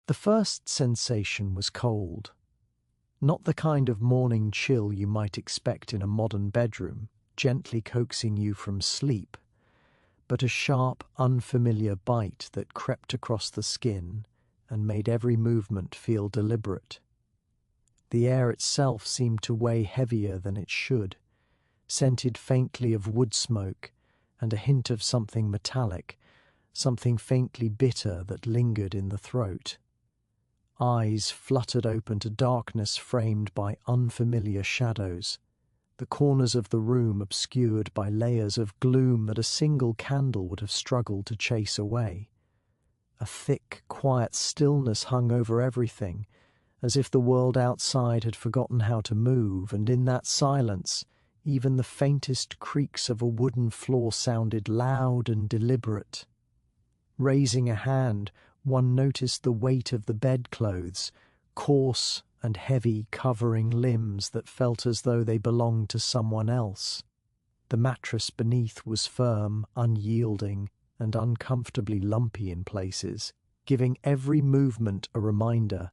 The first sensation was cold. Not the kind of morning chill you might expect in a modern bedroom, gently coaxing you from sleep, but a sharp, unfamiliar bite that crept across the skin and made every movement feel deliberate. The air itself seemed to weigh heavier than it should, scented faintly of wood smoke and a hint of something metallic, something faintly bitter that lingered in the throat. Eyes fluttered open to darkness framed by unfamiliar shadows, the corners of the room obscured by layers of gloom that a single candle would have struggled to chase away. A thick, quiet stillness hung over everything, as if the world outside had forgotten how to move, and in that silence, even the faintest creaks of a wooden floor sounded loud and deliberate. Raising a hand, one noticed the weight of the bedclothes, coarse and heavy, covering limbs that felt as though they belonged to someone else. The mattress beneath was firm, unyielding, and uncomfortably lumpy in places, giving every movement a reminder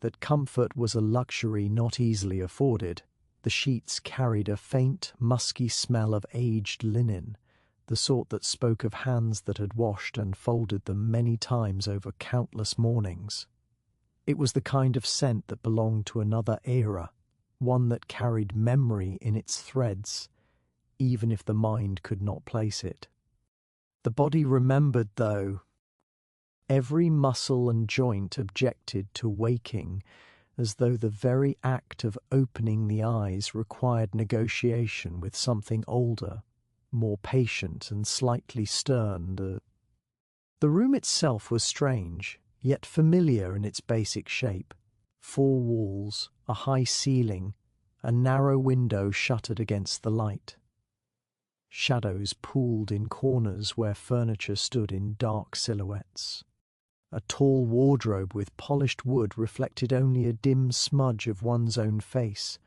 that comfort was a luxury not easily afforded. The sheets carried a faint, musky smell of aged linen, the sort that spoke of hands that had washed and folded them many times over countless mornings. It was the kind of scent that belonged to another era, one that carried memory in its threads, even if the mind could not place it. The body remembered, though. Every muscle and joint objected to waking, as though the very act of opening the eyes required negotiation with something older, more patient and slightly stern. The room itself was strange, yet familiar in its basic shape. 4 walls, a high ceiling, a narrow window shuttered against the light. Shadows pooled in corners where furniture stood in dark silhouettes. A tall wardrobe with polished wood reflected only a dim smudge of one's own face,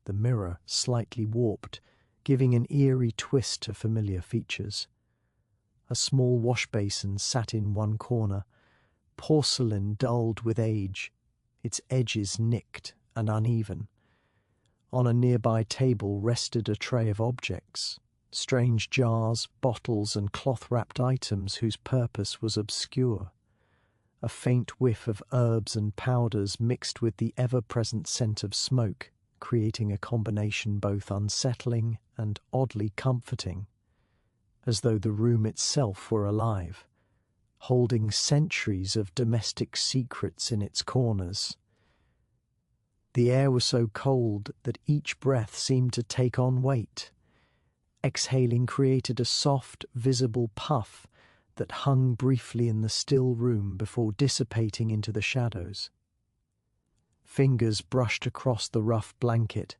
the mirror slightly warped, giving an eerie twist to familiar features. A small wash-basin sat in one corner, porcelain dulled with age, its edges nicked and uneven. On a nearby table rested a tray of objects, strange jars, bottles, and cloth-wrapped items whose purpose was obscure. A faint whiff of herbs and powders mixed with the ever-present scent of smoke, creating a combination both unsettling and oddly comforting, as though the room itself were alive, holding centuries of domestic secrets in its corners. The air was so cold that each breath seemed to take on weight. Exhaling created a soft, visible puff that hung briefly in the still room before dissipating into the shadows. Fingers brushed across the rough blanket,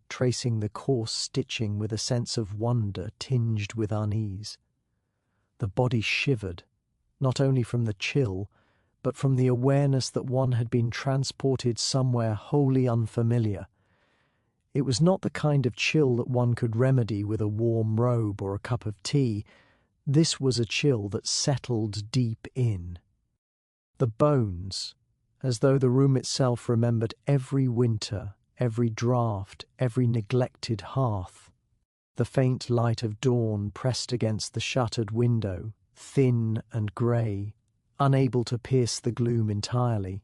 tracing the coarse stitching with a sense of wonder tinged with unease. The body shivered, not only from the chill, but from the awareness that one had been transported somewhere wholly unfamiliar. It was not the kind of chill that one could remedy with a warm robe or a cup of tea. This was a chill that settled deep in. The bones, as though the room itself remembered every winter, every draught, every neglected hearth. The faint light of dawn pressed against the shuttered window, thin and grey, unable to pierce the gloom entirely.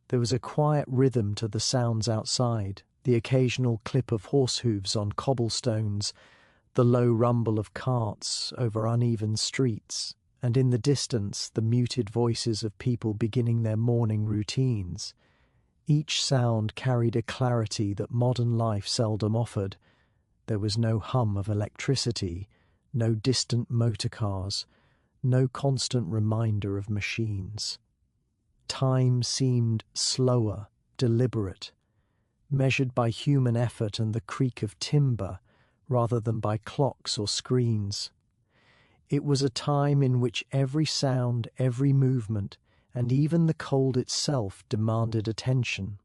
There was a quiet rhythm to the sounds outside, the occasional clip of horse hooves on cobblestones, the low rumble of carts over uneven streets, and in the distance the muted voices of people beginning their morning routines. Each sound carried a clarity that modern life seldom offered. There was no hum of electricity, no distant motor cars, no constant reminder of machines. Time seemed slower, deliberate, measured by human effort and the creak of timber, rather than by clocks or screens. It was a time in which every sound, every movement, and even the cold itself demanded attention.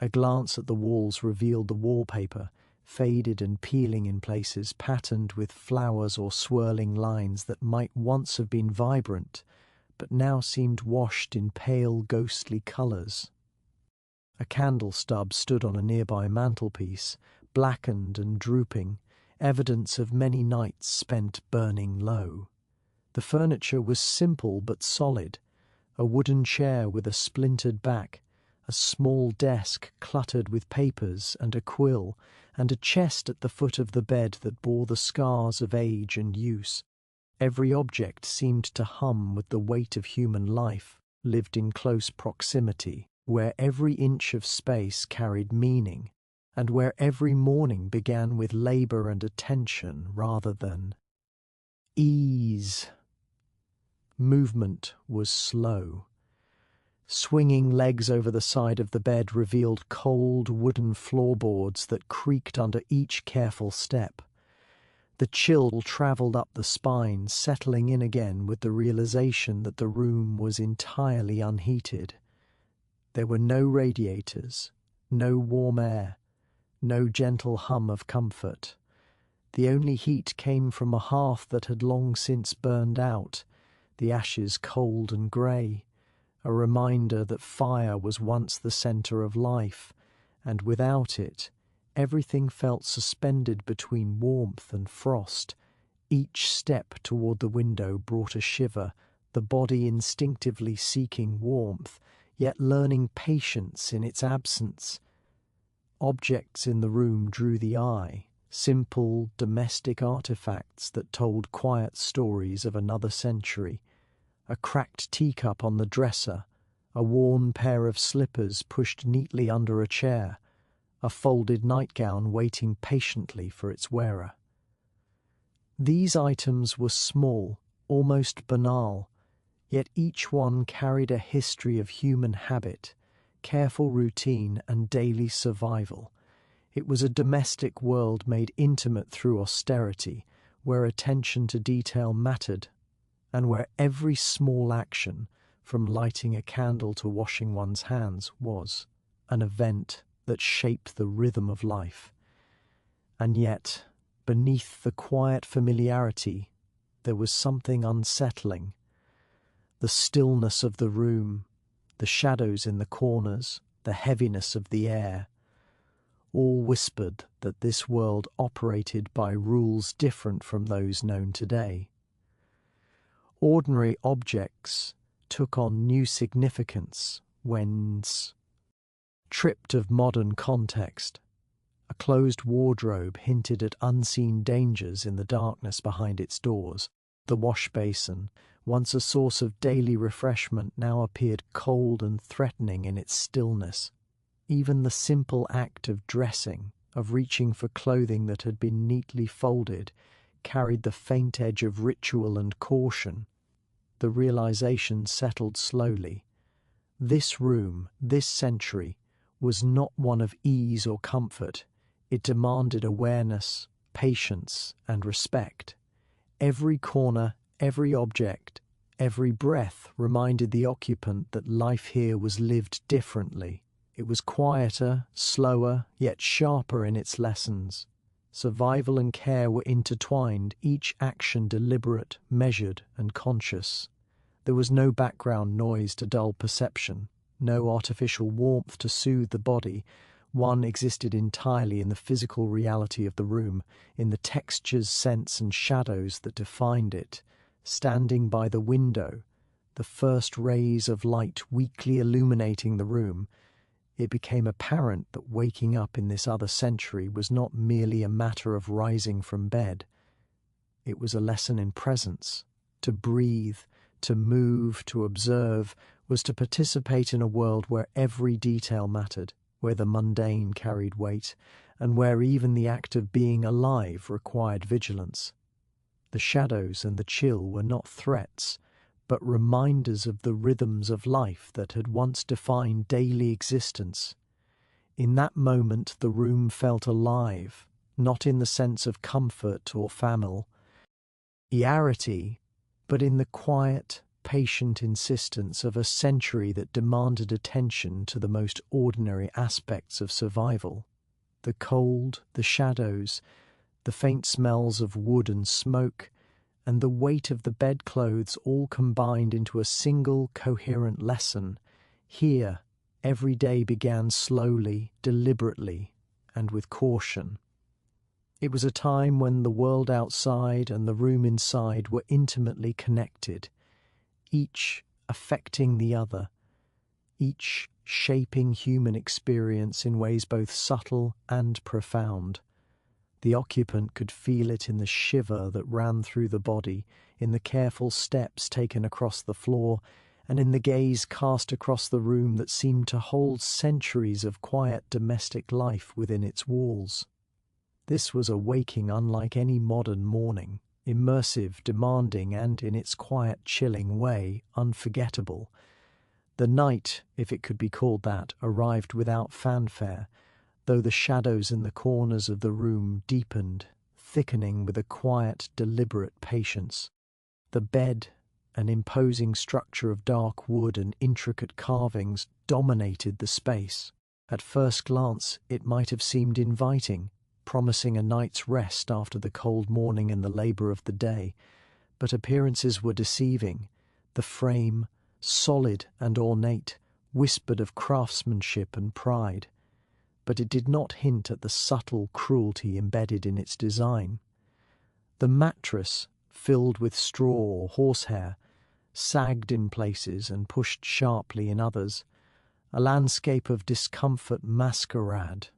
A glance at the walls revealed the wallpaper, faded and peeling in places, patterned with flowers or swirling lines that might once have been vibrant, but now seemed washed in pale, ghostly colours. A candle stub stood on a nearby mantelpiece, blackened and drooping, evidence of many nights spent burning low. The furniture was simple but solid, a wooden chair with a splintered back, a small desk cluttered with papers and a quill, and a chest at the foot of the bed that bore the scars of age and use. Every object seemed to hum with the weight of human life, lived in close proximity, where every inch of space carried meaning, and where every morning began with labour and attention rather than ease. Movement was slow. Swinging legs over the side of the bed revealed cold wooden floorboards that creaked under each careful step. The chill travelled up the spine, settling in again with the realization that the room was entirely unheated. There were no radiators, no warm air, no gentle hum of comfort. The only heat came from a hearth that had long since burned out, the ashes cold and grey, a reminder that fire was once the centre of life, and without it, everything felt suspended between warmth and frost. Each step toward the window brought a shiver, the body instinctively seeking warmth, yet learning patience in its absence. Objects in the room drew the eye, simple domestic artifacts that told quiet stories of another century. A cracked teacup on the dresser, a worn pair of slippers pushed neatly under a chair, a folded nightgown waiting patiently for its wearer. These items were small, almost banal, yet each one carried a history of human habit, careful routine, and daily survival. It was a domestic world made intimate through austerity, where attention to detail mattered, and where every small action, from lighting a candle to washing one's hands, was an event that shaped the rhythm of life. And yet, beneath the quiet familiarity, there was something unsettling. The stillness of the room, the shadows in the corners, the heaviness of the air, all whispered that this world operated by rules different from those known today. Ordinary objects took on new significance when stripped of modern context. A closed wardrobe hinted at unseen dangers in the darkness behind its doors. The wash basin, once a source of daily refreshment, now appeared cold and threatening in its stillness. Even the simple act of dressing, of reaching for clothing that had been neatly folded, carried the faint edge of ritual and caution. The realization settled slowly. This room, this century, was not one of ease or comfort. It demanded awareness, patience, and respect. Every corner, every object, every breath reminded the occupant that life here was lived differently. It was quieter, slower, yet sharper in its lessons. Survival and care were intertwined, each action deliberate, measured, and conscious. There was no background noise to dull perception, no artificial warmth to soothe the body. One existed entirely in the physical reality of the room, in the textures, scents, and shadows that defined it. Standing by the window, the first rays of light weakly illuminating the room, it became apparent that waking up in this other century was not merely a matter of rising from bed. It was a lesson in presence. To breathe, to move, to observe, was to participate in a world where every detail mattered, where the mundane carried weight, and where even the act of being alive required vigilance. The shadows and the chill were not threats, but reminders of the rhythms of life that had once defined daily existence. In that moment the room felt alive, not in the sense of comfort or familiarity, but in the quiet, patient insistence of a century that demanded attention to the most ordinary aspects of survival. The cold, the shadows, the faint smells of wood and smoke, and the weight of the bedclothes all combined into a single coherent lesson. Here, every day began slowly, deliberately, and with caution. It was a time when the world outside and the room inside were intimately connected, each affecting the other, each shaping human experience in ways both subtle and profound. The occupant could feel it in the shiver that ran through the body, in the careful steps taken across the floor, and in the gaze cast across the room that seemed to hold centuries of quiet domestic life within its walls. This was a waking unlike any modern morning, immersive, demanding, and, in its quiet, chilling way, unforgettable. The night, if it could be called that, arrived without fanfare, though the shadows in the corners of the room deepened, thickening with a quiet, deliberate patience. The bed, an imposing structure of dark wood and intricate carvings, dominated the space. At first glance, it might have seemed inviting, promising a night's rest after the cold morning and the labour of the day, but appearances were deceiving. The frame, solid and ornate, whispered of craftsmanship and pride, but it did not hint at the subtle cruelty embedded in its design. The mattress, filled with straw or horsehair, sagged in places and pushed sharply in others, a landscape of discomfort masquerade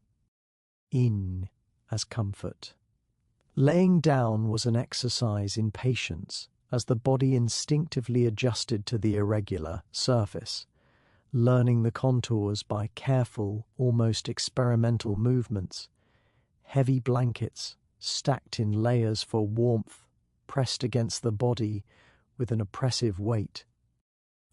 in as comfort. Laying down was an exercise in patience, as the body instinctively adjusted to the irregular surface, learning the contours by careful, almost experimental movements. Heavy blankets, stacked in layers for warmth, pressed against the body with an oppressive weight.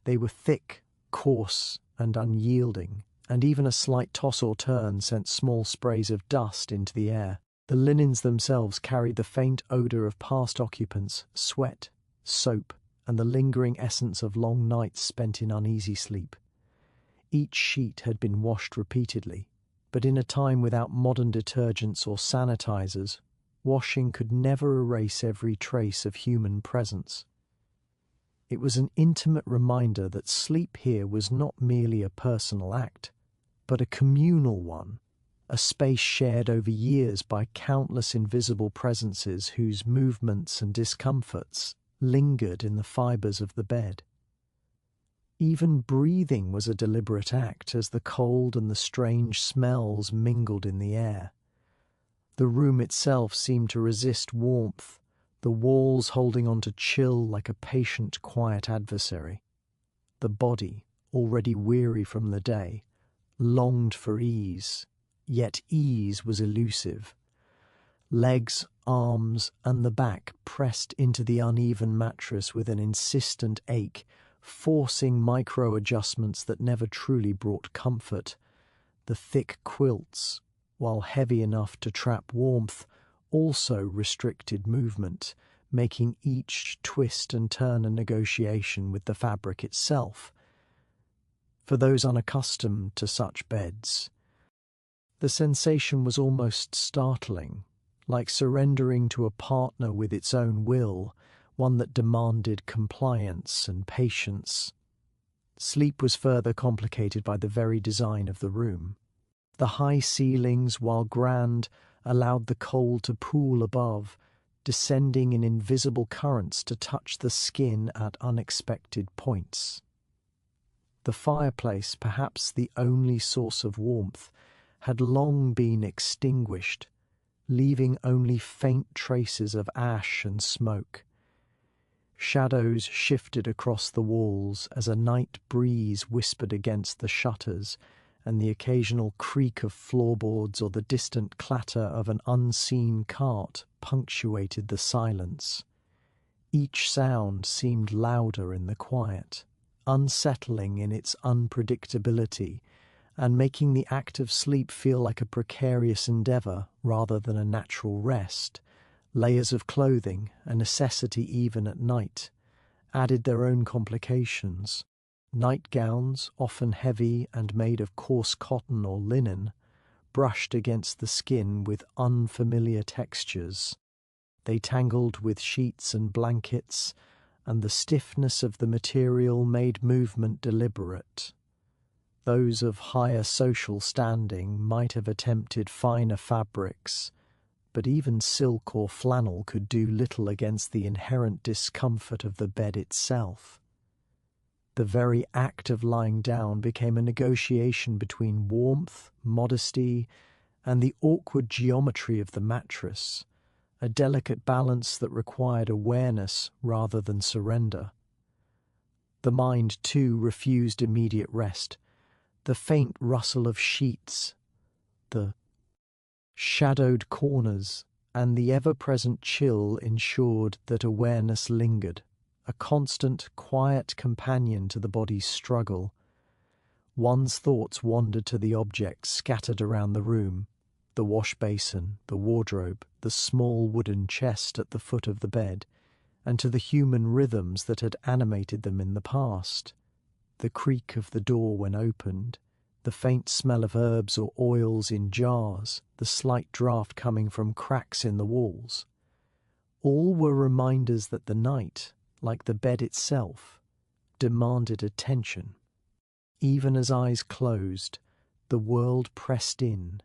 They were thick, coarse, and unyielding, and even a slight toss or turn sent small sprays of dust into the air. The linens themselves carried the faint odour of past occupants, sweat, soap, and the lingering essence of long nights spent in uneasy sleep. Each sheet had been washed repeatedly, but in a time without modern detergents or sanitizers, washing could never erase every trace of human presence. It was an intimate reminder that sleep here was not merely a personal act, but a communal one, a space shared over years by countless invisible presences whose movements and discomforts lingered in the fibres of the bed. Even breathing was a deliberate act as the cold and the strange smells mingled in the air. The room itself seemed to resist warmth, the walls holding on to chill like a patient, quiet adversary. The body, already weary from the day, longed for ease, yet ease was elusive. Legs, arms, and the back pressed into the uneven mattress with an insistent ache, forcing micro-adjustments that never truly brought comfort. The thick quilts, while heavy enough to trap warmth, also restricted movement, making each twist and turn a negotiation with the fabric itself. For those unaccustomed to such beds, the sensation was almost startling, like surrendering to a partner with its own will, one that demanded compliance and patience. Sleep was further complicated by the very design of the room. The high ceilings, while grand, allowed the cold to pool above, descending in invisible currents to touch the skin at unexpected points. The fireplace, perhaps the only source of warmth, had long been extinguished, leaving only faint traces of ash and smoke. Shadows shifted across the walls as a night breeze whispered against the shutters, and the occasional creak of floorboards or the distant clatter of an unseen cart punctuated the silence. Each sound seemed louder in the quiet, unsettling in its unpredictability, and making the act of sleep feel like a precarious endeavour rather than a natural rest. Layers of clothing, a necessity even at night, added their own complications. Nightgowns, often heavy and made of coarse cotton or linen, brushed against the skin with unfamiliar textures. They tangled with sheets and blankets, and the stiffness of the material made movement deliberate. Those of higher social standing might have attempted finer fabrics, but even silk or flannel could do little against the inherent discomfort of the bed itself. The very act of lying down became a negotiation between warmth, modesty, and the awkward geometry of the mattress, a delicate balance that required awareness rather than surrender. The mind, too, refused immediate rest. The faint rustle of sheets, the shadowed corners, and the ever-present chill ensured that awareness lingered, a constant, quiet companion to the body's struggle. One's thoughts wandered to the objects scattered around the room, the wash basin, the wardrobe, the small wooden chest at the foot of the bed, and to the human rhythms that had animated them in the past. The creak of the door when opened, the faint smell of herbs or oils in jars, the slight draught coming from cracks in the walls. All were reminders that the night, like the bed itself, demanded attention. Even as eyes closed, the world pressed in,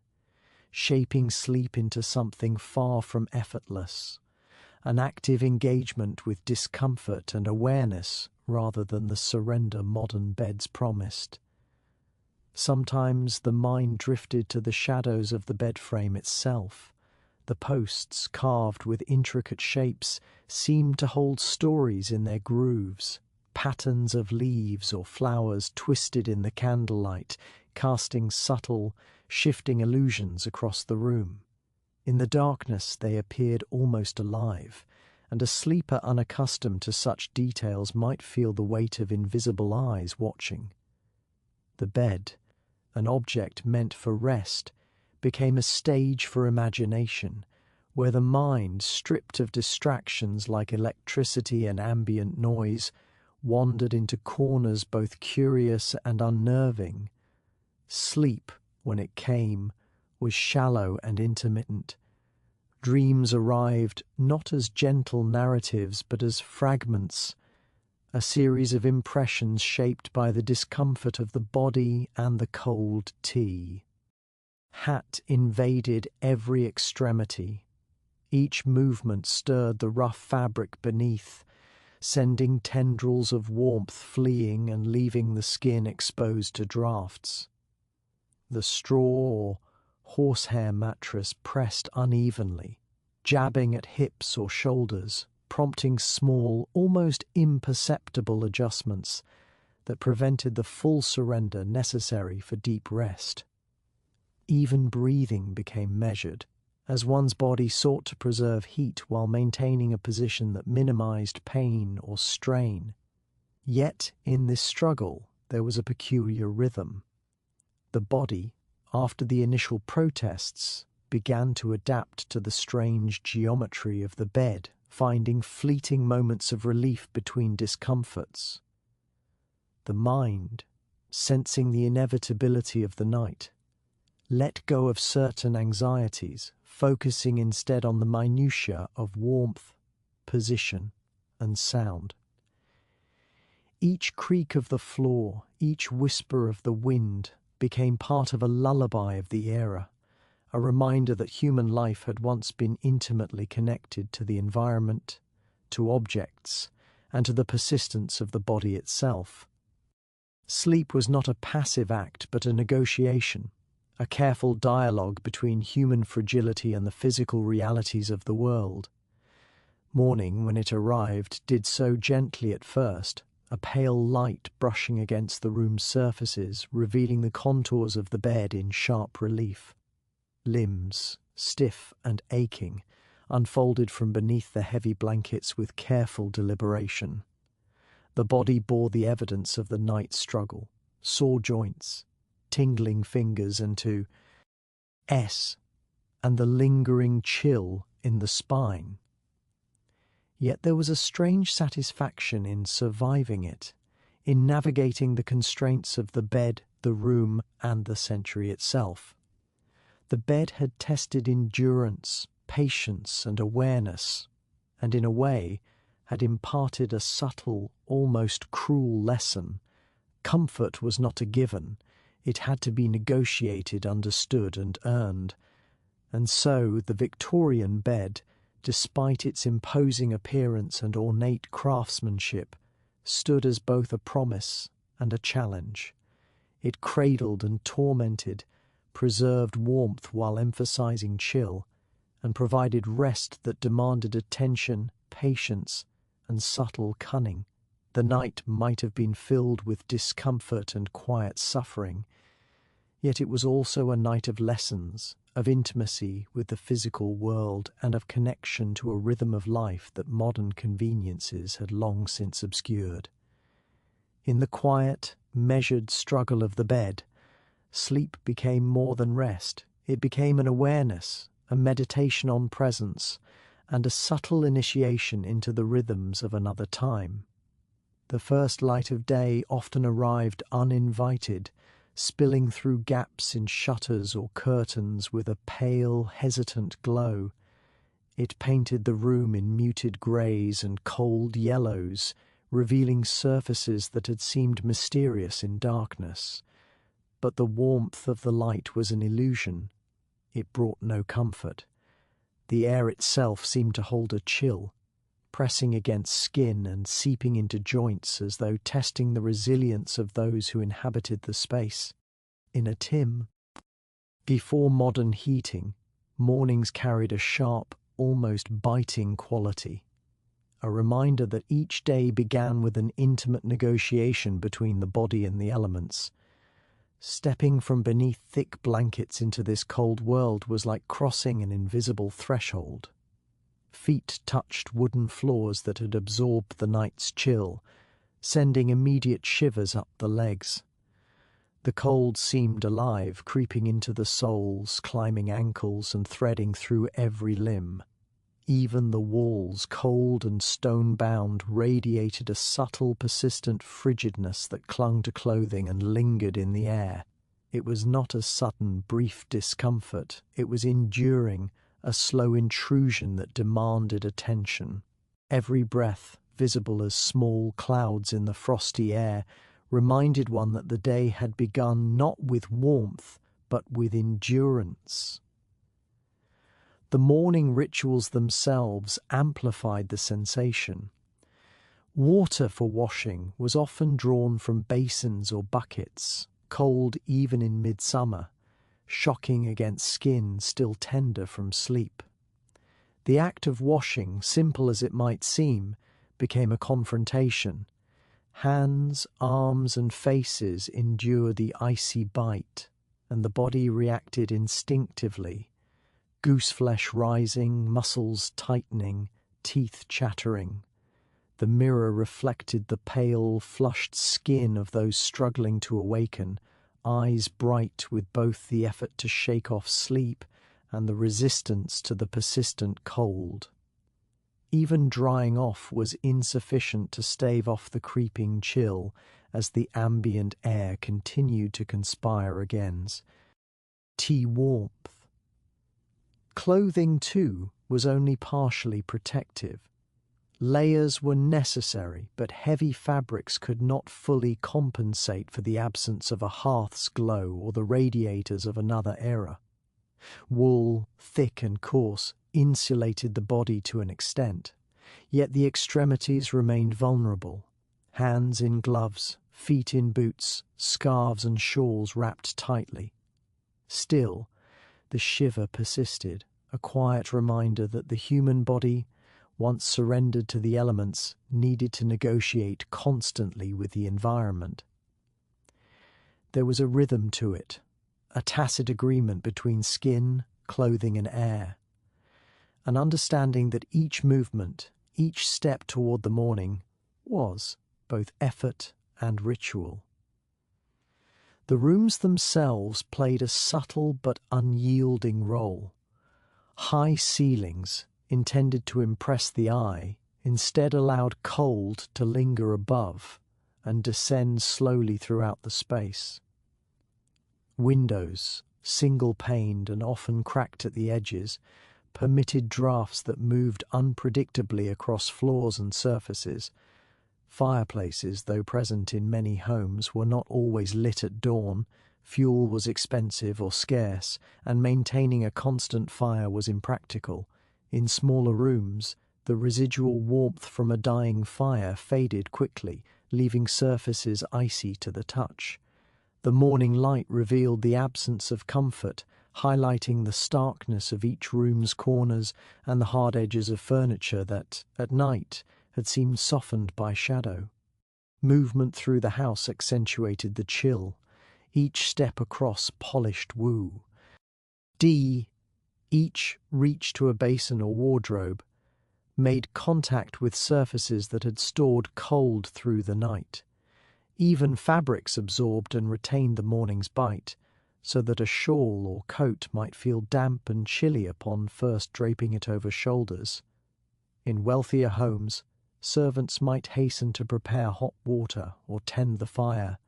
shaping sleep into something far from effortless, an active engagement with discomfort and awareness rather than the surrender modern beds promised. Sometimes the mind drifted to the shadows of the bed frame itself. The posts, carved with intricate shapes, seemed to hold stories in their grooves, patterns of leaves or flowers twisted in the candlelight, casting subtle, shifting illusions across the room. In the darkness they appeared almost alive, and a sleeper unaccustomed to such details might feel the weight of invisible eyes watching. The bed, an object meant for rest, became a stage for imagination, where the mind, stripped of distractions like electricity and ambient noise, wandered into corners both curious and unnerving. Sleep, when it came, was shallow and intermittent. Dreams arrived not as gentle narratives but as fragments, a series of impressions shaped by the discomfort of the body and the cold tea. Hat invaded every extremity. Each movement stirred the rough fabric beneath, sending tendrils of warmth fleeing and leaving the skin exposed to draughts. The straw or horsehair mattress pressed unevenly, jabbing at hips or shoulders, prompting small, almost imperceptible adjustments that prevented the full surrender necessary for deep rest. Even breathing became measured, as one's body sought to preserve heat while maintaining a position that minimized pain or strain. Yet in this struggle there was a peculiar rhythm. The body, after the initial protests, began to adapt to the strange geometry of the bed, finding fleeting moments of relief between discomforts. The mind, sensing the inevitability of the night, let go of certain anxieties, focusing instead on the minutiae of warmth, position, and sound. Each creak of the floor, each whisper of the wind became part of a lullaby of the era, a reminder that human life had once been intimately connected to the environment, to objects, and to the persistence of the body itself. Sleep was not a passive act but a negotiation, a careful dialogue between human fragility and the physical realities of the world. Morning, when it arrived, did so gently at first, a pale light brushing against the room's surfaces, revealing the contours of the bed in sharp relief. Limbs, stiff and aching, unfolded from beneath the heavy blankets with careful deliberation. The body bore the evidence of the night's struggle, sore joints, tingling fingers, and to and the lingering chill in the spine. Yet there was a strange satisfaction in surviving it, in navigating the constraints of the bed, the room, and the century itself. The bed had tested endurance, patience, and awareness, and in a way had imparted a subtle, almost cruel lesson. Comfort was not a given. It had to be negotiated, understood, and earned. And so the Victorian bed, despite its imposing appearance and ornate craftsmanship, stood as both a promise and a challenge. It cradled and tormented, preserved warmth while emphasizing chill, and provided rest that demanded attention, patience, and subtle cunning. The night might have been filled with discomfort and quiet suffering, yet it was also a night of lessons, of intimacy with the physical world, and of connection to a rhythm of life that modern conveniences had long since obscured. In the quiet, measured struggle of the bed, sleep became more than rest. It became an awareness, a meditation on presence, and a subtle initiation into the rhythms of another time. The first light of day often arrived uninvited, spilling through gaps in shutters or curtains with a pale, hesitant glow. It painted the room in muted greys and cold yellows, revealing surfaces that had seemed mysterious in darkness. But the warmth of the light was an illusion. It brought no comfort. The air itself seemed to hold a chill, pressing against skin and seeping into joints as though testing the resilience of those who inhabited the space. In a Tim, before modern heating, mornings carried a sharp, almost biting quality, a reminder that each day began with an intimate negotiation between the body and the elements. Stepping from beneath thick blankets into this cold world was like crossing an invisible threshold. Feet touched wooden floors that had absorbed the night's chill, sending immediate shivers up the legs. The cold seemed alive, creeping into the soles, climbing ankles and threading through every limb. Even the walls, cold and stone-bound, radiated a subtle, persistent frigidness that clung to clothing and lingered in the air. It was not a sudden, brief discomfort. It was enduring, a slow intrusion that demanded attention. Every breath, visible as small clouds in the frosty air, reminded one that the day had begun not with warmth, but with endurance. The morning rituals themselves amplified the sensation. Water for washing was often drawn from basins or buckets, cold even in midsummer, shocking against skin still tender from sleep. The act of washing, simple as it might seem, became a confrontation. Hands, arms, and faces endured the icy bite, and the body reacted instinctively. Gooseflesh rising, muscles tightening, teeth chattering. The mirror reflected the pale, flushed skin of those struggling to awaken, eyes bright with both the effort to shake off sleep and the resistance to the persistent cold. Even drying off was insufficient to stave off the creeping chill as the ambient air continued to conspire against warmth. Clothing, too, was only partially protective. Layers were necessary, but heavy fabrics could not fully compensate for the absence of a hearth's glow or the radiators of another era. Wool, thick and coarse, insulated the body to an extent, yet the extremities remained vulnerable. Hands in gloves, feet in boots, scarves and shawls wrapped tightly. Still, the shiver persisted, a quiet reminder that the human body, once surrendered to the elements, needed to negotiate constantly with the environment. There was a rhythm to it, a tacit agreement between skin, clothing, and air, an understanding that each movement, each step toward the morning, was both effort and ritual. The rooms themselves played a subtle but unyielding role. High ceilings, intended to impress the eye, instead allowed cold to linger above and descend slowly throughout the space. Windows, single-paned and often cracked at the edges, permitted drafts that moved unpredictably across floors and surfaces. Fireplaces, though present in many homes, were not always lit at dawn. Fuel was expensive or scarce, and maintaining a constant fire was impractical. In smaller rooms, the residual warmth from a dying fire faded quickly, leaving surfaces icy to the touch. The morning light revealed the absence of comfort, highlighting the starkness of each room's corners and the hard edges of furniture that, at night, had seemed softened by shadow. Movement through the house accentuated the chill, each step across polished woo. Each reach to a basin or wardrobe, made contact with surfaces that had stored cold through the night. Even fabrics absorbed and retained the morning's bite, so that a shawl or coat might feel damp and chilly upon first draping it over shoulders. In wealthier homes, servants might hasten to prepare hot water or tend the fire,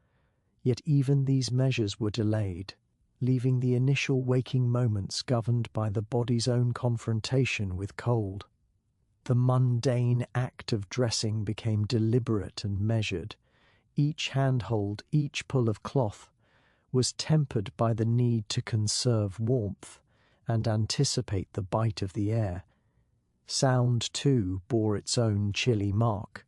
yet even these measures were delayed, leaving the initial waking moments governed by the body's own confrontation with cold. The mundane act of dressing became deliberate and measured. Each handhold, each pull of cloth, was tempered by the need to conserve warmth and anticipate the bite of the air. Sound, too, bore its own chilly mark.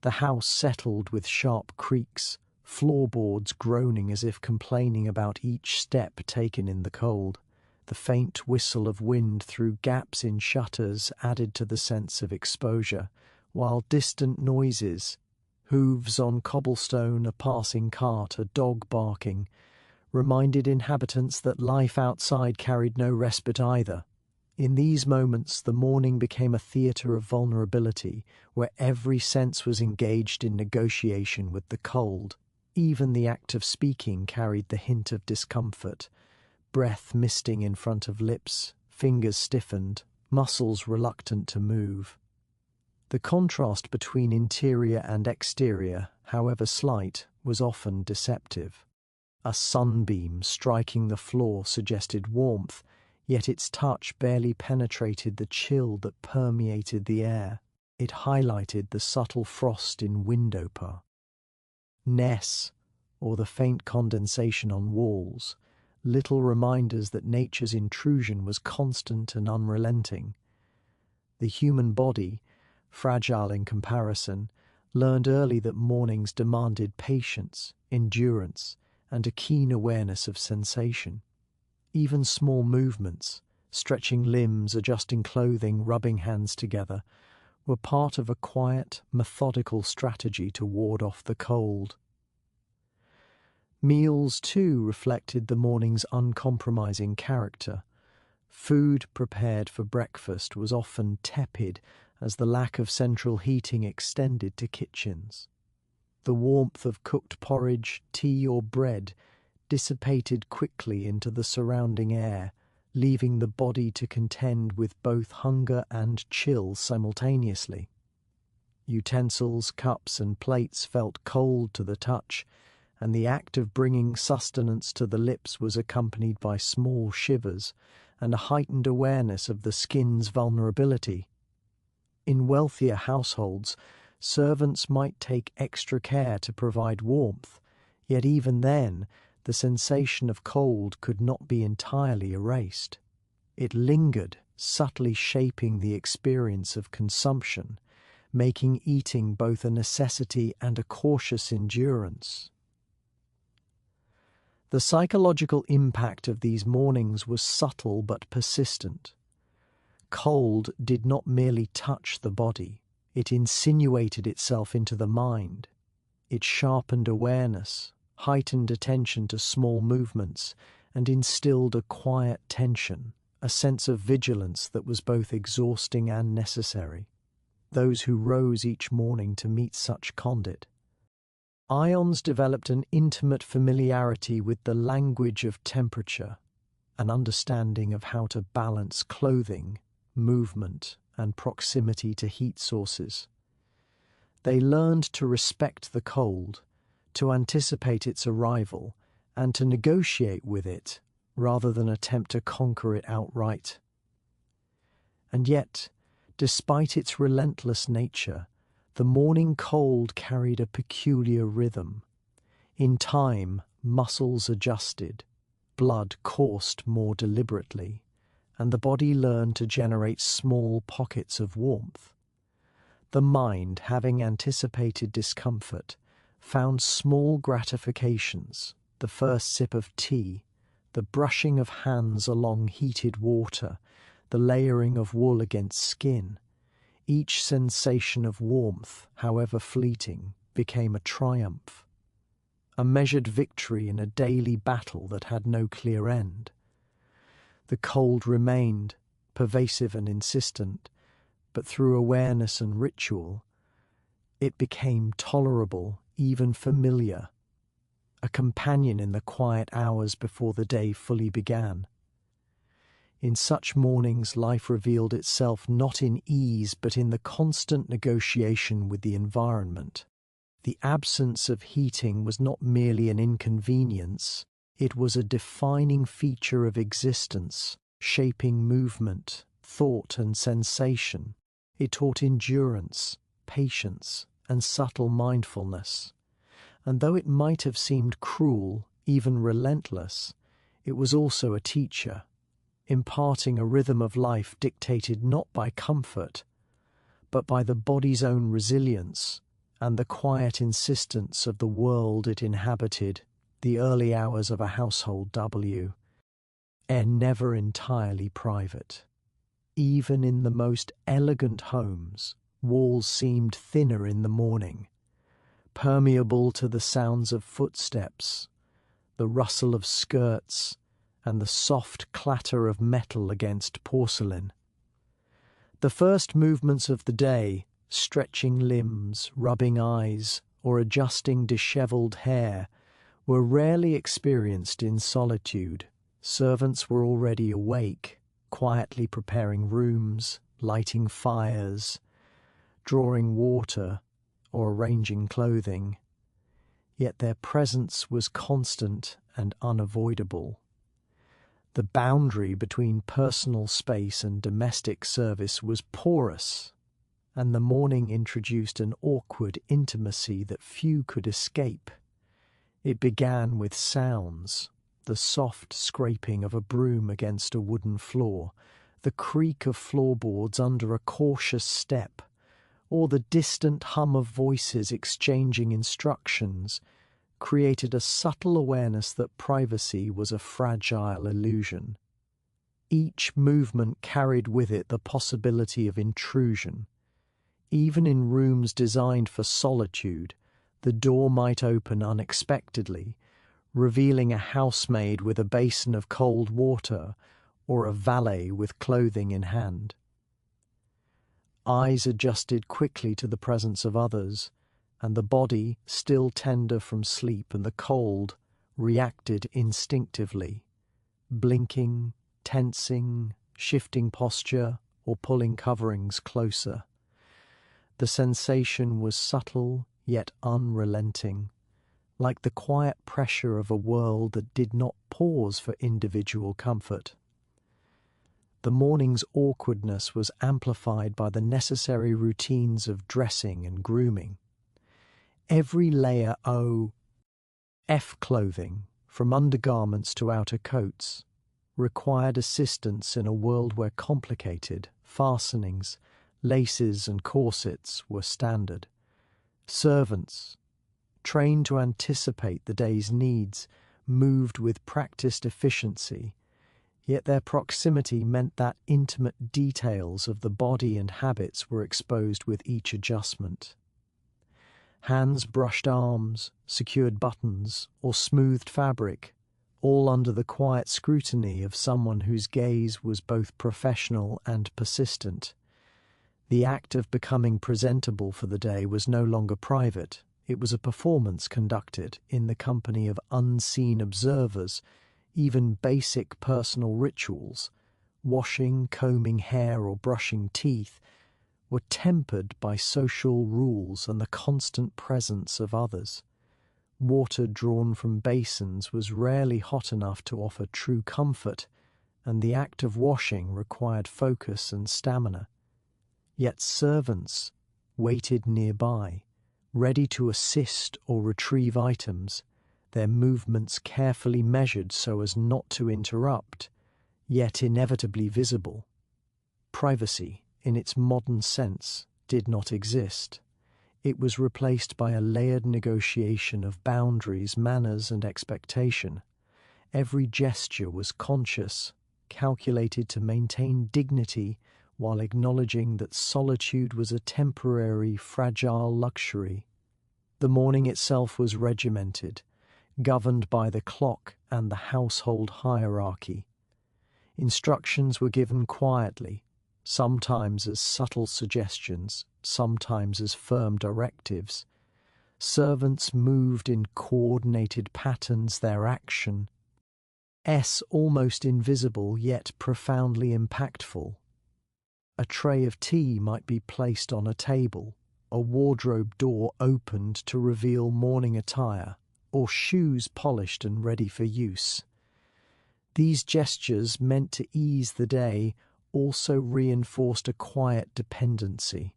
The house settled with sharp creaks, floorboards groaning as if complaining about each step taken in the cold. The faint whistle of wind through gaps in shutters added to the sense of exposure, while distant noises, hooves on cobblestone, a passing cart, a dog barking, reminded inhabitants that life outside carried no respite either. In these moments, the morning became a theatre of vulnerability, where every sense was engaged in negotiation with the cold. Even the act of speaking carried the hint of discomfort, breath misting in front of lips, fingers stiffened, muscles reluctant to move. The contrast between interior and exterior, however slight, was often deceptive. A sunbeam striking the floor suggested warmth, yet its touch barely penetrated the chill that permeated the air. It highlighted the subtle frost in window or the faint condensation on walls, little reminders that nature's intrusion was constant and unrelenting. The human body, fragile in comparison, learned early that mornings demanded patience, endurance, and a keen awareness of sensation. Even small movements, stretching limbs, adjusting clothing, rubbing hands together, were part of a quiet, methodical strategy to ward off the cold. Meals, too, reflected the morning's uncompromising character. Food prepared for breakfast was often tepid as the lack of central heating extended to kitchens. The warmth of cooked porridge, tea, or bread dissipated quickly into the surrounding air, leaving the body to contend with both hunger and chill simultaneously. Utensils, cups, and plates felt cold to the touch, and the act of bringing sustenance to the lips was accompanied by small shivers and a heightened awareness of the skin's vulnerability. In wealthier households, servants might take extra care to provide warmth, yet even then, the sensation of cold could not be entirely erased. It lingered, subtly shaping the experience of consumption, making eating both a necessity and a cautious endurance. The psychological impact of these mornings was subtle but persistent. Cold did not merely touch the body, it insinuated itself into the mind. It sharpened awareness, heightened attention to small movements, and instilled a quiet tension, a sense of vigilance that was both exhausting and necessary. Those who rose each morning to meet such conduct. Ions developed an intimate familiarity with the language of temperature, an understanding of how to balance clothing, movement, and proximity to heat sources. They learned to respect the cold, to anticipate its arrival, and to negotiate with it rather than attempt to conquer it outright. And yet, despite its relentless nature, the morning cold carried a peculiar rhythm. In time, muscles adjusted, blood coursed more deliberately, and the body learned to generate small pockets of warmth. The mind, having anticipated discomfort, found small gratifications: the first sip of tea, the brushing of hands along heated water, the layering of wool against skin. Each sensation of warmth, however fleeting, became a triumph, a measured victory in a daily battle that had no clear end. The cold remained, pervasive and insistent, but through awareness and ritual, it became tolerable, even familiar, a companion in the quiet hours before the day fully began. In such mornings, life revealed itself not in ease, but in the constant negotiation with the environment. The absence of heating was not merely an inconvenience, it was a defining feature of existence, shaping movement, thought, and sensation. It taught endurance, patience, and subtle mindfulness. And though it might have seemed cruel, even relentless, it was also a teacher, imparting a rhythm of life dictated not by comfort, but by the body's own resilience and the quiet insistence of the world it inhabited. The early hours of a household W are never entirely private. Even in the most elegant homes, walls seemed thinner in the morning, permeable to the sounds of footsteps, the rustle of skirts, and the soft clatter of metal against porcelain. The first movements of the day, stretching limbs, rubbing eyes, or adjusting dishevelled hair, were rarely experienced in solitude. Servants were already awake, quietly preparing rooms, lighting fires, drawing water, or arranging clothing. Yet their presence was constant and unavoidable. The boundary between personal space and domestic service was porous, and the morning introduced an awkward intimacy that few could escape. It began with sounds: the soft scraping of a broom against a wooden floor, the creak of floorboards under a cautious step, or the distant hum of voices exchanging instructions, created a subtle awareness that privacy was a fragile illusion. Each movement carried with it the possibility of intrusion. Even in rooms designed for solitude, the door might open unexpectedly, revealing a housemaid with a basin of cold water or a valet with clothing in hand. Eyes adjusted quickly to the presence of others, and the body, still tender from sleep and the cold, reacted instinctively, blinking, tensing, shifting posture, or pulling coverings closer. The sensation was subtle yet unrelenting, like the quiet pressure of a world that did not pause for individual comfort. The morning's awkwardness was amplified by the necessary routines of dressing and grooming. Every layer of clothing, from undergarments to outer coats, required assistance in a world where complicated fastenings, laces and corsets were standard. Servants, trained to anticipate the day's needs, moved with practiced efficiency, yet their proximity meant that intimate details of the body and habits were exposed with each adjustment. Hands brushed arms, secured buttons, or smoothed fabric, all under the quiet scrutiny of someone whose gaze was both professional and persistent. The act of becoming presentable for the day was no longer private. It was a performance conducted in the company of unseen observers. Even basic personal rituals, washing, combing hair, or brushing teeth, were tempered by social rules and the constant presence of others. Water drawn from basins was rarely hot enough to offer true comfort, and the act of washing required focus and stamina. Yet servants waited nearby, ready to assist or retrieve items, their movements carefully measured so as not to interrupt, yet inevitably visible. Privacy, in its modern sense, did not exist. It was replaced by a layered negotiation of boundaries, manners, and expectation. Every gesture was conscious, calculated to maintain dignity while acknowledging that solitude was a temporary, fragile luxury. The morning itself was regimented, governed by the clock and the household hierarchy. Instructions were given quietly, sometimes as subtle suggestions, sometimes as firm directives. Servants moved in coordinated patterns, their action almost invisible yet profoundly impactful. A tray of tea might be placed on a table, a wardrobe door opened to reveal morning attire, or shoes polished and ready for use. These gestures, meant to ease the day, also reinforced a quiet dependency.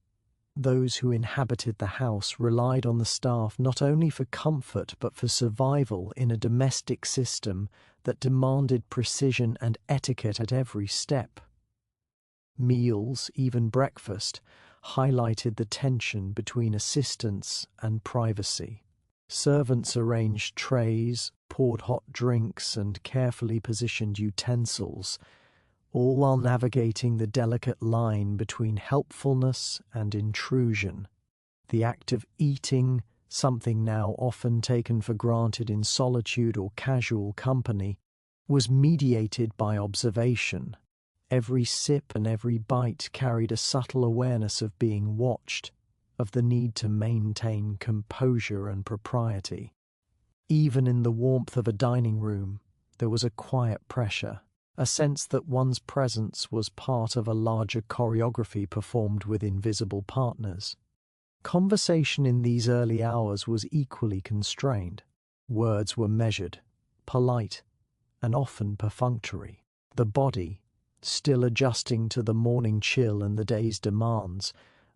Those who inhabited the house relied on the staff not only for comfort but for survival in a domestic system that demanded precision and etiquette at every step. Meals, even breakfast, highlighted the tension between assistance and privacy. Servants arranged trays, poured hot drinks, and carefully positioned utensils, all while navigating the delicate line between helpfulness and intrusion. The act of eating, something now often taken for granted in solitude or casual company, was mediated by observation. Every sip and every bite carried a subtle awareness of being watched, of the need to maintain composure and propriety. Even in the warmth of a dining room, there was a quiet pressure, a sense that one's presence was part of a larger choreography performed with invisible partners. Conversation in these early hours was equally constrained. Words were measured, polite, and often perfunctory. The body, still adjusting to the morning chill and the day's demands,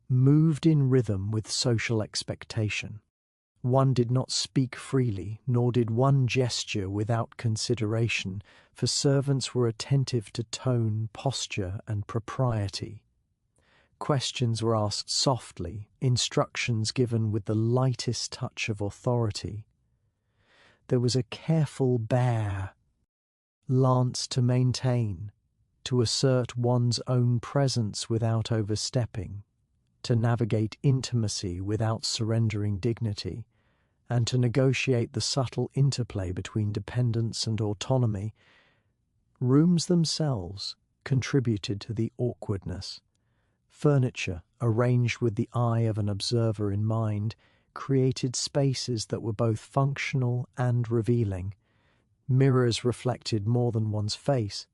moved in rhythm with social expectation. One did not speak freely, nor did one gesture without consideration, for servants were attentive to tone, posture, and propriety. Questions were asked softly, instructions given with the lightest touch of authority. There was a careful lance to maintain, to assert one's own presence without overstepping, to navigate intimacy without surrendering dignity, and to negotiate the subtle interplay between dependence and autonomy. Rooms themselves contributed to the awkwardness. Furniture, arranged with the eye of an observer in mind, created spaces that were both functional and revealing. Mirrors reflected more than one's face.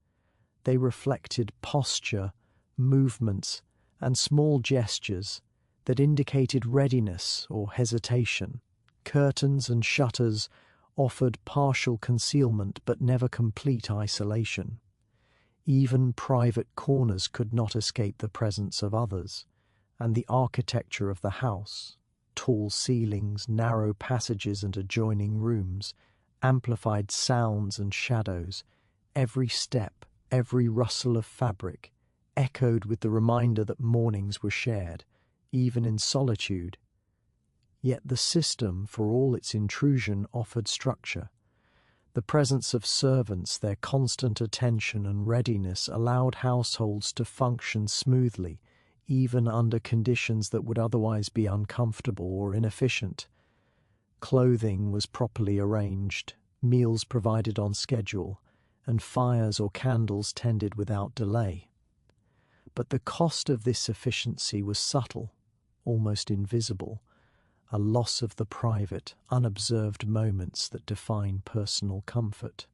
They reflected posture, movements, and small gestures that indicated readiness or hesitation. Curtains and shutters offered partial concealment but never complete isolation. Even private corners could not escape the presence of others, and the architecture of the house, tall ceilings, narrow passages and adjoining rooms, amplified sounds and shadows. Every step, every rustle of fabric, echoed with the reminder that mornings were shared, even in solitude. Yet the system, for all its intrusion, offered structure. The presence of servants, their constant attention and readiness allowed households to function smoothly, even under conditions that would otherwise be uncomfortable or inefficient. Clothing was properly arranged, meals provided on schedule, and fires or candles tended without delay. But the cost of this efficiency was subtle, almost invisible, a loss of the private, unobserved moments that define personal comfort.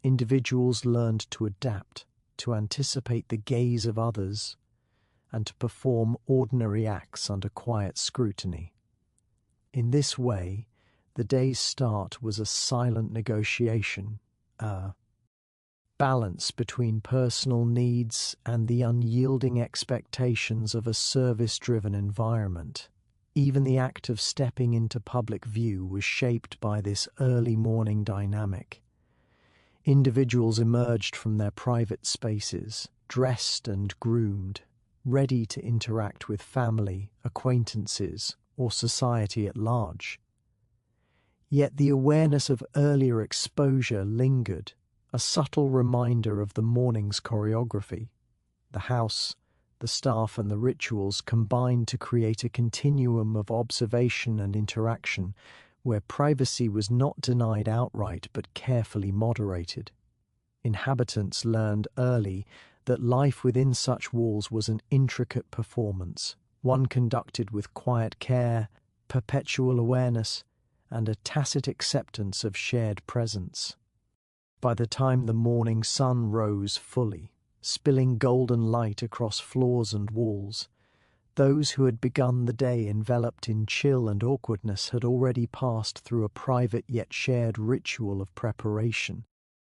Individuals learned to adapt, to anticipate the gaze of others, and to perform ordinary acts under quiet scrutiny. In this way, the day's start was a silent negotiation, a balance between personal needs and the unyielding expectations of a service-driven environment. Even the act of stepping into public view was shaped by this early morning dynamic. Individuals emerged from their private spaces, dressed and groomed, ready to interact with family, acquaintances, or society at large. Yet the awareness of earlier exposure lingered, a subtle reminder of the morning's choreography. The house, the staff, and the rituals combined to create a continuum of observation and interaction where privacy was not denied outright but carefully moderated. Inhabitants learned early that life within such walls was an intricate performance, one conducted with quiet care, perpetual awareness, and a tacit acceptance of shared presence. By the time the morning sun rose fully, spilling golden light across floors and walls, those who had begun the day enveloped in chill and awkwardness had already passed through a private yet shared ritual of preparation.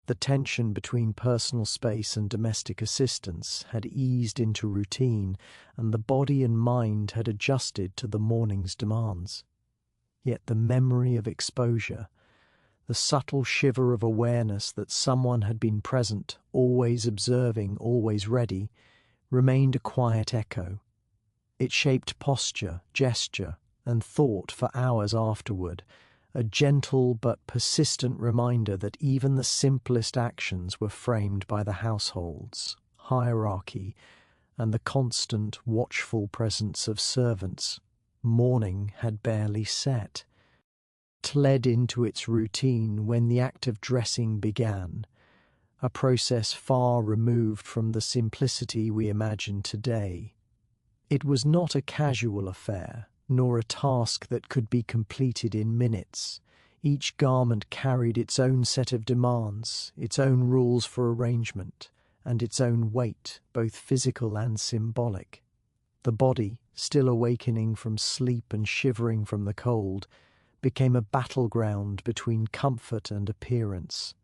The tension between personal space and domestic assistance had eased into routine, and the body and mind had adjusted to the morning's demands. Yet the memory of exposure, the subtle shiver of awareness that someone had been present, always observing, always ready, remained a quiet echo. It shaped posture, gesture, and thought for hours afterward, a gentle but persistent reminder that even the simplest actions were framed by the household's hierarchy and the constant, watchful presence of servants. Morning had barely set. It led into its routine when the act of dressing began, a process far removed from the simplicity we imagine today. It was not a casual affair, nor a task that could be completed in minutes. Each garment carried its own set of demands, its own rules for arrangement, and its own weight, both physical and symbolic. The body, still awakening from sleep and shivering from the cold, became a battleground between comfort and appearance.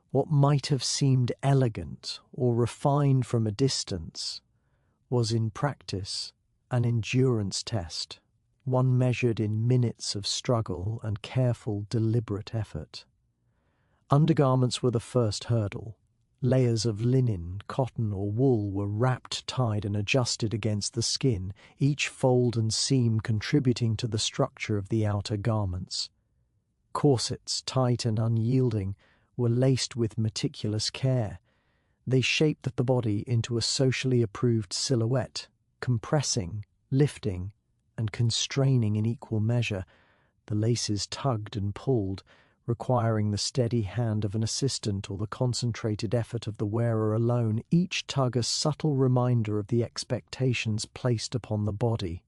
What might have seemed elegant or refined from a distance was in practice an endurance test, one measured in minutes of struggle and careful, deliberate effort. Undergarments were the first hurdle. Layers of linen, cotton, or wool were wrapped, tied, and adjusted against the skin, each fold and seam contributing to the structure of the outer garments. Corsets, tight and unyielding, were laced with meticulous care. They shaped the body into a socially approved silhouette, compressing, lifting, and constraining in equal measure. The laces tugged and pulled, requiring the steady hand of an assistant or the concentrated effort of the wearer alone, each tug a subtle reminder of the expectations placed upon the body.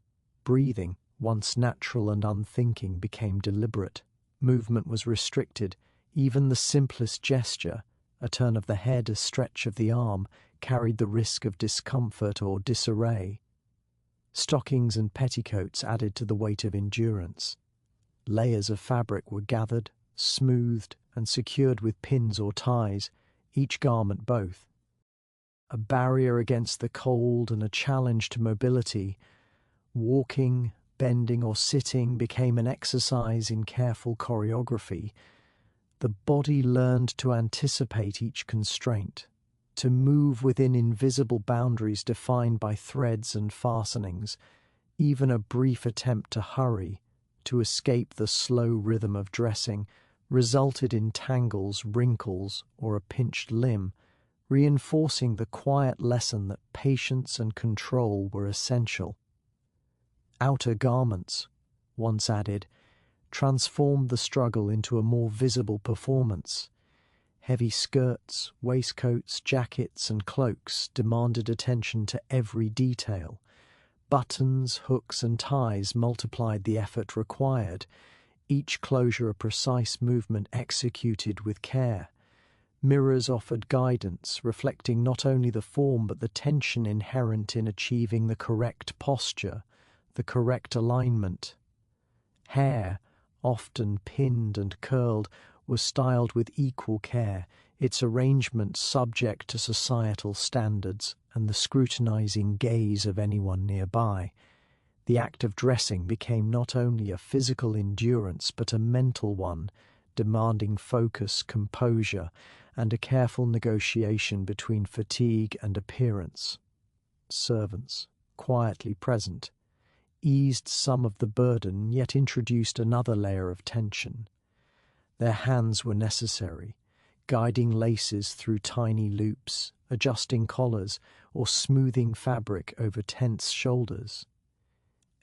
Breathing, once natural and unthinking, became deliberate. Movement was restricted. Even the simplest gesture, a turn of the head, a stretch of the arm, carried the risk of discomfort or disarray. Stockings and petticoats added to the weight of endurance. Layers of fabric were gathered, smoothed, and secured with pins or ties, each garment both. A barrier against the cold and a challenge to mobility, walking, bending, or sitting became an exercise in careful choreography. The body learned to anticipate each constraint, to move within invisible boundaries defined by threads and fastenings. Even a brief attempt to hurry, to escape the slow rhythm of dressing, resulted in tangles, wrinkles, or a pinched limb, reinforcing the quiet lesson that patience and control were essential. Outer garments, once added, transformed the struggle into a more visible performance. Heavy skirts, waistcoats, jackets, and cloaks demanded attention to every detail. Buttons, hooks, and ties multiplied the effort required, each closure a precise movement executed with care. Mirrors offered guidance, reflecting not only the form but the tension inherent in achieving the correct posture, the correct alignment. Hair, often pinned and curled, was styled with equal care, its arrangement subject to societal standards and the scrutinizing gaze of anyone nearby. The act of dressing became not only a physical endurance but a mental one, demanding focus, composure, and a careful negotiation between fatigue and appearance. Servants, quietly present, eased some of the burden yet introduced another layer of tension. Their hands were necessary, guiding laces through tiny loops, adjusting collars, or smoothing fabric over tense shoulders.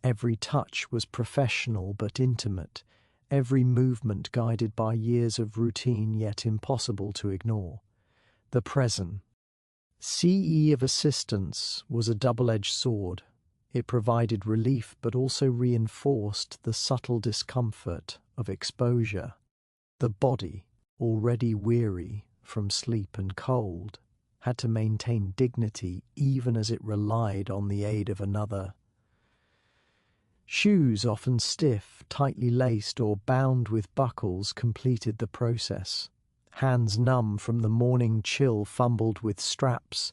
Every touch was professional but intimate, every movement guided by years of routine yet impossible to ignore. The present CE of assistance was a double-edged sword. It provided relief but also reinforced the subtle discomfort of exposure. The body, already weary from sleep and cold, had to maintain dignity even as it relied on the aid of another. Shoes, often stiff, tightly laced, or bound with buckles, completed the process. Hands numb from the morning chill fumbled with straps,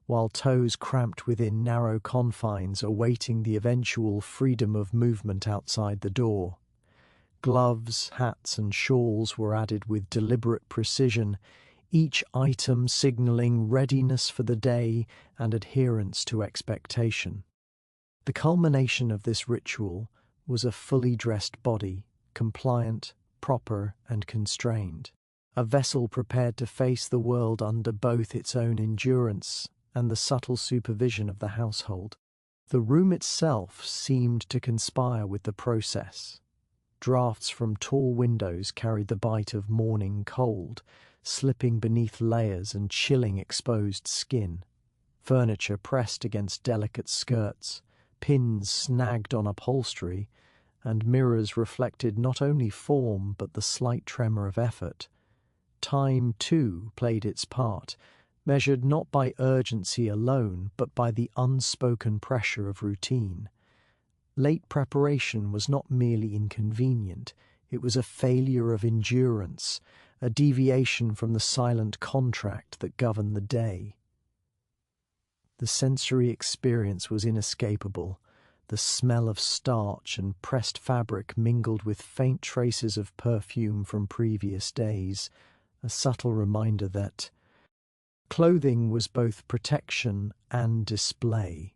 while toes cramped within narrow confines awaiting the eventual freedom of movement outside the door. Gloves, hats, and shawls were added with deliberate precision, each item signalling readiness for the day and adherence to expectation. The culmination of this ritual was a fully dressed body, compliant, proper, and constrained. A vessel prepared to face the world under both its own endurance and the subtle supervision of the household. The room itself seemed to conspire with the process. Draughts from tall windows carried the bite of morning cold, slipping beneath layers and chilling exposed skin. Furniture pressed against delicate skirts, pins snagged on upholstery, and mirrors reflected not only form but the slight tremor of effort. Time, too, played its part, measured not by urgency alone but by the unspoken pressure of routine. Late preparation was not merely inconvenient, it was a failure of endurance, a deviation from the silent contract that governed the day. The sensory experience was inescapable. The smell of starch and pressed fabric mingled with faint traces of perfume from previous days, a subtle reminder that clothing was both protection and display.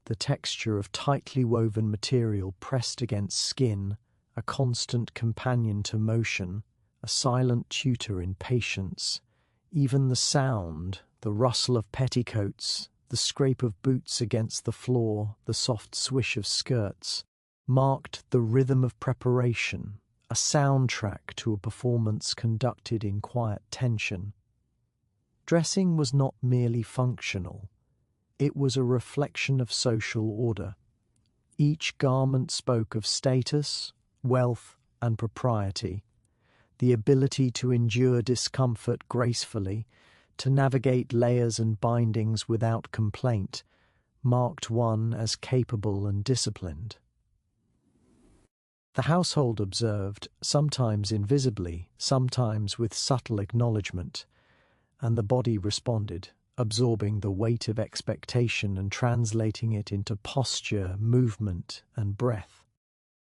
The texture of tightly woven material pressed against skin, a constant companion to motion, a silent tutor in patience. Even the sound, the rustle of petticoats, the scrape of boots against the floor, the soft swish of skirts, marked the rhythm of preparation, a soundtrack to a performance conducted in quiet tension. Dressing was not merely functional. It was a reflection of social order. Each garment spoke of status, wealth, and propriety. The ability to endure discomfort gracefully, to navigate layers and bindings without complaint, marked one as capable and disciplined. The household observed, sometimes invisibly, sometimes with subtle acknowledgement, and the body responded, absorbing the weight of expectation and translating it into posture, movement, and breath.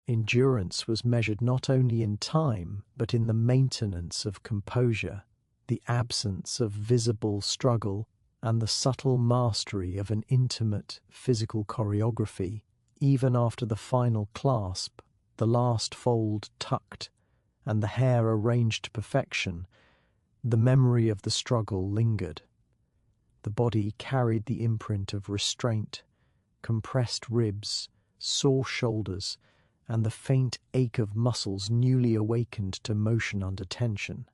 Endurance was measured not only in time, but in the maintenance of composure, the absence of visible struggle, and the subtle mastery of an intimate physical choreography, even after the final clasp, the last fold tucked, and the hair arranged to perfection. The memory of the struggle lingered. The body carried the imprint of restraint, compressed ribs, sore shoulders, and the faint ache of muscles newly awakened to motion under tension.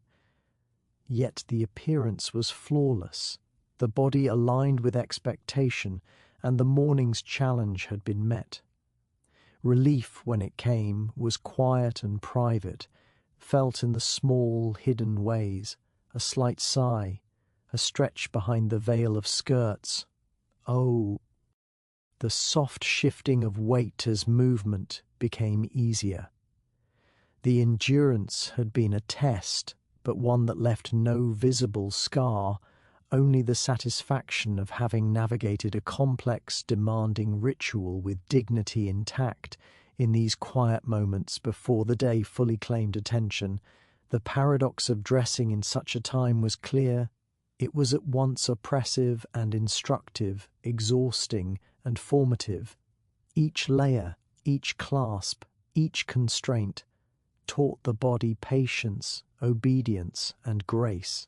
Yet the appearance was flawless, the body aligned with expectation, and the morning's challenge had been met. Relief, when it came, was quiet and private, felt in the small, hidden ways, a slight sigh, a stretch behind the veil of skirts. Oh, the soft shifting of weight as movement became easier. The endurance had been a test, but one that left no visible scar, only the satisfaction of having navigated a complex, demanding ritual with dignity intact. In these quiet moments before the day fully claimed attention, the paradox of dressing in such a time was clear. It was at once oppressive and instructive, exhausting and formative. Each layer, each clasp, each constraint taught the body patience, obedience, and grace.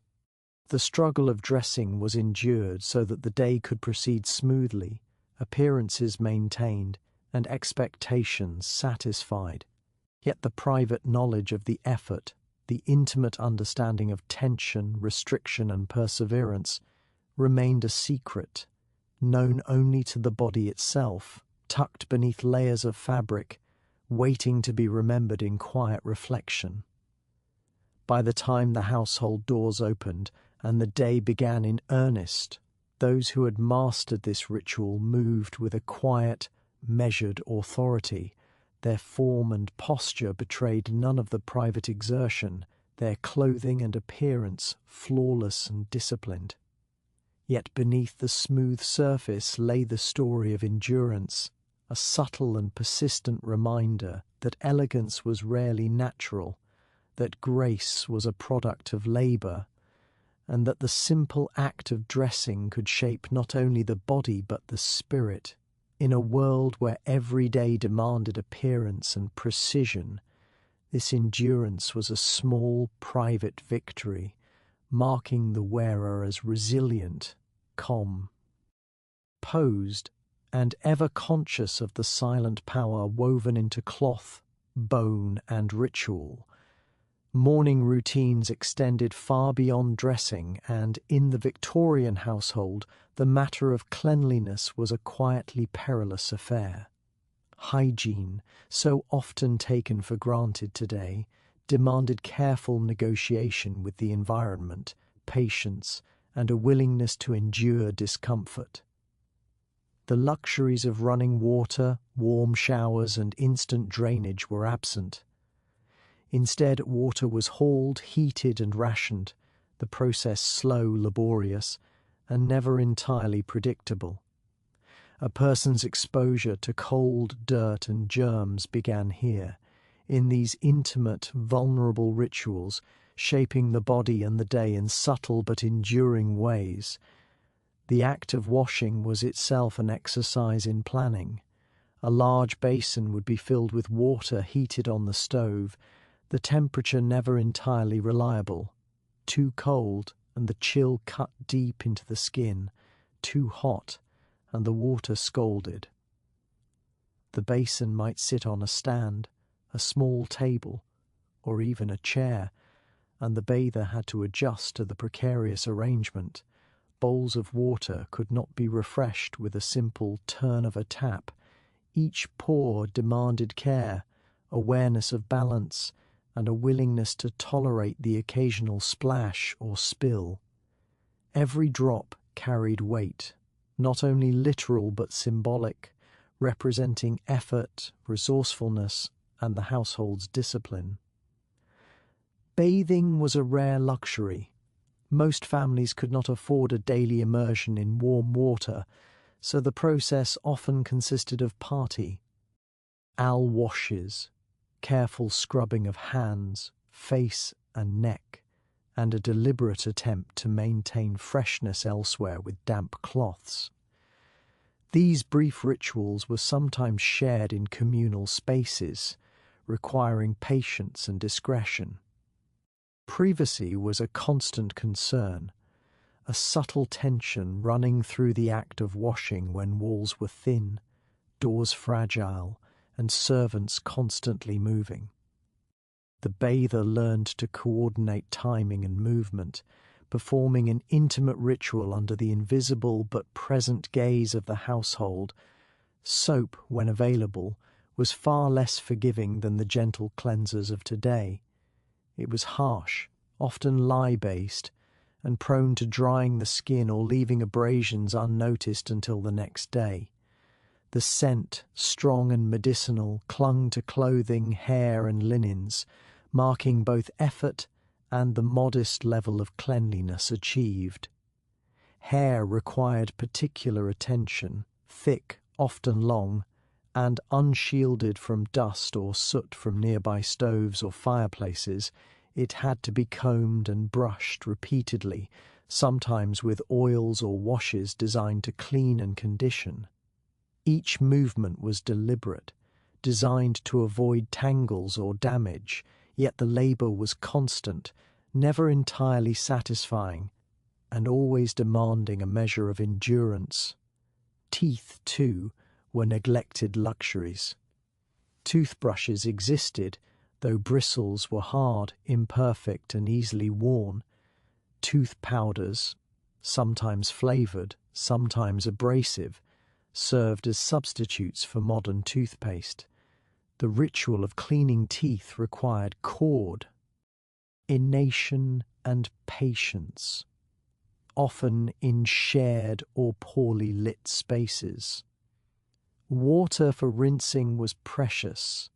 The struggle of dressing was endured so that the day could proceed smoothly, appearances maintained, and expectations satisfied. Yet the private knowledge of the effort, the intimate understanding of tension, restriction, and perseverance remained a secret, known only to the body itself, tucked beneath layers of fabric, waiting to be remembered in quiet reflection. By the time the household doors opened and the day began in earnest, those who had mastered this ritual moved with a quiet, measured authority. Their form and posture betrayed none of the private exertion, their clothing and appearance flawless and disciplined. Yet beneath the smooth surface lay the story of endurance, a subtle and persistent reminder that elegance was rarely natural, that grace was a product of labour, and that the simple act of dressing could shape not only the body but the spirit. In a world where every day demanded appearance and precision, this endurance was a small private victory, marking the wearer as resilient, calm, posed, and ever conscious of the silent power woven into cloth, bone, and ritual. Morning routines extended far beyond dressing, and in the Victorian household, the matter of cleanliness was a quietly perilous affair. Hygiene, so often taken for granted today, demanded careful negotiation with the environment, patience, and a willingness to endure discomfort. The luxuries of running water, warm showers, and instant drainage were absent. Instead, water was hauled, heated, and rationed, the process slow, laborious, and never entirely predictable. A person's exposure to cold, dirt, and germs began here, in these intimate, vulnerable rituals, shaping the body and the day in subtle but enduring ways. The act of washing was itself an exercise in planning. A large basin would be filled with water heated on the stove, the temperature never entirely reliable. Too cold, and the chill cut deep into the skin. Too hot, and the water scalded. The basin might sit on a stand, a small table, or even a chair, and the bather had to adjust to the precarious arrangement. Bowls of water could not be refreshed with a simple turn of a tap. Each pour demanded care, awareness of balance, and a willingness to tolerate the occasional splash or spill. Every drop carried weight, not only literal but symbolic, representing effort, resourcefulness, and the household's discipline. Bathing was a rare luxury. Most families could not afford a daily immersion in warm water, so the process often consisted of party, washes, careful scrubbing of hands, face, and neck, and a deliberate attempt to maintain freshness elsewhere with damp cloths. These brief rituals were sometimes shared in communal spaces, requiring patience and discretion. Privacy was a constant concern, a subtle tension running through the act of washing when walls were thin, doors fragile, and servants constantly moving. The bather learned to coordinate timing and movement, performing an intimate ritual under the invisible but present gaze of the household. Soap, when available, was far less forgiving than the gentle cleansers of today. It was harsh, often lye-based, and prone to drying the skin or leaving abrasions unnoticed until the next day. The scent, strong and medicinal, clung to clothing, hair, and linens, marking both effort and the modest level of cleanliness achieved. Hair required particular attention, thick, often long, and unshielded from dust or soot from nearby stoves or fireplaces. It had to be combed and brushed repeatedly, sometimes with oils or washes designed to clean and condition. Each movement was deliberate, designed to avoid tangles or damage, yet the labor was constant, never entirely satisfying, and always demanding a measure of endurance. Teeth, too, were neglected luxuries. Toothbrushes existed, though bristles were hard, imperfect, and easily worn. Tooth powders, sometimes flavored, sometimes abrasive, served as substitutes for modern toothpaste. The ritual of cleaning teeth required coordination and patience, often in shared or poorly lit spaces. Water for rinsing was precious,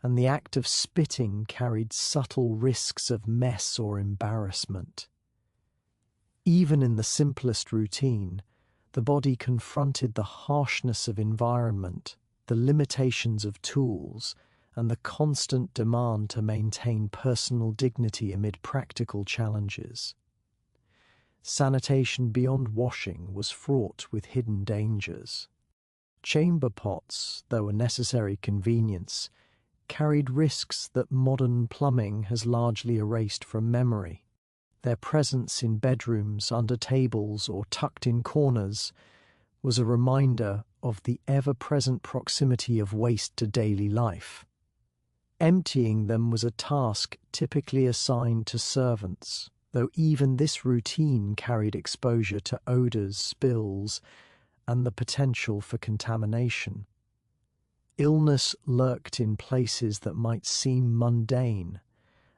and the act of spitting carried subtle risks of mess or embarrassment. Even in the simplest routine, the body confronted the harshness of environment, the limitations of tools, and the constant demand to maintain personal dignity amid practical challenges. Sanitation beyond washing was fraught with hidden dangers. Chamber pots, though a necessary convenience, carried risks that modern plumbing has largely erased from memory. Their presence in bedrooms, under tables, or tucked in corners was a reminder of the ever-present proximity of waste to daily life. Emptying them was a task typically assigned to servants, though even this routine carried exposure to odors, spills, and the potential for contamination. Illness lurked in places that might seem mundane,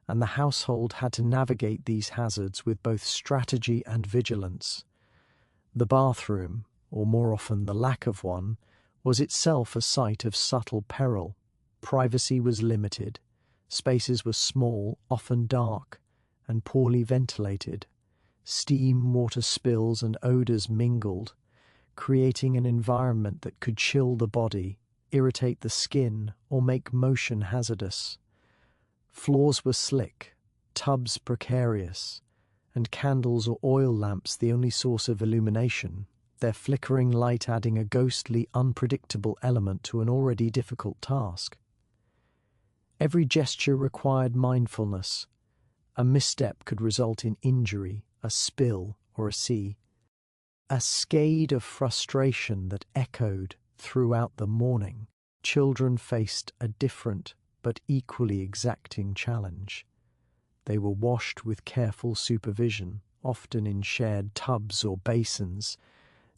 and the household had to navigate these hazards with both strategy and vigilance. The bathroom, or more often the lack of one, was itself a site of subtle peril. Privacy was limited, spaces were small, often dark, and poorly ventilated. Steam, water spills, and odors mingled, creating an environment that could chill the body, irritate the skin, or make motion hazardous. Floors were slick, tubs precarious, and candles or oil lamps the only source of illumination, their flickering light adding a ghostly, unpredictable element to an already difficult task. Every gesture required mindfulness. A misstep could result in injury, a spill, or a sea. A scade of frustration that echoed throughout the morning. Children faced a different but equally exacting challenge. They were washed with careful supervision, often in shared tubs or basins,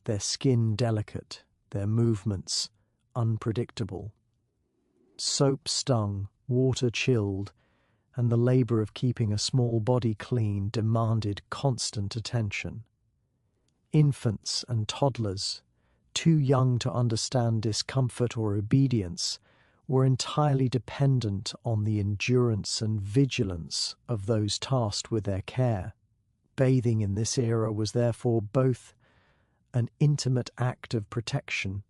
their skin delicate, their movements unpredictable. Soap stung, water chilled, and the labor of keeping a small body clean demanded constant attention. Infants and toddlers, too young to understand discomfort or obedience, were entirely dependent on the endurance and vigilance of those tasked with their care. Bathing in this era was therefore both an intimate act of protection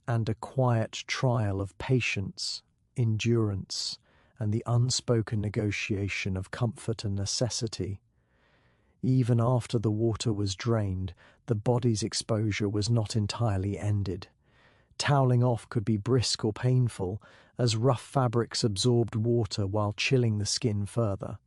and a quiet trial of patience, endurance, and the unspoken negotiation of comfort and necessity. Even after the water was drained, the body's exposure was not entirely ended. Toweling off could be brisk or painful, as rough fabrics absorbed water while chilling the skin further.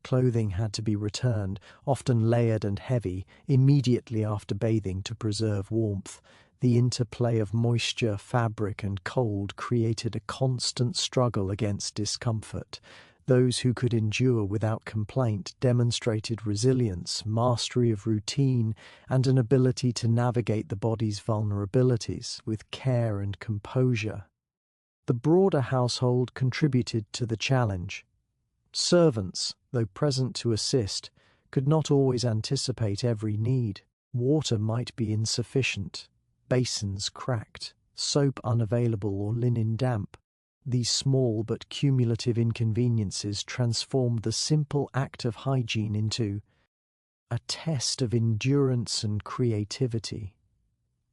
Clothing had to be returned, often layered and heavy, immediately after bathing to preserve warmth. The interplay of moisture, fabric, and cold created a constant struggle against discomfort. Those who could endure without complaint demonstrated resilience, mastery of routine, and an ability to navigate the body's vulnerabilities with care and composure. The broader household contributed to the challenge. Servants, though present to assist, could not always anticipate every need. Water might be insufficient, basins cracked, soap unavailable, or linen damp. These small but cumulative inconveniences transformed the simple act of hygiene into a test of endurance and creativity.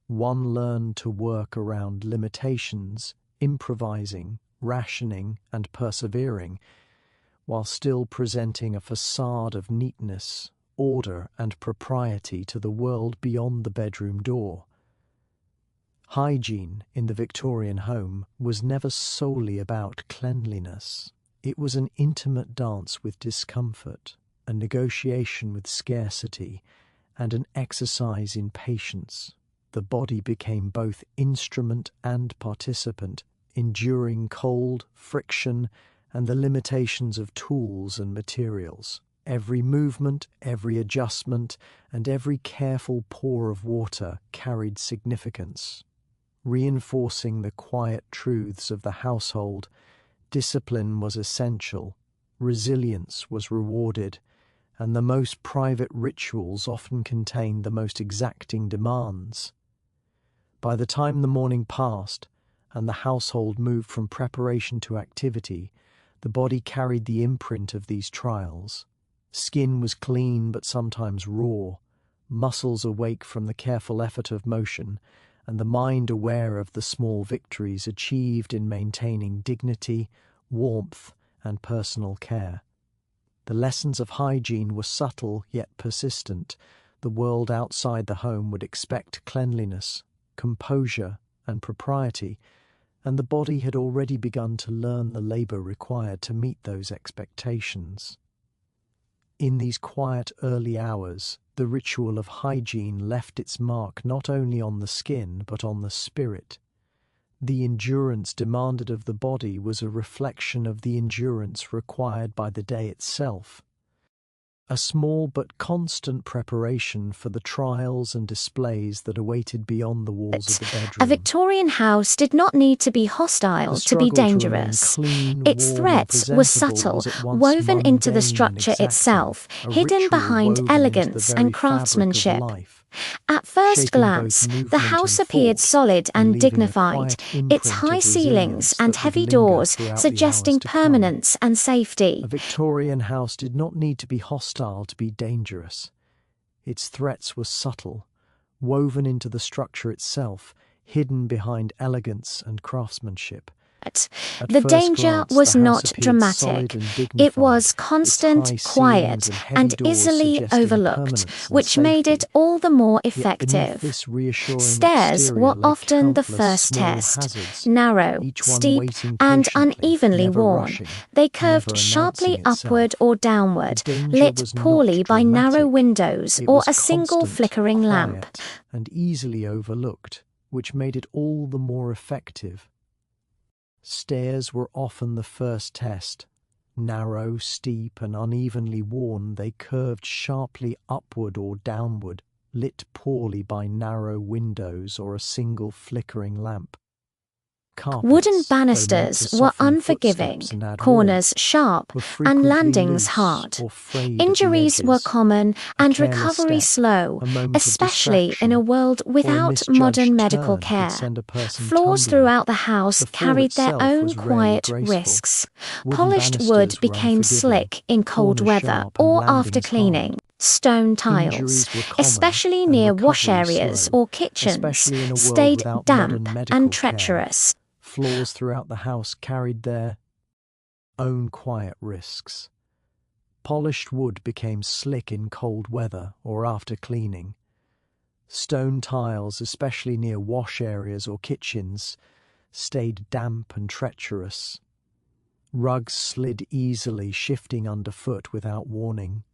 One learned to work around limitations, improvising, rationing, and persevering, while still presenting a facade of neatness, order, and propriety to the world beyond the bedroom door. Hygiene in the Victorian home was never solely about cleanliness. It was an intimate dance with discomfort, a negotiation with scarcity, and an exercise in patience. The body became both instrument and participant, enduring cold, friction, and the limitations of tools and materials. Every movement, every adjustment, and every careful pour of water carried significance. Reinforcing the quiet truths of the household, discipline was essential, resilience was rewarded, and the most private rituals often contained the most exacting demands. By the time the morning passed and the household moved from preparation to activity, the body carried the imprint of these trials. Skin was clean but sometimes raw, muscles awake from the careful effort of motion, and the mind aware of the small victories achieved in maintaining dignity, warmth, and personal care. The lessons of hygiene were subtle yet persistent. The world outside the home would expect cleanliness, composure, and propriety, and the body had already begun to learn the labor required to meet those expectations. In these quiet early hours, the ritual of hygiene left its mark not only on the skin but on the spirit. The endurance demanded of the body was a reflection of the endurance required by the day itself. A small but constant preparation for the trials and displays that awaited beyond the walls of the bedroom. A Victorian house did not need to be hostile to be dangerous. Its threats were subtle, woven into the structure itself, hidden behind elegance and craftsmanship. At first glance, the house appeared solid and dignified, its high ceilings and heavy doors suggesting permanence and safety. A Victorian house did not need to be hostile to be dangerous. Its threats were subtle, woven into the structure itself, hidden behind elegance and craftsmanship. The danger was not dramatic. It was constant, quiet, and easily overlooked, which made it all the more effective. Stairs were often the first test. Narrow, steep, and unevenly worn, they curved sharply upward or downward, lit poorly by narrow windows or a single flickering lamp. And easily overlooked, which made it all the more effective. Stairs were often the first test. Narrow, steep, and unevenly worn, they curved sharply upward or downward, lit poorly by narrow windows or a single flickering lamp. Wooden banisters were unforgiving, corners sharp, and landings hard. Injuries were common and recovery slow, especially in a world without modern medical care. Floors throughout the house carried their own quiet risks. Polished wood became slick in cold weather or after cleaning. Stone tiles, especially near wash areas or kitchens, stayed damp and treacherous. Floors throughout the house carried their own quiet risks. Polished wood became slick in cold weather or after cleaning. Stone tiles, especially near wash areas or kitchens, stayed damp and treacherous. Rugs slid easily, shifting underfoot without warning.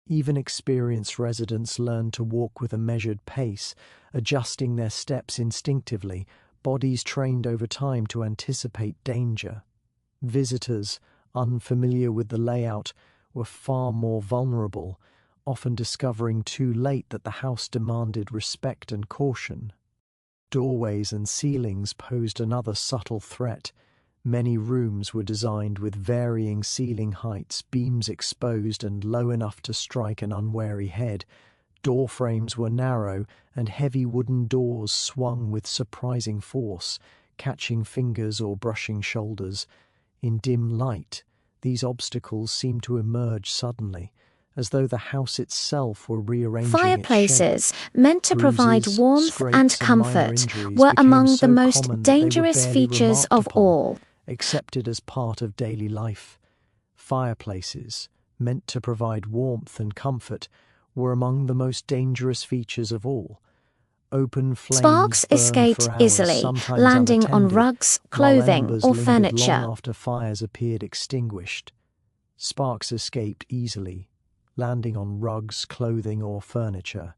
Even experienced residents learned to walk with a measured pace, adjusting their steps instinctively, bodies trained over time to anticipate danger. Visitors, unfamiliar with the layout, were far more vulnerable, often discovering too late that the house demanded respect and caution. Doorways and ceilings posed another subtle threat. Many rooms were designed with varying ceiling heights, beams exposed and low enough to strike an unwary head. Door frames were narrow, and heavy wooden doors swung with surprising force, catching fingers or brushing shoulders. In dim light, these obstacles seemed to emerge suddenly, as though the house itself were rearranging Fireplaces, its shape. meant to provide Bruises, warmth and scrapes, and minor comfort, injuries were became among the so most common that they were dangerous barely features remarked of upon, all. accepted as part of daily life. Fireplaces, meant to provide warmth and comfort, were among the most dangerous features of all. Open flames Sparks burned escaped for hours, easily, sometimes landing on unattended, rugs, while clothing, embers or lingered long furniture. after fires appeared extinguished. Sparks escaped easily, landing on rugs, clothing, or furniture.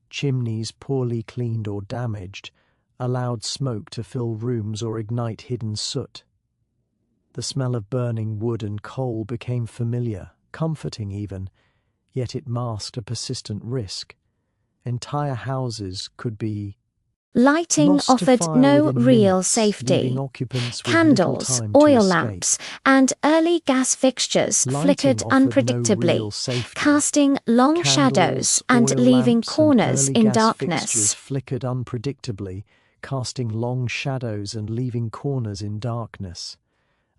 Chimneys, poorly cleaned or damaged, allowed smoke to fill rooms or ignite hidden soot. The smell of burning wood and coal became familiar, comforting even, yet it masked a persistent risk. Entire houses could be Lighting lost to offered fire no within real minutes, leaving safety. occupants with little Candles, time to oil escape. lamps, and early gas fixtures Lighting flickered offered no unpredictably, real safety. casting long Candles, shadows and oil leaving lamps, and corners early in gas darkness. fixtures flickered unpredictably, casting long shadows and leaving corners in darkness.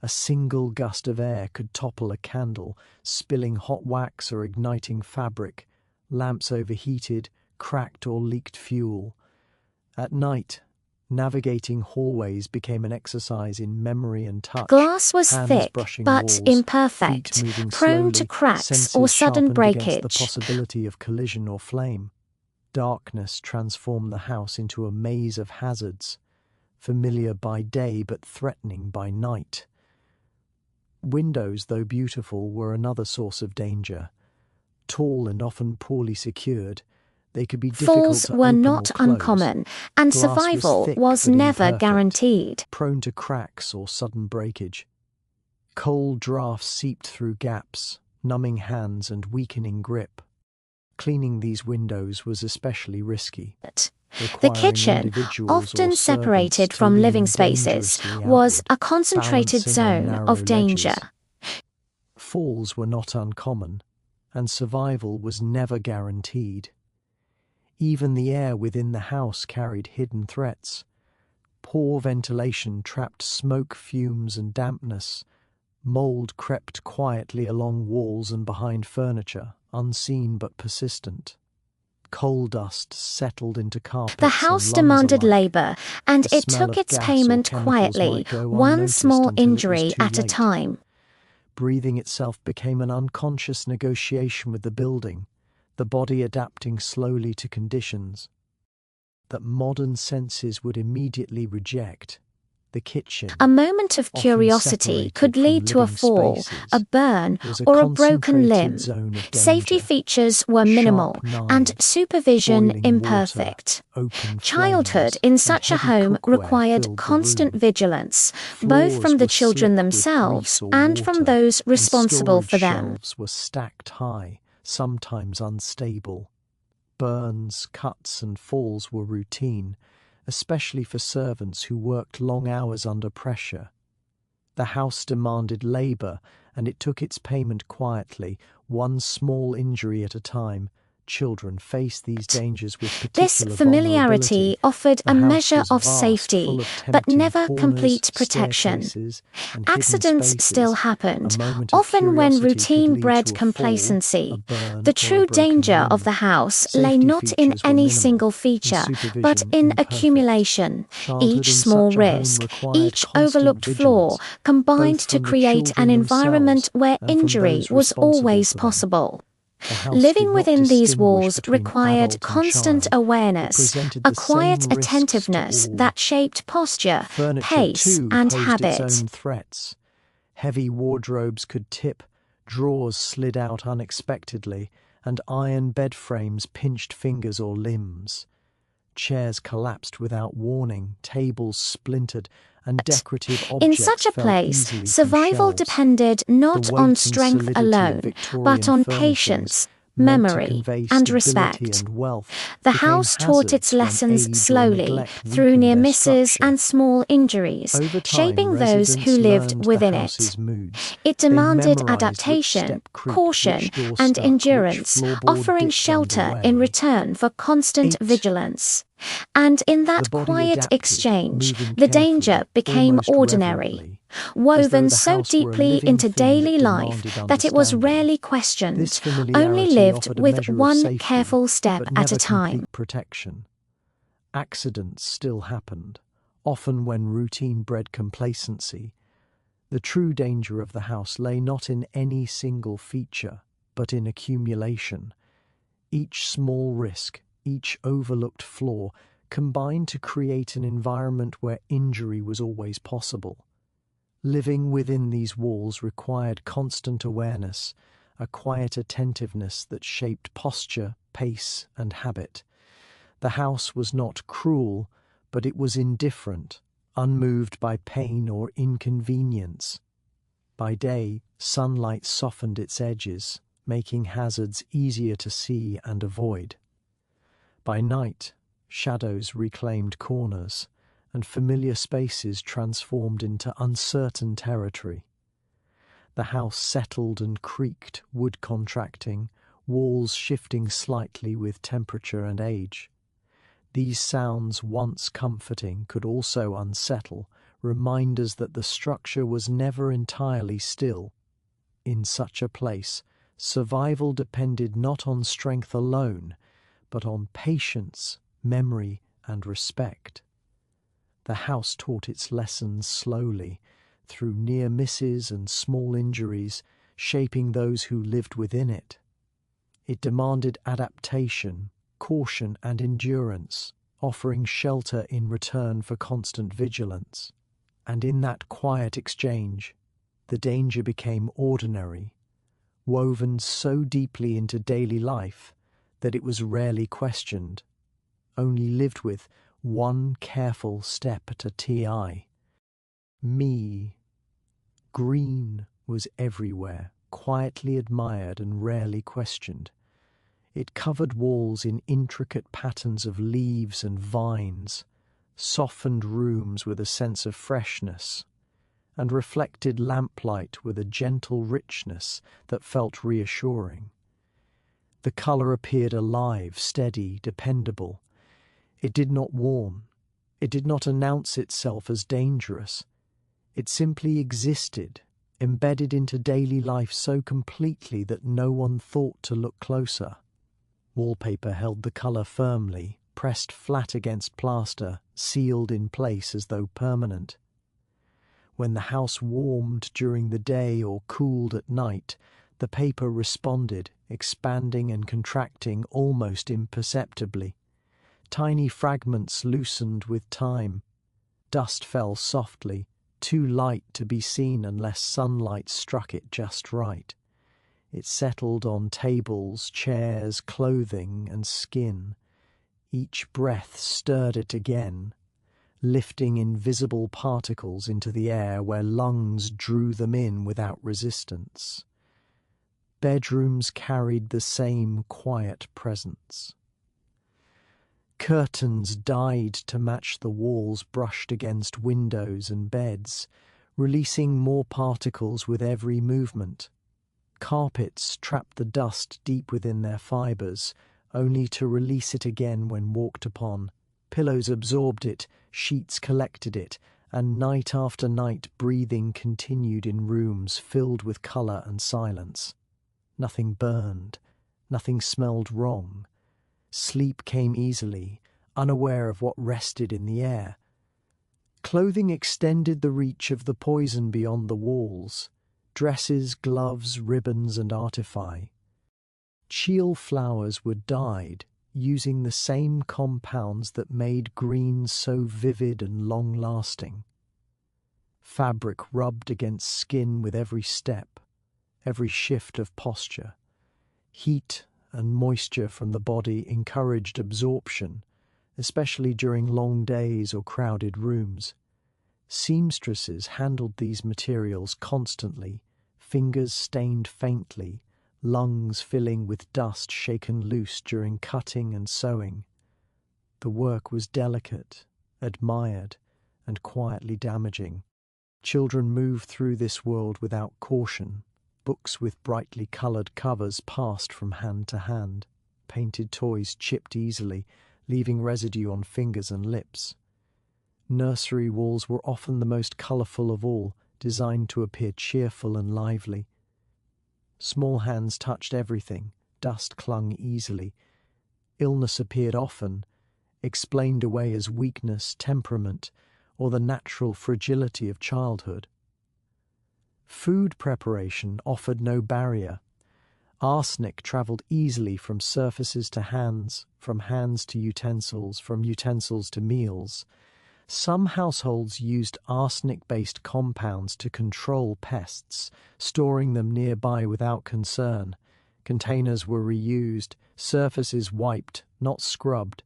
A single gust of air could topple a candle, spilling hot wax or igniting fabric. Lamps overheated, cracked, or leaked fuel. At night, navigating hallways became an exercise in memory and touch. Glass was Hands thick, brushing but walls, imperfect, feet moving prone slowly, to cracks senses or sudden sharpened against the breakage. possibility of collision or flame. Darkness transformed the house into a maze of hazards, familiar by day but threatening by night. Windows, though beautiful, were another source of danger. Tall and often poorly secured, they could be difficult Falls to were open not or close. uncommon, and Glass survival thick was but never imperfect, guaranteed. prone to cracks or sudden breakage. Cold drafts seeped through gaps, numbing hands and weakening grip. Cleaning these windows was especially risky. The kitchen, often separated from living spaces, was a concentrated zone of danger. Falls were not uncommon, and survival was never guaranteed. Even the air within the house carried hidden threats. Poor ventilation trapped smoke, fumes, and dampness. Mold crept quietly along walls and behind furniture, unseen but persistent. Coal dust settled into carpets. The house and lungs demanded alike. labor, and The it smell took of its gas or payment chemicals quietly, might go one unnoticed small until it was injury too at a late. time. Breathing itself became an unconscious negotiation with the building, the body adapting slowly to conditions that modern senses would immediately reject. The kitchen, A moment of often curiosity separated could from lead to a living fall, spaces, a burn, was or a broken concentrated limb. zone of Safety danger. features were Sharp minimal, and knives, supervision boiling imperfect. water, open Childhood flames, in and such a heavy home cookware required filled the constant room. vigilance, both Floors from the were children slick with themselves grease or and from water, those and responsible for storage them. shelves were stacked high, sometimes unstable. Burns, cuts, and falls were routine, especially for servants who worked long hours under pressure. The house demanded labor, and it took its payment quietly, one small injury at a time. Children faced these dangers with This particular familiarity vulnerability. offered The a house measure was of vast, safety, full of but tempting never corners, complete protection. staircases, and hidden Accidents spaces. still A happened, moment of often when curiosity could routine lead bred to a complacency. fall, a burn, The or a true broken danger limb. of the house lay Safety not in features were any minimal, single and feature, supervision but in imperfect. accumulation. Childhood Each in small such a home risk, required each constant overlooked flaw, vigilance, combined both to from the create an children environment themselves where and from injury those was responsible always for them. possible. The house Living did not within these distinguish walls between required adult and constant child. It awareness, presented a the quiet same risks to attentiveness all. that shaped posture, Furniture, pace, too, and posed habit. its own threats. Heavy wardrobes could tip, drawers slid out unexpectedly, and iron bed frames pinched fingers or limbs. Chairs collapsed without warning, tables splintered, and decorative objects In such a fell place, easily from survival shelves. depended The not weight on and strength solidity of alone, Victorian but on furnishings patience, memory, and respect. The house taught its lessons slowly through near misses and small injuries, shaping those who lived within it. It demanded adaptation, caution, and endurance, offering shelter in return for constant vigilance. And in that quiet exchange, the danger became ordinary, woven so deeply into daily life that it was rarely questioned, only lived with one careful step at a time. Protection. Accidents still happened, often when routine bred complacency. The true danger of the house lay not in any single feature, but in accumulation. Each small risk, each overlooked flaw, combined to create an environment where injury was always possible. Living within these walls required constant awareness, a quiet attentiveness that shaped posture, pace, and habit. The house was not cruel, but it was indifferent, unmoved by pain or inconvenience. By day, sunlight softened its edges, making hazards easier to see and avoid. By night, shadows reclaimed corners, and familiar spaces transformed into uncertain territory. The house settled and creaked, wood contracting, walls shifting slightly with temperature and age. These sounds, once comforting, could also unsettle, reminders that the structure was never entirely still. In such a place, survival depended not on strength alone, but on patience, memory, and respect. The house taught its lessons slowly, through near misses and small injuries, shaping those who lived within it. It demanded adaptation, caution, and endurance, offering shelter in return for constant vigilance. And in that quiet exchange, the danger became ordinary, woven so deeply into daily life that it was rarely questioned, only lived with one careful step at a time. Green was everywhere, quietly admired and rarely questioned. It covered walls in intricate patterns of leaves and vines, softened rooms with a sense of freshness, and reflected lamplight with a gentle richness that felt reassuring. The colour appeared alive, steady, dependable. It did not warn. It did not announce itself as dangerous. It simply existed, embedded into daily life so completely that no one thought to look closer. Wallpaper held the colour firmly, pressed flat against plaster, sealed in place as though permanent. When the house warmed during the day or cooled at night, the paper responded, expanding and contracting almost imperceptibly. Tiny fragments loosened with time. Dust fell softly, too light to be seen unless sunlight struck it just right. It settled on tables, chairs, clothing, and skin. Each breath stirred it again, lifting invisible particles into the air where lungs drew them in without resistance. Bedrooms carried the same quiet presence. Curtains died to match the walls brushed against windows and beds, releasing more particles with every movement. Carpets trapped the dust deep within their fibres, only to release it again when walked upon. Pillows absorbed it, sheets collected it, and night after night breathing continued in rooms filled with colour and silence. Nothing burned, nothing smelled wrong. Sleep came easily, unaware of what rested in the air. Clothing extended the reach of the poison beyond the walls. Dresses, gloves, ribbons, and artifice. Chill flowers were dyed, using the same compounds that made greens so vivid and long-lasting. Fabric rubbed against skin with every step, every shift of posture. Heat and moisture from the body encouraged absorption, especially during long days or crowded rooms. Seamstresses handled these materials constantly, fingers stained faintly, lungs filling with dust shaken loose during cutting and sewing. The work was delicate, admired, and quietly damaging. Children moved through this world without caution. Books with brightly coloured covers passed from hand to hand. Painted toys chipped easily, leaving residue on fingers and lips. Nursery walls were often the most colourful of all, designed to appear cheerful and lively. Small hands touched everything, dust clung easily. Illness appeared often, explained away as weakness, temperament, or the natural fragility of childhood. Food preparation offered no barrier. Arsenic travelled easily from surfaces to hands, from hands to utensils, from utensils to meals. Some households used arsenic-based compounds to control pests, storing them nearby without concern. Containers were reused, surfaces wiped, not scrubbed.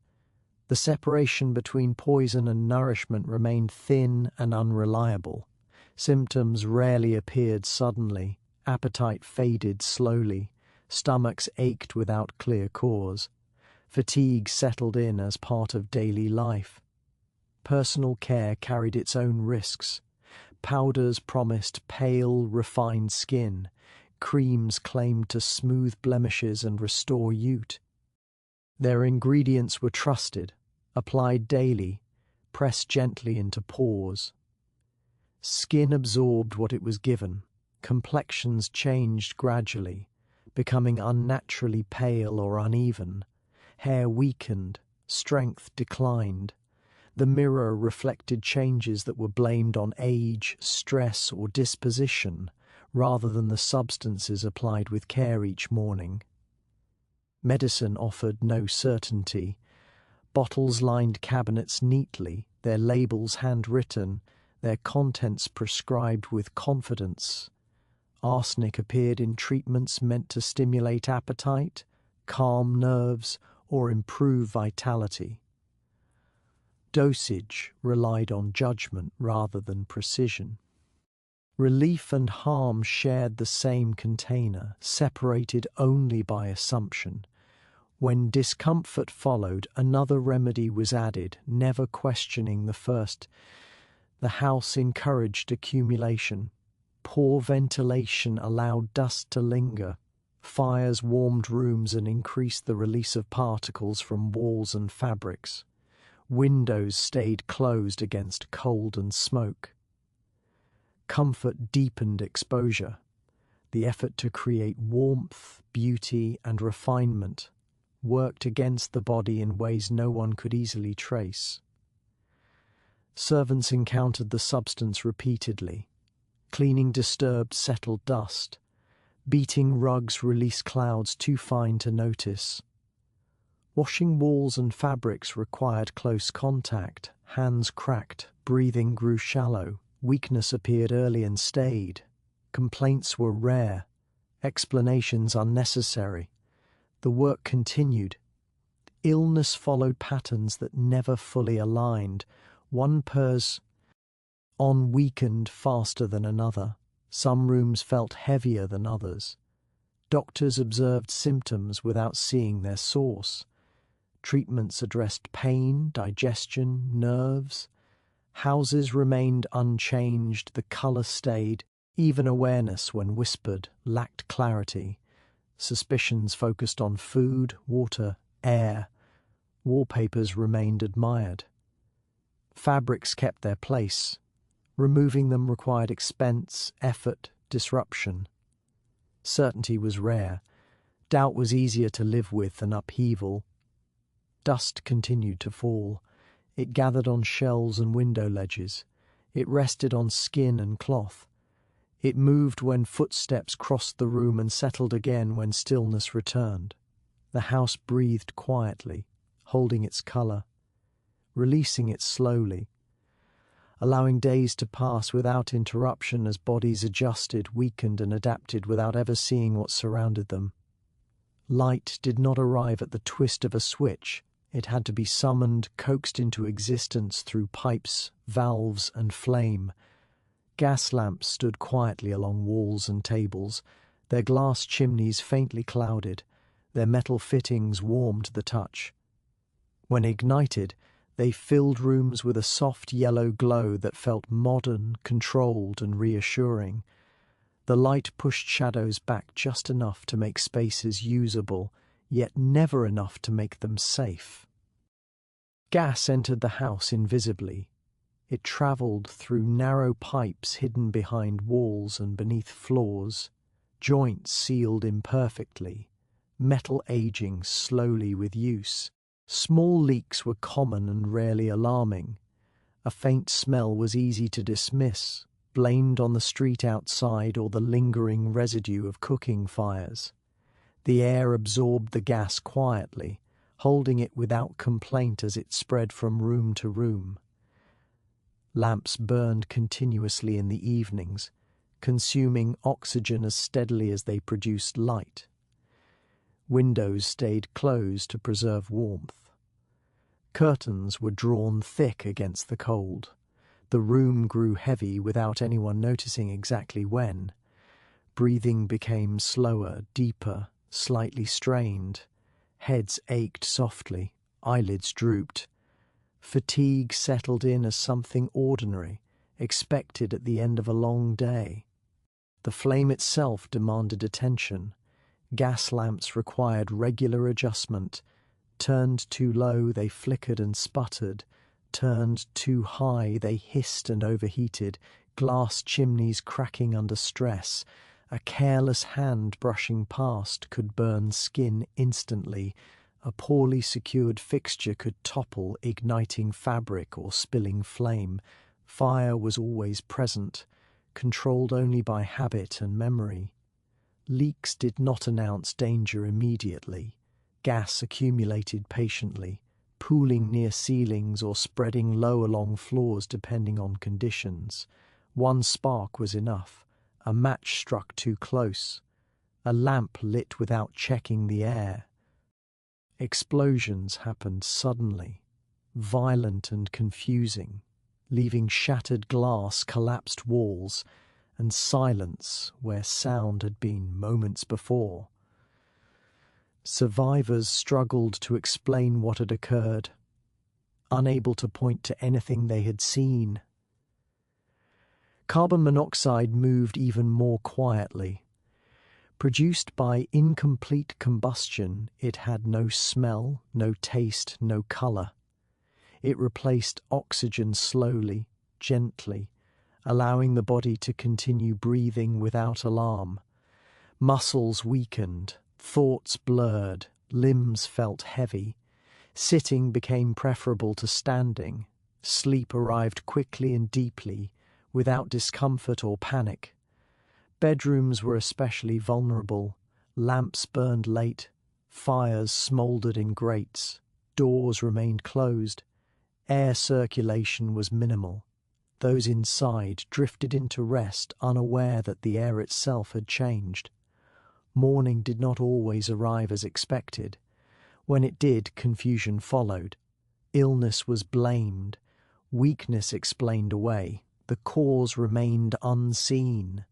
The separation between poison and nourishment remained thin and unreliable. Symptoms rarely appeared suddenly. Appetite faded slowly. Stomachs ached without clear cause. Fatigue settled in as part of daily life. Personal care carried its own risks. Powders promised pale, refined skin. Creams claimed to smooth blemishes and restore youth. Their ingredients were trusted, applied daily, pressed gently into pores. Skin absorbed what it was given. Complexions changed gradually, becoming unnaturally pale or uneven. Hair weakened, strength declined. The mirror reflected changes that were blamed on age, stress, or disposition, rather than the substances applied with care each morning. Medicine offered no certainty. Bottles lined cabinets neatly, their labels handwritten, their contents prescribed with confidence. Arsenic appeared in treatments meant to stimulate appetite, calm nerves, or improve vitality. Dosage relied on judgment rather than precision. Relief and harm shared the same container, separated only by assumption. When discomfort followed, another remedy was added, never questioning the first. The house encouraged accumulation. Poor ventilation allowed dust to linger. Fires warmed rooms and increased the release of particles from walls and fabrics. Windows stayed closed against cold and smoke. Comfort deepened exposure. The effort to create warmth, beauty, and refinement worked against the body in ways no one could easily trace. Servants encountered the substance repeatedly. Cleaning disturbed settled dust. Beating rugs released clouds too fine to notice. Washing walls and fabrics required close contact. Hands cracked, breathing grew shallow. Weakness appeared early and stayed. Complaints were rare. Explanations unnecessary. The work continued. Illness followed patterns that never fully aligned. One person weakened faster than another. Some rooms felt heavier than others. Doctors observed symptoms without seeing their source. Treatments addressed pain, digestion, nerves. Houses remained unchanged, the colour stayed. Even awareness, when whispered, lacked clarity. Suspicions focused on food, water, air. Wallpapers remained admired. Fabrics kept their place. Removing them required expense, effort, disruption. Certainty was rare. Doubt was easier to live with than upheaval. Dust continued to fall. It gathered on shelves and window ledges. It rested on skin and cloth. It moved when footsteps crossed the room and settled again when stillness returned. The house breathed quietly, holding its colour, releasing it slowly, allowing days to pass without interruption as bodies adjusted, weakened and adapted without ever seeing what surrounded them. Light did not arrive at the twist of a switch. It had to be summoned, coaxed into existence through pipes, valves and flame. Gas lamps stood quietly along walls and tables. their glass chimneys faintly clouded, their metal fittings warm to the touch. When ignited, they filled rooms with a soft yellow glow that felt modern, controlled, and reassuring. The light pushed shadows back just enough to make spaces usable, yet never enough to make them safe. Gas entered the house invisibly. It travelled through narrow pipes hidden behind walls and beneath floors, joints sealed imperfectly, metal aging slowly with use. Small leaks were common and rarely alarming. A faint smell was easy to dismiss, blamed on the street outside or the lingering residue of cooking fires. The air absorbed the gas quietly, holding it without complaint as it spread from room to room. Lamps burned continuously in the evenings, consuming oxygen as steadily as they produced light. Windows stayed closed to preserve warmth. Curtains were drawn thick against the cold. The room grew heavy without anyone noticing exactly when. Breathing became slower, deeper, slightly strained. Heads ached softly, eyelids drooped. Fatigue settled in as something ordinary, expected at the end of a long day. The flame itself demanded attention. Gas lamps required regular adjustment. Turned too low, they flickered and sputtered. Turned too high, they hissed and overheated, glass chimneys cracking under stress. A careless hand brushing past could burn skin instantly. A poorly secured fixture could topple, igniting fabric or spilling flame. Fire was always present, controlled only by habit and memory. Leaks did not announce danger immediately. Gas accumulated patiently, pooling near ceilings or spreading low along floors depending on conditions. One spark was enough. A match struck too close. A lamp lit without checking the air. Explosions happened suddenly, violent and confusing, leaving shattered glass, collapsed walls, and silence where sound had been moments before. Survivors struggled to explain what had occurred, unable to point to anything they had seen. Carbon monoxide moved even more quietly. Produced by incomplete combustion, it had no smell, no taste, no colour. It replaced oxygen slowly, gently, allowing the body to continue breathing without alarm. Muscles weakened, thoughts blurred, limbs felt heavy. Sitting became preferable to standing. Sleep arrived quickly and deeply, without discomfort or panic. Bedrooms were especially vulnerable. Lamps burned late. Fires smouldered in grates. Doors remained closed. Air circulation was minimal. Those inside drifted into rest, unaware that the air itself had changed. Morning did not always arrive as expected. When it did, confusion followed. Illness was blamed. Weakness explained away. The cause remained unseen.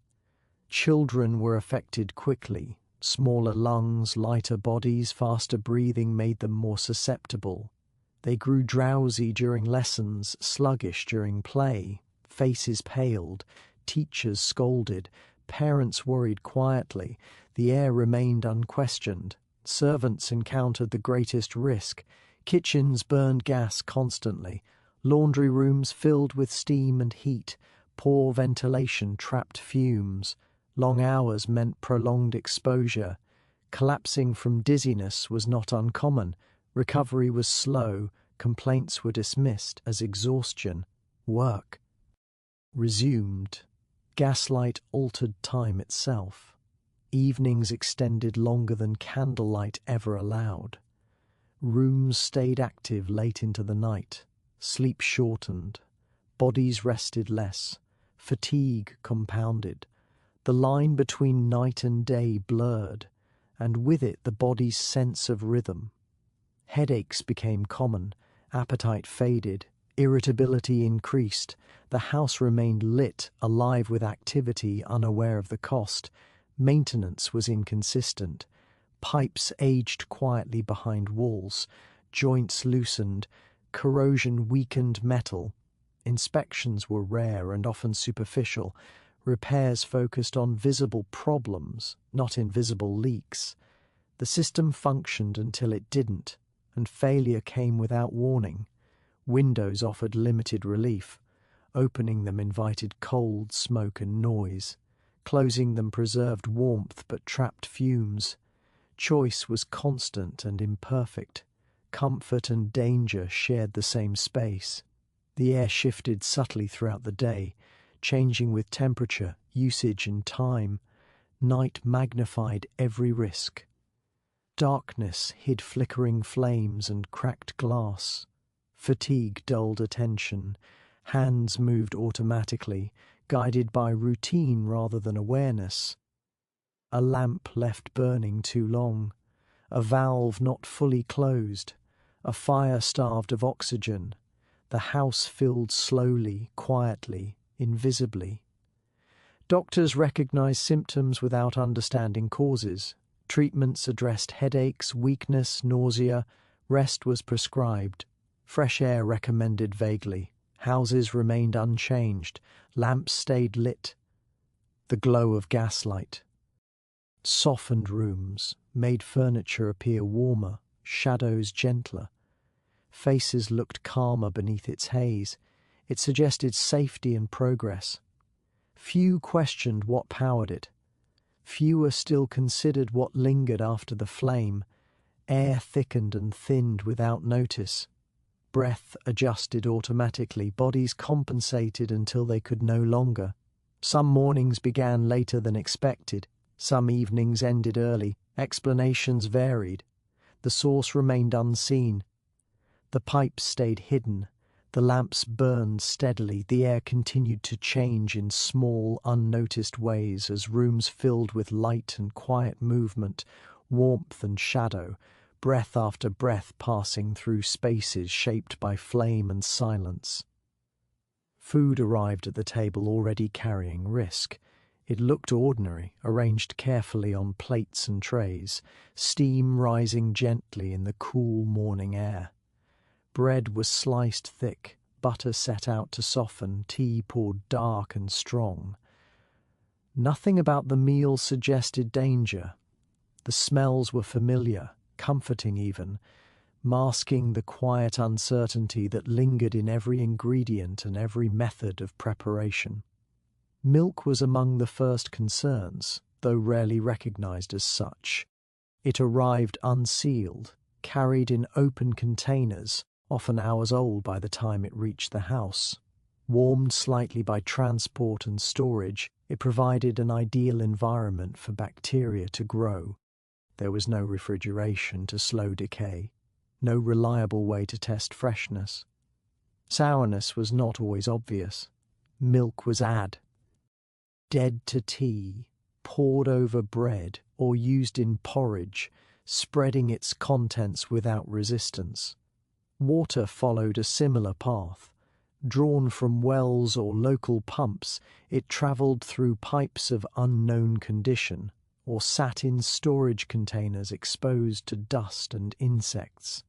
Children were affected quickly. Smaller lungs, lighter bodies, faster breathing made them more susceptible. They grew drowsy during lessons, sluggish during play. Faces paled. Teachers scolded. Parents worried quietly. The air remained unquestioned. Servants encountered the greatest risk. Kitchens burned gas constantly. Laundry rooms filled with steam and heat. Poor ventilation trapped fumes. Long hours meant prolonged exposure. Collapsing from dizziness was not uncommon. Recovery was slow. Complaints were dismissed as exhaustion. Work resumed. Gaslight altered time itself. Evenings extended longer than candlelight ever allowed. Rooms stayed active late into the night. Sleep shortened. Bodies rested less. Fatigue compounded. The line between night and day blurred, and with it the body's sense of rhythm. Headaches became common. Appetite faded. Irritability increased. The house remained lit, alive with activity, unaware of the cost. Maintenance was inconsistent. Pipes aged quietly behind walls, joints loosened, corrosion weakened metal. Inspections were rare and often superficial. Repairs focused on visible problems, not invisible leaks. The system functioned until it didn't, and failure came without warning. Windows offered limited relief. Opening them invited cold, smoke, and noise. Closing them preserved warmth but trapped fumes. Choice was constant and imperfect. Comfort and danger shared the same space. The air shifted subtly throughout the day, changing with temperature, usage, and time. Night magnified every risk. Darkness hid flickering flames and cracked glass. Fatigue dulled attention. Hands moved automatically, guided by routine rather than awareness. A lamp left burning too long. A valve not fully closed. A fire starved of oxygen. The house filled slowly, quietly, invisibly. Doctors recognized symptoms without understanding causes. Treatments addressed headaches, weakness, nausea. Rest was prescribed. Fresh air recommended vaguely. Houses remained unchanged. Lamps stayed lit. The glow of gaslight softened rooms, made furniture appear warmer, shadows gentler. Faces looked calmer beneath its haze. It suggested safety and progress. Few questioned what powered it. Fewer still considered what lingered after the flame. Air thickened and thinned without notice. Breath adjusted automatically. Bodies compensated until they could no longer. Some mornings began later than expected. Some evenings ended early. Explanations varied. The source remained unseen. The pipes stayed hidden. The lamps burned steadily. The air continued to change in small, unnoticed ways as rooms filled with light and quiet movement, warmth and shadow, breath after breath passing through spaces shaped by flame and silence. Food arrived at the table already carrying risk. It looked ordinary, arranged carefully on plates and trays, steam rising gently in the cool morning air. Bread was sliced thick, butter set out to soften, tea poured dark and strong. Nothing about the meal suggested danger. The smells were familiar, comforting even, masking the quiet uncertainty that lingered in every ingredient and every method of preparation. Milk was among the first concerns, though rarely recognized as such. It arrived unsealed, carried in open containers, often hours old by the time it reached the house. Warmed slightly by transport and storage, it provided an ideal environment for bacteria to grow. There was no refrigeration to slow decay, no reliable way to test freshness. Sourness was not always obvious. Milk was dead to tea, poured over bread, or used in porridge, spreading its contents without resistance. Water followed a similar path. Drawn from wells or local pumps, it travelled through pipes of unknown condition, or sat in storage containers exposed to dust and insects.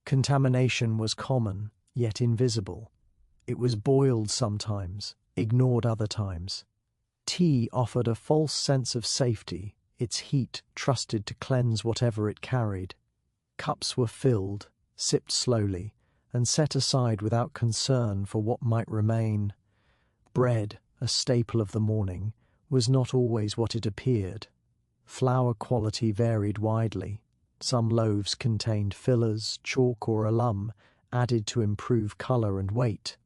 Contamination was common, yet invisible. It was boiled sometimes, ignored other times. Tea offered a false sense of safety, its heat trusted to cleanse whatever it carried. Cups were filled, sipped slowly, and set aside without concern for what might remain. Bread, a staple of the morning, was not always what it appeared. Flour quality varied widely. Some loaves contained fillers, chalk or alum, added to improve colour and weight.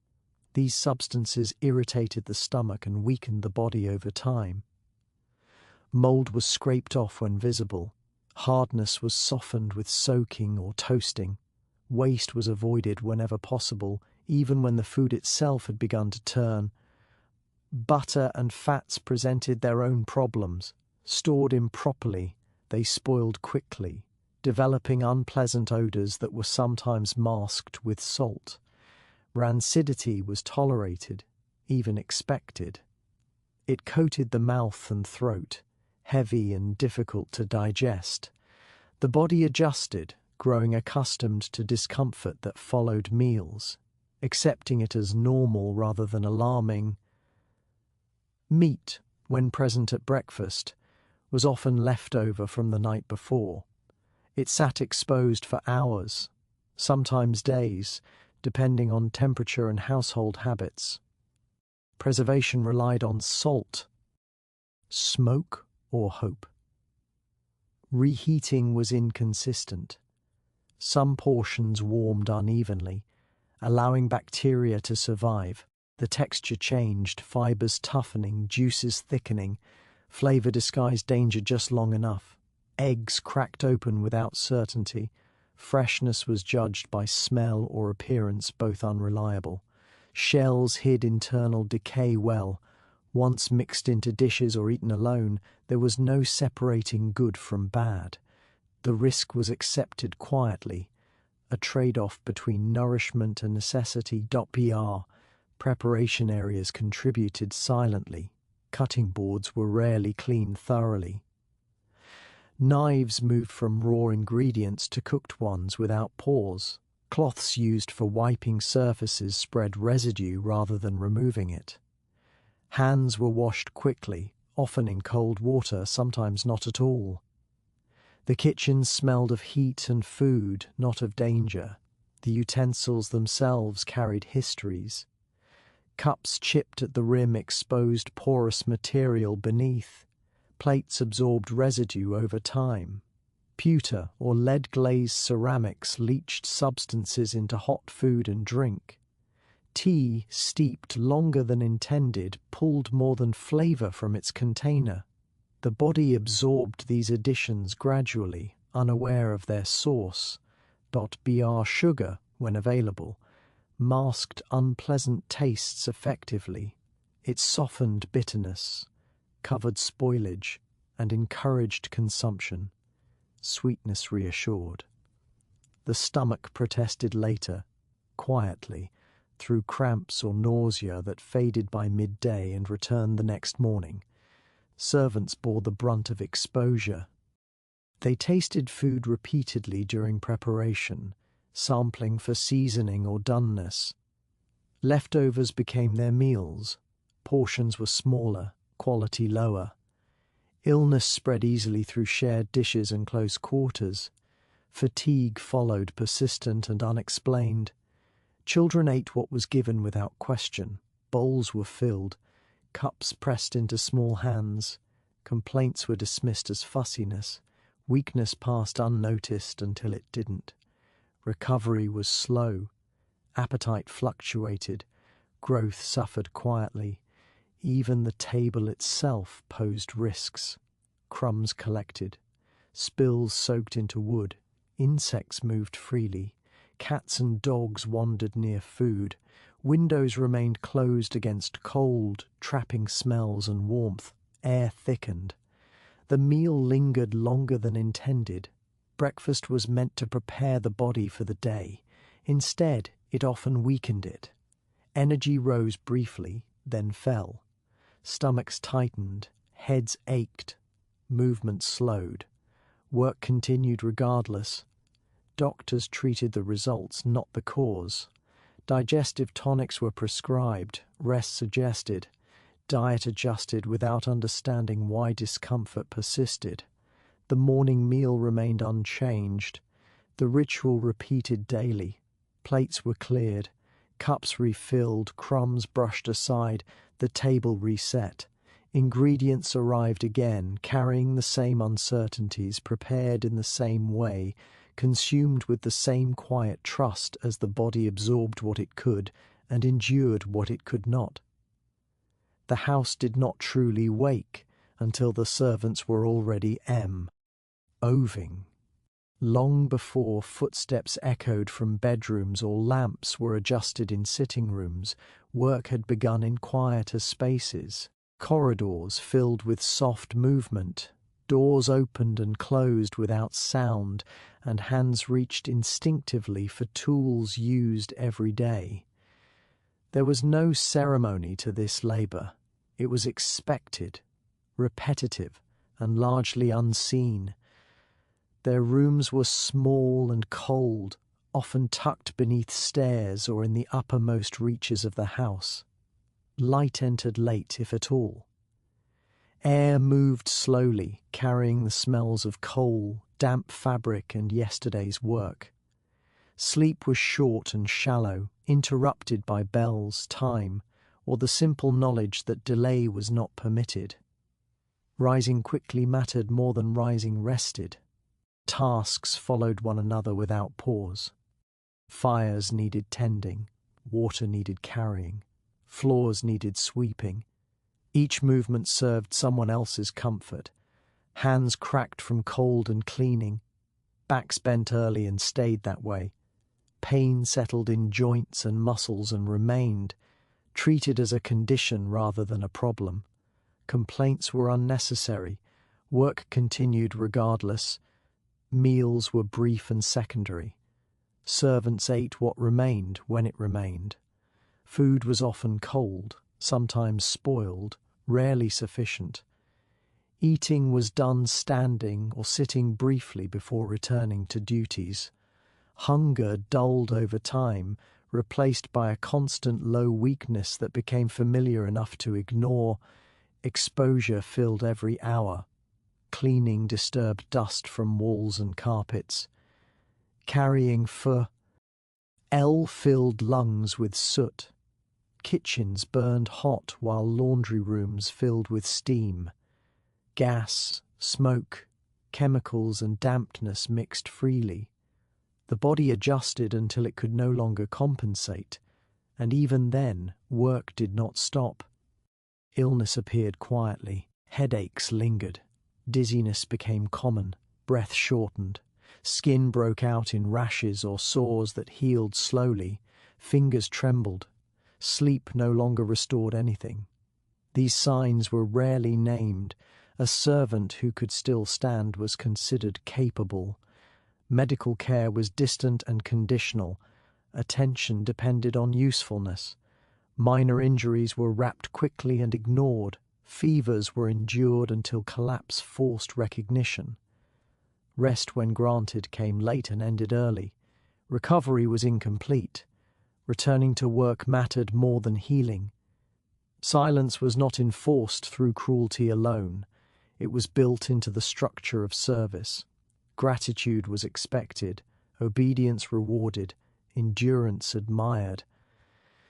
These substances irritated the stomach and weakened the body over time. Mould was scraped off when visible. Hardness was softened with soaking or toasting. Waste was avoided whenever possible, even when the food itself had begun to turn. Butter and fats presented their own problems. Stored improperly, they spoiled quickly, developing unpleasant odours that were sometimes masked with salt. Rancidity was tolerated, even expected. It coated the mouth and throat, heavy and difficult to digest. The body adjusted, growing accustomed to discomfort that followed meals, accepting it as normal rather than alarming. Meat, when present at breakfast, was often left over from the night before. It sat exposed for hours, sometimes days, depending on temperature and household habits. Preservation relied on salt, smoke, or hope. Reheating was inconsistent. Some portions warmed unevenly, allowing bacteria to survive. The texture changed, fibers toughening, juices thickening, flavor disguised danger just long enough. Eggs cracked open without certainty. Freshness was judged by smell or appearance, both unreliable. Shells hid internal decay well. Once mixed into dishes or eaten alone, there was no separating good from bad. The risk was accepted quietly, a trade-off between nourishment and necessity. Preparation areas contributed silently. Cutting boards were rarely cleaned thoroughly. Knives moved from raw ingredients to cooked ones without pause. Cloths used for wiping surfaces spread residue rather than removing it. Hands were washed quickly, often in cold water, sometimes not at all. The kitchen smelled of heat and food, not of danger. The utensils themselves carried histories. Cups chipped at the rim exposed porous material beneath. Plates absorbed residue over time. Pewter or lead-glazed ceramics leached substances into hot food and drink. Tea, steeped longer than intended, pulled more than flavor from its container. The body absorbed these additions gradually, unaware of their source. Sugar, when available, masked unpleasant tastes effectively. It softened bitterness, covered spoilage, and encouraged consumption. Sweetness reassured. The stomach protested later, quietly, through cramps or nausea that faded by midday and returned the next morning. Servants bore the brunt of exposure. They tasted food repeatedly during preparation, sampling for seasoning or doneness. Leftovers became their meals. Portions were smaller, quality lower. Illness spread easily through shared dishes and close quarters. Fatigue followed, persistent and unexplained. Children ate what was given without question. Bowls were filled, cups pressed into small hands. Complaints were dismissed as fussiness. Weakness passed unnoticed until it didn't. Recovery was slow. Appetite fluctuated. Growth suffered quietly. Even the table itself posed risks. Crumbs collected. Spills soaked into wood. Insects moved freely. Cats and dogs wandered near food. Windows remained closed against cold, trapping smells and warmth. Air thickened. The meal lingered longer than intended. Breakfast was meant to prepare the body for the day. Instead, it often weakened it. Energy rose briefly, then fell. Stomachs tightened, heads ached, movement slowed. Work continued regardless. Doctors treated the results, not the cause. Digestive tonics were prescribed, rest suggested, diet adjusted without understanding why discomfort persisted. The morning meal remained unchanged. The ritual repeated daily. Plates were cleared, cups refilled, crumbs brushed aside, the table reset. Ingredients arrived again, carrying the same uncertainties, prepared in the same way, consumed with the same quiet trust as the body absorbed what it could and endured what it could not. The house did not truly wake until the servants were already oving. Long before footsteps echoed from bedrooms or lamps were adjusted in sitting rooms, work had begun in quieter spaces. Corridors filled with soft movement, doors opened and closed without sound, and hands reached instinctively for tools used every day. There was no ceremony to this labor. It was expected, repetitive, and largely unseen. Their rooms were small and cold, often tucked beneath stairs or in the uppermost reaches of the house. Light entered late, if at all. Air moved slowly, carrying the smells of coal, damp fabric, and yesterday's work. Sleep was short and shallow, interrupted by bells, time, or the simple knowledge that delay was not permitted. Rising quickly mattered more than rising rested. Tasks followed one another without pause. Fires needed tending, water needed carrying, floors needed sweeping. Each movement served someone else's comfort. Hands cracked from cold and cleaning, backs bent early and stayed that way. Pain settled in joints and muscles and remained, treated as a condition rather than a problem. Complaints were unnecessary. Work continued regardless. Meals were brief and secondary. Servants ate what remained when it remained. Food was often cold, sometimes spoiled, rarely sufficient. Eating was done standing or sitting briefly before returning to duties. Hunger dulled over time, replaced by a constant low weakness that became familiar enough to ignore. Exposure filled every hour. Cleaning disturbed dust from walls and carpets. Carrying filled lungs with soot. Kitchens burned hot while laundry rooms filled with steam. Gas, smoke, chemicals and dampness mixed freely. The body adjusted until it could no longer compensate, and even then work did not stop. Illness appeared quietly, headaches lingered, dizziness became common, breath shortened, skin broke out in rashes or sores that healed slowly, fingers trembled, sleep no longer restored anything. These signs were rarely named. A servant who could still stand was considered capable. Medical care was distant and conditional. Attention depended on usefulness. Minor injuries were wrapped quickly and ignored. Fevers were endured until collapse forced recognition. Rest, when granted, came late and ended early. Recovery was incomplete. Returning to work mattered more than healing. Silence was not enforced through cruelty alone. It was built into the structure of service. Gratitude was expected, obedience rewarded, endurance admired.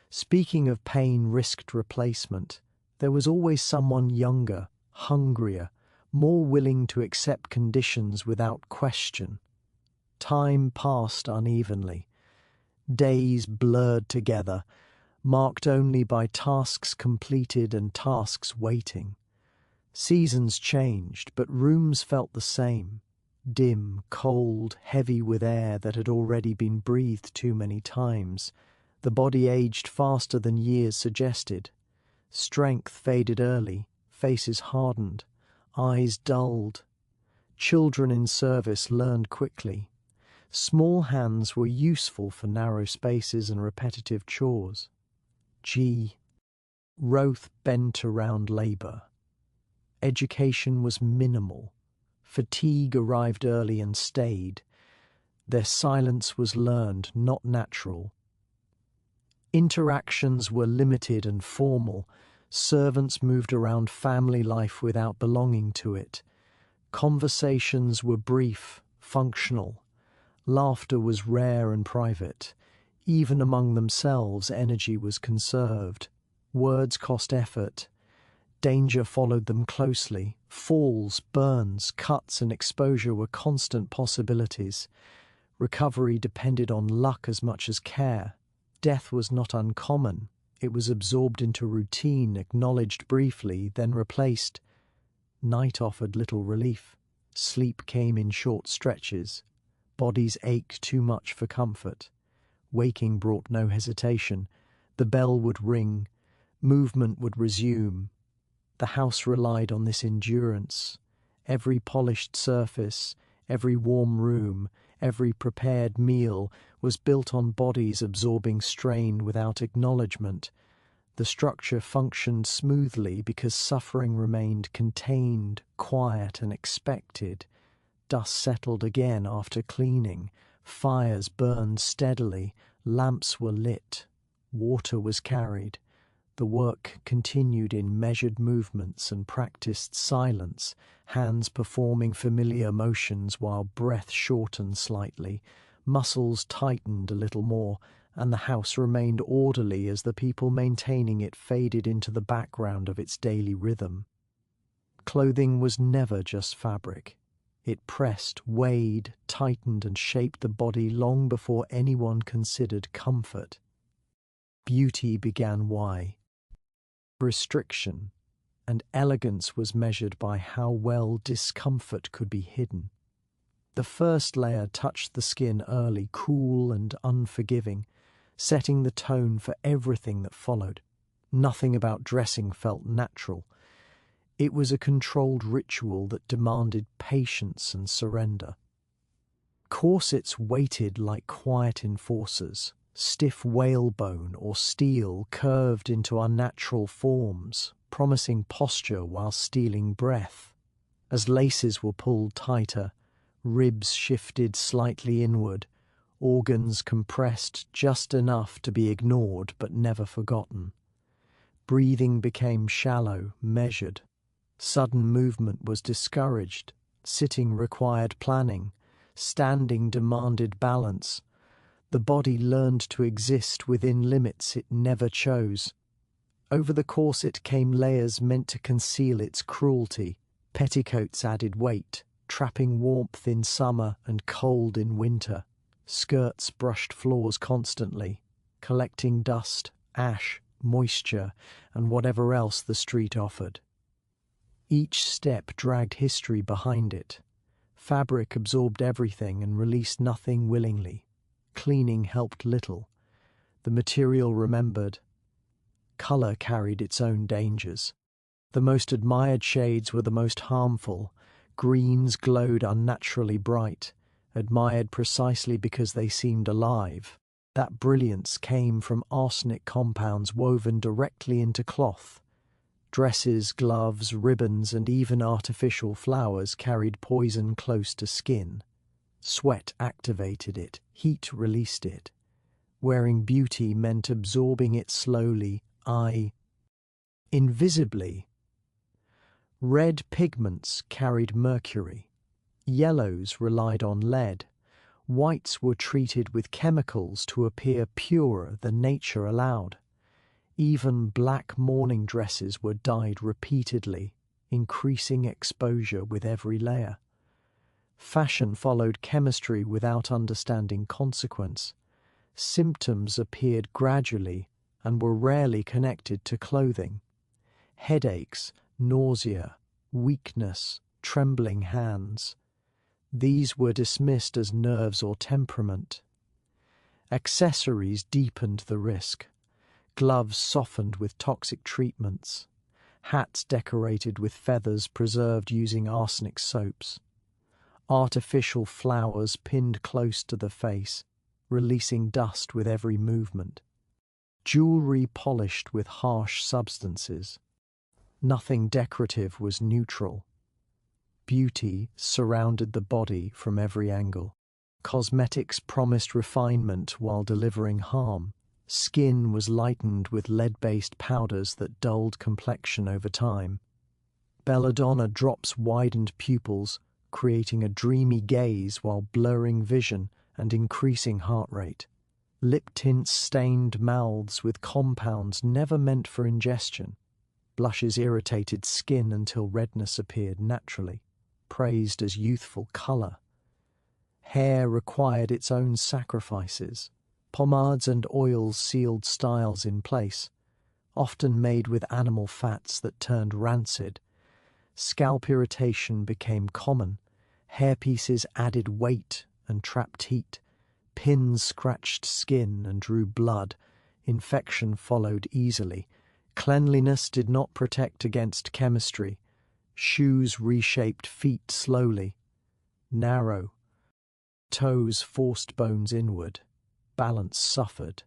Speaking of pain risked replacement, there was always someone younger, hungrier, more willing to accept conditions without question. Time passed unevenly. Days blurred together, marked only by tasks completed and tasks waiting. Seasons changed, but rooms felt the same. Dim, cold, heavy with air that had already been breathed too many times. The body aged faster than years suggested. Strength faded early, faces hardened, eyes dulled. Children in service learned quickly. Small hands were useful for narrow spaces and repetitive chores. Growth bent around labour. Education was minimal. Fatigue arrived early and stayed. Their silence was learned, not natural. Interactions were limited and formal. Servants moved around family life without belonging to it. Conversations were brief, functional. Laughter was rare and private. Even among themselves, energy was conserved. Words cost effort. Danger followed them closely. Falls, burns, cuts, and exposure were constant possibilities. Recovery depended on luck as much as care. Death was not uncommon. It was absorbed into routine, acknowledged briefly, then replaced. Night offered little relief. Sleep came in short stretches. Bodies ached too much for comfort. Waking brought no hesitation. The bell would ring. Movement would resume. The house relied on this endurance. Every polished surface, every warm room, every prepared meal was built on bodies absorbing strain without acknowledgement. The structure functioned smoothly because suffering remained contained, quiet, and expected. Dust settled again after cleaning. Fires burned steadily. Lamps were lit. Water was carried. The work continued in measured movements and practiced silence, hands performing familiar motions while breath shortened slightly. Muscles tightened a little more, and the house remained orderly as the people maintaining it faded into the background of its daily rhythm. Clothing was never just fabric. It pressed, weighed, tightened, and shaped the body long before anyone considered comfort. Beauty began why? Restriction, and elegance was measured by how well discomfort could be hidden. The first layer touched the skin early, cool and unforgiving, setting the tone for everything that followed. Nothing about dressing felt natural. It was a controlled ritual that demanded patience and surrender. Corsets waited like quiet enforcers, stiff whalebone or steel curved into unnatural forms, promising posture while stealing breath. As laces were pulled tighter, ribs shifted slightly inward, organs compressed just enough to be ignored but never forgotten. Breathing became shallow, measured. Sudden movement was discouraged. Sitting required planning. Standing demanded balance. The body learned to exist within limits it never chose. Over the corset came layers meant to conceal its cruelty. Petticoats added weight, trapping warmth in summer and cold in winter. Skirts brushed floors constantly, collecting dust, ash, moisture, and whatever else the street offered. Each step dragged history behind it. Fabric absorbed everything and released nothing willingly. Cleaning helped little. The material remembered. Color carried its own dangers. The most admired shades were the most harmful. Greens glowed unnaturally bright, admired precisely because they seemed alive. That brilliance came from arsenic compounds woven directly into cloth. Dresses, gloves, ribbons, and even artificial flowers carried poison close to skin. Sweat activated it, heat released it. Wearing beauty meant absorbing it slowly, invisibly. Red pigments carried mercury. Yellows relied on lead. Whites were treated with chemicals to appear purer than nature allowed. Even black mourning dresses were dyed repeatedly, increasing exposure with every layer. Fashion followed chemistry without understanding consequence. Symptoms appeared gradually and were rarely connected to clothing. Headaches, nausea, weakness, trembling hands. These were dismissed as nerves or temperament. Accessories deepened the risk. Gloves softened with toxic treatments. Hats decorated with feathers preserved using arsenic soaps. Artificial flowers pinned close to the face, releasing dust with every movement. Jewelry polished with harsh substances. Nothing decorative was neutral. Beauty surrounded the body from every angle. Cosmetics promised refinement while delivering harm. Skin was lightened with lead-based powders that dulled complexion over time. Belladonna drops widened pupils, creating a dreamy gaze while blurring vision and increasing heart rate. Lip tints stained mouths with compounds never meant for ingestion. Blushes irritated skin until redness appeared naturally, praised as youthful color. Hair required its own sacrifices. Pomades and oils sealed styles in place, often made with animal fats that turned rancid. Scalp irritation became common. Hairpieces added weight and trapped heat. Pins scratched skin and drew blood. Infection followed easily. Cleanliness did not protect against chemistry. Shoes reshaped feet slowly. Narrow. Toes forced bones inward. Balance suffered.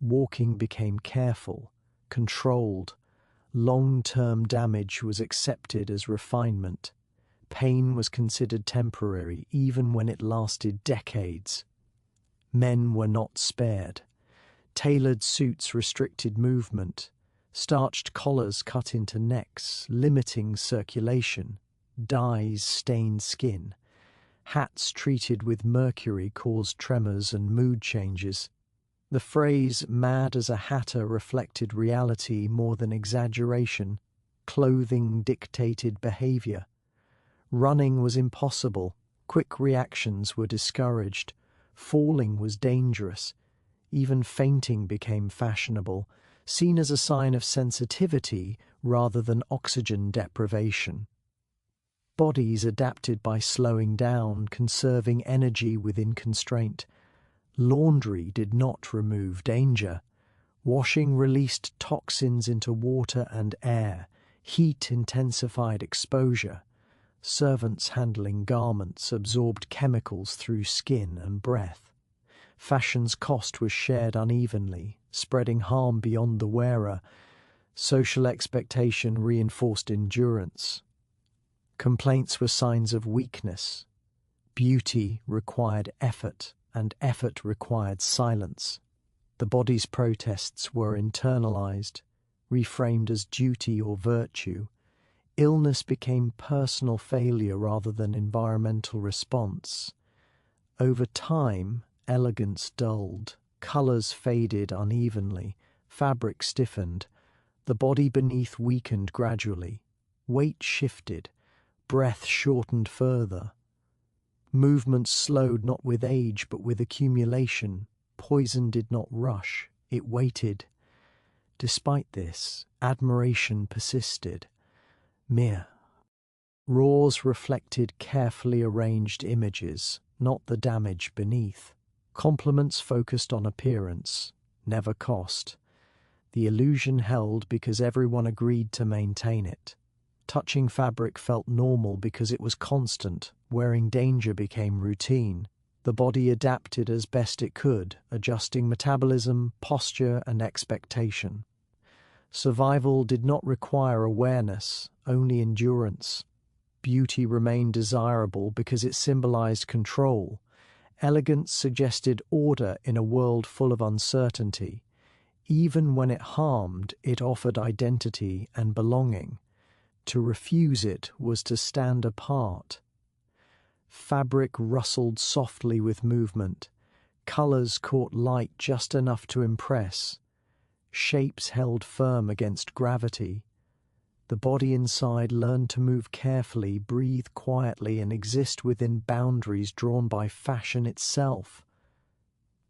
Walking became careful. controlled. Long-term damage was accepted as refinement. Pain was considered temporary, even when it lasted decades. Men were not spared. Tailored suits restricted movement. Starched collars cut into necks, limiting circulation. Dyes stained skin. Hats treated with mercury caused tremors and mood changes. The phrase "mad as a hatter" reflected reality more than exaggeration. Clothing dictated behavior. Running was impossible. Quick reactions were discouraged. Falling was dangerous. Even fainting became fashionable, seen as a sign of sensitivity rather than oxygen deprivation. Bodies adapted by slowing down, conserving energy within constraint. Laundry did not remove danger. Washing released toxins into water and air. Heat intensified exposure. Servants handling garments absorbed chemicals through skin and breath. Fashion's cost was shared unevenly, spreading harm beyond the wearer. Social expectation reinforced endurance. Complaints were signs of weakness. Beauty required effort, and effort required silence. The body's protests were internalized, reframed as duty or virtue. Illness became personal failure rather than environmental response. Over time, elegance dulled, colors faded unevenly, fabric stiffened, the body beneath weakened gradually, weight shifted, breath shortened further. Movement slowed not with age but with accumulation. Poison did not rush, it waited. Despite this, admiration persisted. Mere raws reflected carefully arranged images, not the damage beneath. Compliments focused on appearance, never cost. The illusion held because everyone agreed to maintain it. Touching fabric felt normal because it was constant. Wearing danger became routine. The body adapted as best it could, adjusting metabolism, posture, and expectation. Survival did not require awareness, only endurance. Beauty remained desirable because it symbolized control. Elegance suggested order in a world full of uncertainty. Even when it harmed, it offered identity and belonging. To refuse it was to stand apart. Fabric rustled softly with movement. Colors caught light just enough to impress. Shapes held firm against gravity. The body inside learned to move carefully, breathe quietly, and exist within boundaries drawn by fashion itself.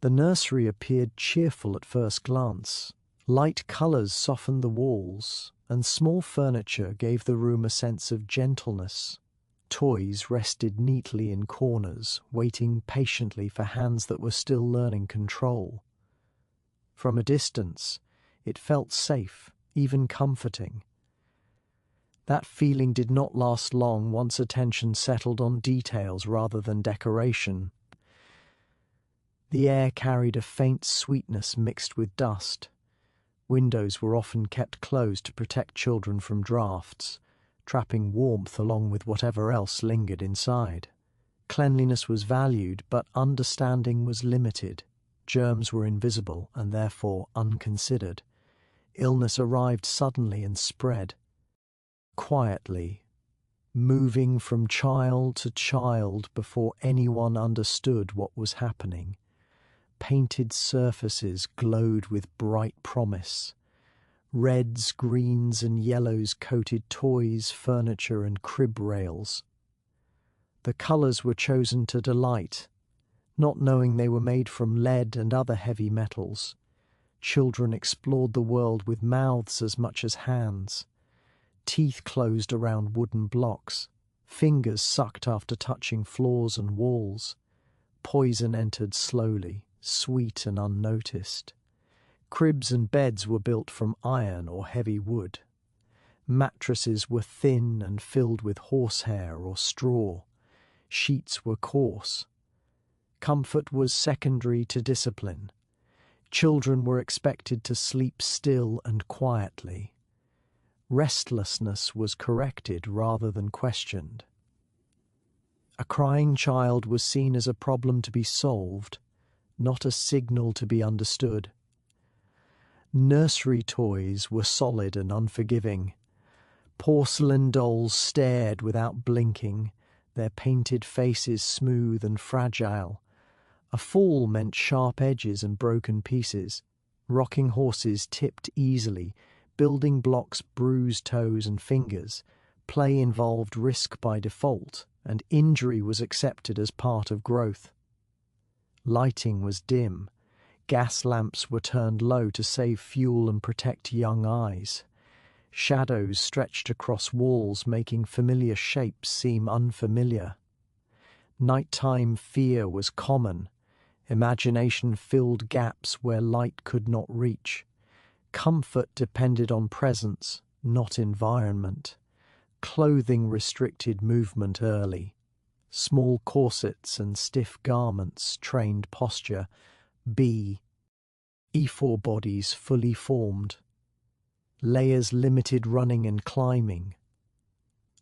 The nursery appeared cheerful at first glance. Light colors softened the walls, and small furniture gave the room a sense of gentleness. Toys rested neatly in corners, waiting patiently for hands that were still learning control. From a distance, it felt safe, even comforting. That feeling did not last long once attention settled on details rather than decoration. The air carried a faint sweetness mixed with dust. Windows were often kept closed to protect children from drafts, trapping warmth along with whatever else lingered inside. Cleanliness was valued, but understanding was limited. Germs were invisible and therefore unconsidered. Illness arrived suddenly and spread. Quietly, moving from child to child before anyone understood what was happening. Painted surfaces glowed with bright promise. Reds, greens, and yellows coated toys, furniture, and crib rails. The colors were chosen to delight, not knowing they were made from lead and other heavy metals. Children explored the world with mouths as much as hands. Teeth closed around wooden blocks. Fingers sucked after touching floors and walls. Poison entered slowly, sweet and unnoticed. Cribs and beds were built from iron or heavy wood. Mattresses were thin and filled with horsehair or straw. Sheets were coarse. Comfort was secondary to discipline. Children were expected to sleep still and quietly. Restlessness was corrected rather than questioned. A crying child was seen as a problem to be solved, not a signal to be understood. Nursery toys were solid and unforgiving. Porcelain dolls stared without blinking, their painted faces smooth and fragile. A fall meant sharp edges and broken pieces. Rocking horses tipped easily, building blocks bruised toes and fingers. Play involved risk by default, and injury was accepted as part of growth. Lighting was dim. Gas lamps were turned low to save fuel and protect young eyes. Shadows stretched across walls, making familiar shapes seem unfamiliar. Nighttime fear was common. Imagination filled gaps where light could not reach. Comfort depended on presence, not environment. Clothing restricted movement early. Small corsets and stiff garments trained posture. E4 bodies fully formed. Layers limited running and climbing.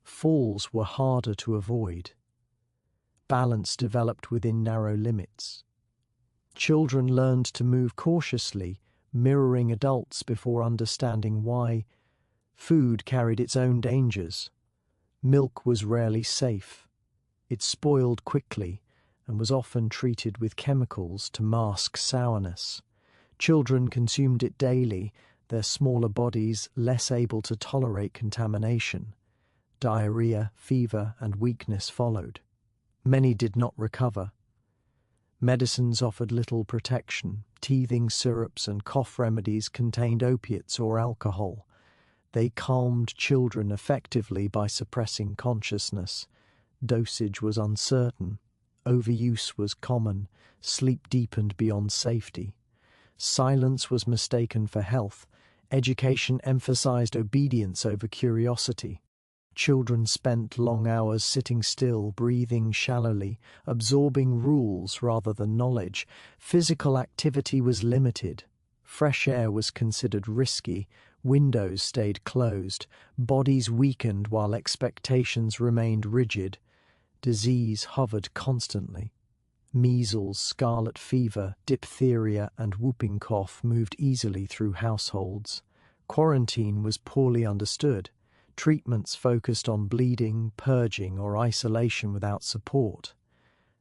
Falls were harder to avoid. Balance developed within narrow limits. Children learned to move cautiously, mirroring adults before understanding why. Food carried its own dangers. Milk was rarely safe. It spoiled quickly and was often treated with chemicals to mask sourness. Children consumed it daily, their smaller bodies less able to tolerate contamination. Diarrhea, fever, and weakness followed. Many did not recover. Medicines offered little protection. Teething syrups and cough remedies contained opiates or alcohol. They calmed children effectively by suppressing consciousness. Dosage was uncertain. Overuse was common. Sleep deepened beyond safety. Silence was mistaken for health. Education emphasized obedience over curiosity. Children spent long hours sitting still, breathing shallowly, absorbing rules rather than knowledge. Physical activity was limited. Fresh air was considered risky. Windows stayed closed. Bodies weakened while expectations remained rigid. Disease hovered constantly. Measles, scarlet fever, diphtheria, and whooping cough moved easily through households. Quarantine was poorly understood. Treatments focused on bleeding, purging, or isolation without support.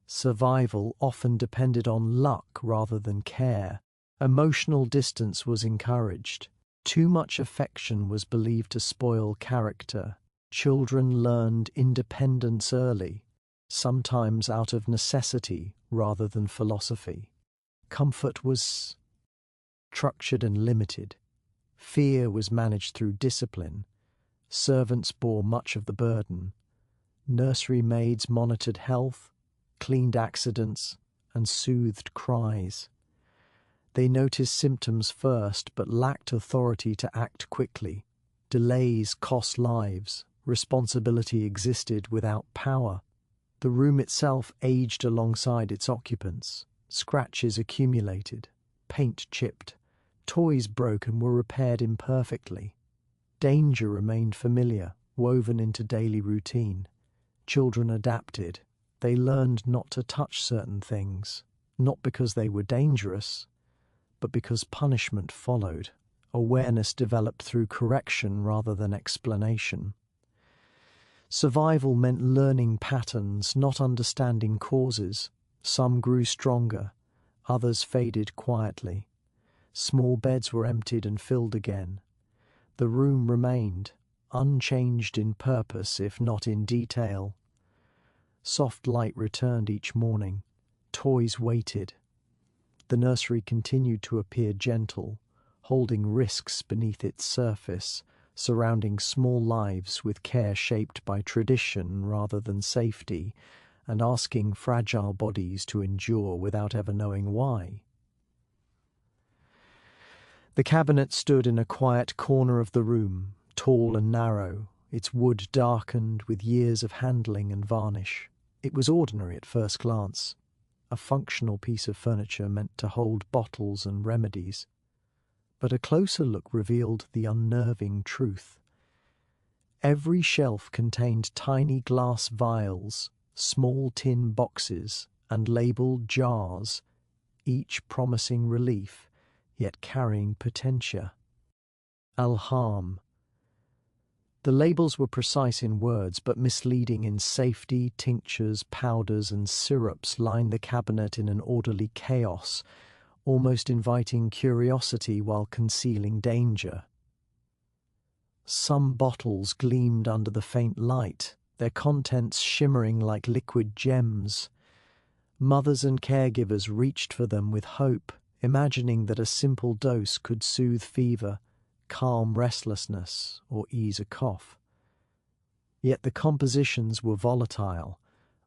Survival often depended on luck rather than care. Emotional distance was encouraged. Too much affection was believed to spoil character. Children learned independence early, sometimes out of necessity rather than philosophy. Comfort was structured and limited. Fear was managed through discipline. Servants bore much of the burden. Nursery maids monitored health, cleaned accidents, and soothed cries. They noticed symptoms first, but lacked authority to act quickly. Delays cost lives. Responsibility existed without power. The room itself aged alongside its occupants. Scratches accumulated. Paint chipped. Toys broke and were repaired imperfectly. Danger remained familiar, woven into daily routine. Children adapted. They learned not to touch certain things, not because they were dangerous, but because punishment followed. Awareness developed through correction rather than explanation. Survival meant learning patterns, not understanding causes. Some grew stronger, others faded quietly. Small beds were emptied and filled again. The room remained, unchanged in purpose if not in detail. Soft light returned each morning. Toys waited. The nursery continued to appear gentle, holding risks beneath its surface, surrounding small lives with care shaped by tradition rather than safety, and asking fragile bodies to endure without ever knowing why. The cabinet stood in a quiet corner of the room, tall and narrow, its wood darkened with years of handling and varnish. It was ordinary at first glance. a functional piece of furniture meant to hold bottles and remedies. But a closer look revealed the unnerving truth. Every shelf contained tiny glass vials, small tin boxes, and labelled jars, each promising relief, yet carrying potentia. Al-harm. The labels were precise in words, but misleading in safety. Tinctures, powders, and syrups lined the cabinet in an orderly chaos, almost inviting curiosity while concealing danger. Some bottles gleamed under the faint light, their contents shimmering like liquid gems. Mothers and caregivers reached for them with hope, imagining that a simple dose could soothe fever, calm restlessness, or ease a cough. Yet the compositions were volatile.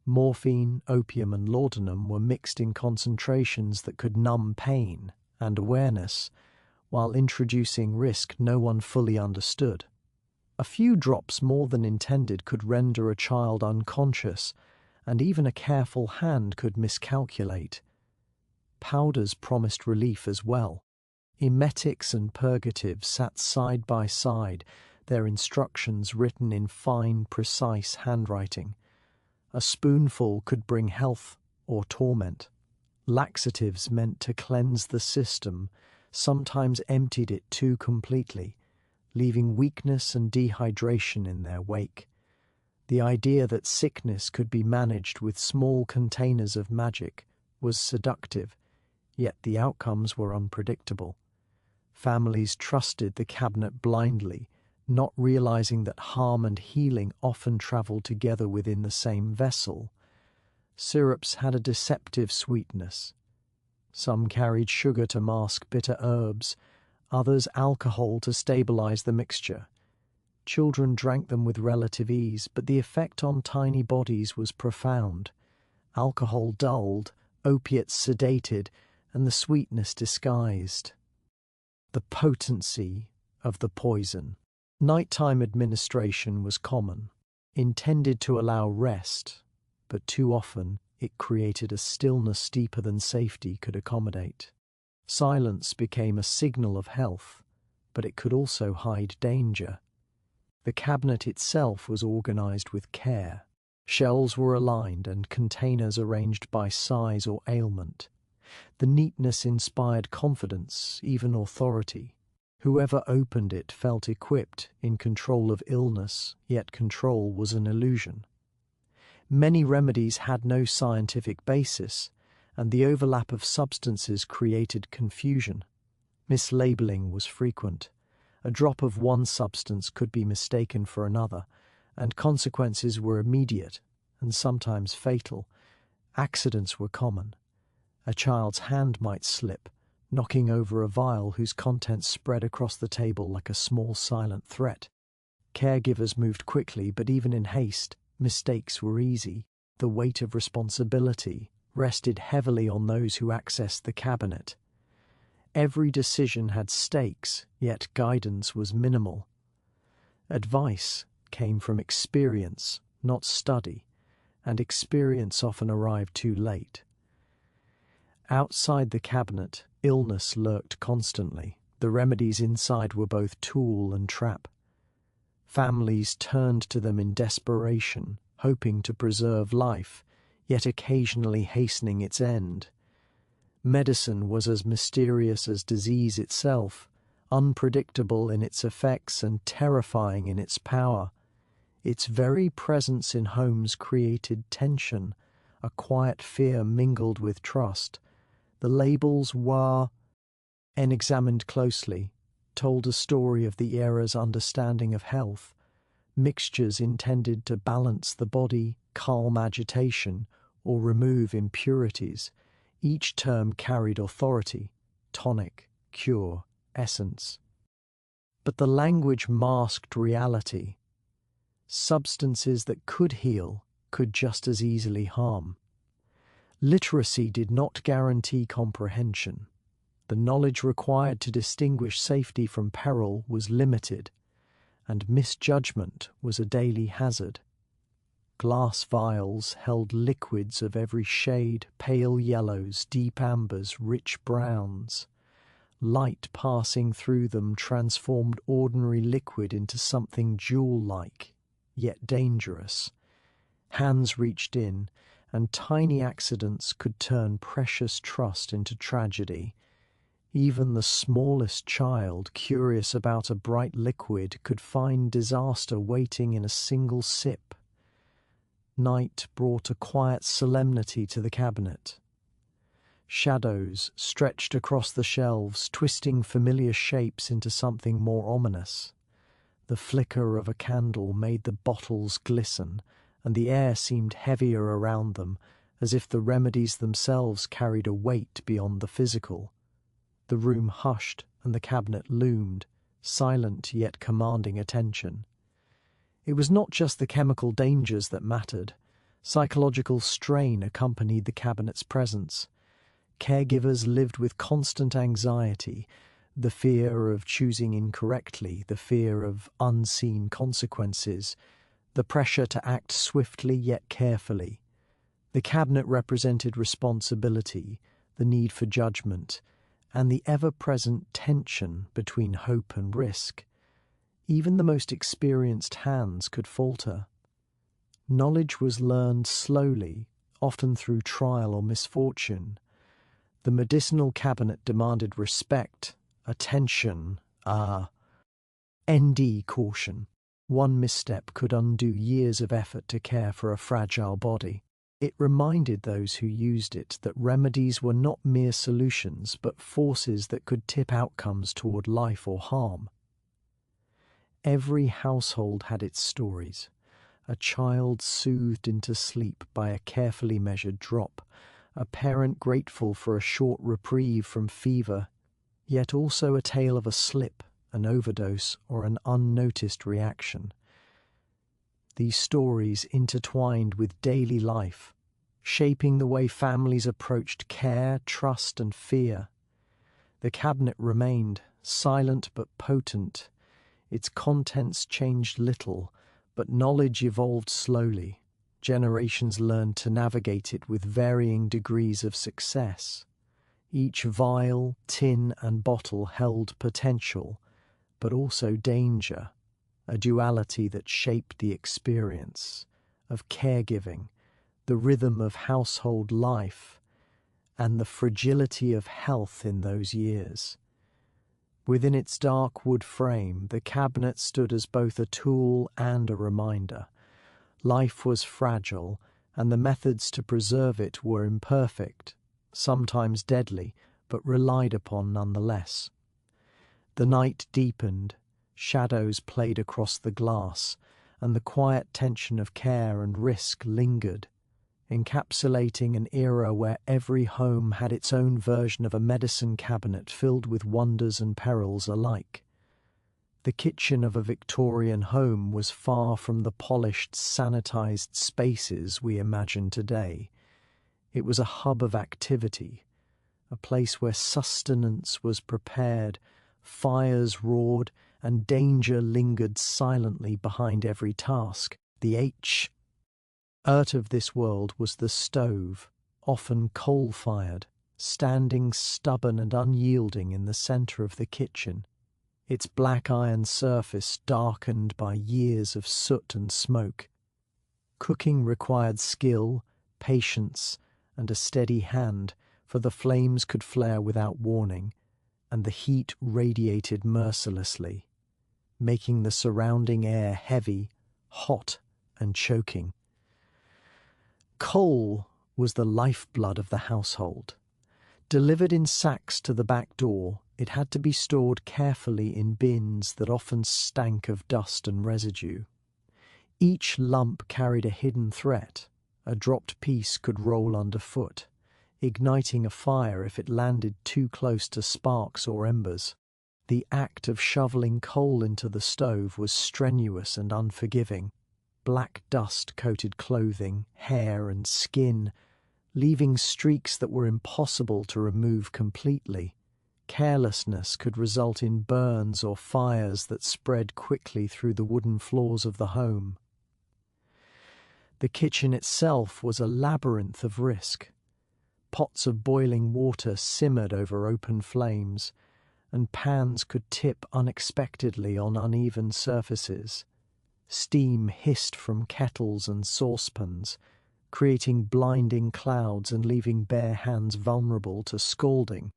Morphine, opium, and laudanum were mixed in concentrations that could numb pain and awareness, while introducing risk no one fully understood. A few drops more than intended could render a child unconscious, and even a careful hand could miscalculate. Powders promised relief as well. Emetics and purgatives sat side by side, their instructions written in fine, precise handwriting. A spoonful could bring health or torment. Laxatives meant to cleanse the system, sometimes emptied it too completely, leaving weakness and dehydration in their wake. The idea that sickness could be managed with small containers of magic was seductive, yet the outcomes were unpredictable. Families trusted the cabinet blindly, not realizing that harm and healing often travel together within the same vessel. Syrups had a deceptive sweetness. Some carried sugar to mask bitter herbs, others alcohol to stabilize the mixture. Children drank them with relative ease, but the effect on tiny bodies was profound. Alcohol dulled, opiates sedated, and the sweetness disguised. The potency of the poison. Nighttime administration was common, intended to allow rest, but too often it created a stillness deeper than safety could accommodate. Silence became a signal of health, but it could also hide danger. The cabinet itself was organized with care. Shelves were aligned and containers arranged by size or ailment. The neatness inspired confidence, even authority. Whoever opened it felt equipped, in control of illness, yet control was an illusion. Many remedies had no scientific basis, and the overlap of substances created confusion. Mislabeling was frequent. A drop of one substance could be mistaken for another, and consequences were immediate and sometimes fatal. Accidents were common. A child's hand might slip, knocking over a vial whose contents spread across the table like a small silent threat. Caregivers moved quickly, but even in haste, mistakes were easy. The weight of responsibility rested heavily on those who accessed the cabinet. Every decision had stakes, yet guidance was minimal. Advice came from experience, not study, and experience often arrived too late. Outside the cabinet, illness lurked constantly. The remedies inside were both tool and trap. Families turned to them in desperation, hoping to preserve life, yet occasionally hastening its end. Medicine was as mysterious as disease itself, unpredictable in its effects and terrifying in its power. Its very presence in homes created tension, a quiet fear mingled with trust. The labels were, when examined closely, told a story of the era's understanding of health. Mixtures intended to balance the body, calm agitation, or remove impurities. Each term carried authority: tonic, cure, essence. But the language masked reality. Substances that could heal could just as easily harm. Literacy did not guarantee comprehension. The knowledge required to distinguish safety from peril was limited, and misjudgment was a daily hazard. glass vials held liquids of every shade, pale yellows, deep ambers, rich browns. Light passing through them transformed ordinary liquid into something jewel-like, yet dangerous. Hands reached in, and tiny accidents could turn precious trust into tragedy. Even the smallest child, curious about a bright liquid, could find disaster waiting in a single sip. Night brought a quiet solemnity to the cabinet. Shadows stretched across the shelves, twisting familiar shapes into something more ominous. The flicker of a candle made the bottles glisten, and the air seemed heavier around them, as if the remedies themselves carried a weight beyond the physical. The room hushed, and the cabinet loomed, silent yet commanding attention. It was not just the chemical dangers that mattered. Psychological strain accompanied the cabinet's presence. Caregivers lived with constant anxiety, the fear of choosing incorrectly, the fear of unseen consequences, the pressure to act swiftly yet carefully. The cabinet represented responsibility, the need for judgment, and the ever-present tension between hope and risk. Even the most experienced hands could falter. Knowledge was learned slowly, often through trial or misfortune. The medicinal cabinet demanded respect, attention, ND caution. One misstep could undo years of effort to care for a fragile body. It reminded those who used it that remedies were not mere solutions, but forces that could tip outcomes toward life or harm. Every household had its stories. A child soothed into sleep by a carefully measured drop, a parent grateful for a short reprieve from fever, yet also a tale of a slip, an overdose, or an unnoticed reaction. These stories intertwined with daily life, shaping the way families approached care, trust, and fear. The cabinet remained, silent but potent. Its contents changed little, but knowledge evolved slowly. Generations learned to navigate it with varying degrees of success. Each vial, tin, and bottle held potential, but also danger, a duality that shaped the experience of caregiving, the rhythm of household life, and the fragility of health in those years. Within its dark wood frame, the cabinet stood as both a tool and a reminder. Life was fragile, and the methods to preserve it were imperfect, sometimes deadly, but relied upon nonetheless. The night deepened, shadows played across the glass, and the quiet tension of care and risk lingered, encapsulating an era where every home had its own version of a medicine cabinet filled with wonders and perils alike. The kitchen of a Victorian home was far from the polished, sanitized spaces we imagine today. It was a hub of activity, a place where sustenance was prepared, fires roared, and danger lingered silently behind every task. The earth of this world was the stove, often coal-fired, standing stubborn and unyielding in the center of the kitchen, its black iron surface darkened by years of soot and smoke. Cooking required skill, patience, and a steady hand, for the flames could flare without warning, and the heat radiated mercilessly, making the surrounding air heavy, hot, and choking. Coal was the lifeblood of the household. Delivered in sacks to the back door, it had to be stored carefully in bins that often stank of dust and residue. Each lump carried a hidden threat. A dropped piece could roll underfoot, igniting a fire if it landed too close to sparks or embers. The act of shoveling coal into the stove was strenuous and unforgiving. Black dust coated clothing, hair, and skin, leaving streaks that were impossible to remove completely. Carelessness could result in burns or fires that spread quickly through the wooden floors of the home. The kitchen itself was a labyrinth of risk. Pots of boiling water simmered over open flames, and pans could tip unexpectedly on uneven surfaces. Steam hissed from kettles and saucepans, creating blinding clouds and leaving bare hands vulnerable to scalding.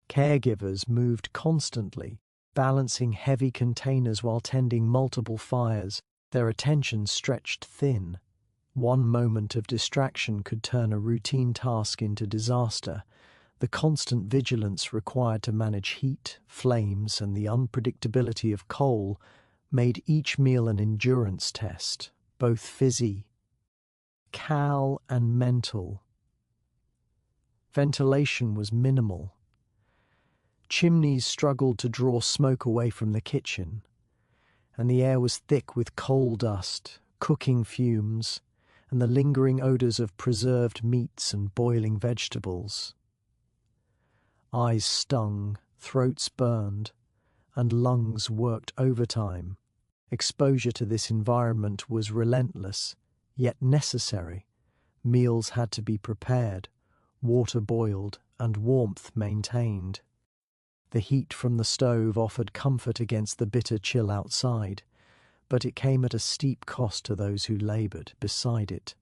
Caregivers moved constantly, balancing heavy containers while tending multiple fires, their attention stretched thin. One moment of distraction could turn a routine task into disaster. The constant vigilance required to manage heat, flames, and the unpredictability of coal made each meal an endurance test, both physical and mental. Ventilation was minimal. Chimneys struggled to draw smoke away from the kitchen, and the air was thick with coal dust, cooking fumes, and the lingering odours of preserved meats and boiling vegetables. Eyes stung, throats burned, and lungs worked overtime. Exposure to this environment was relentless, yet necessary. Meals had to be prepared, water boiled, and warmth maintained. The heat from the stove offered comfort against the bitter chill outside, but it came at a steep cost to those who laboured beside it.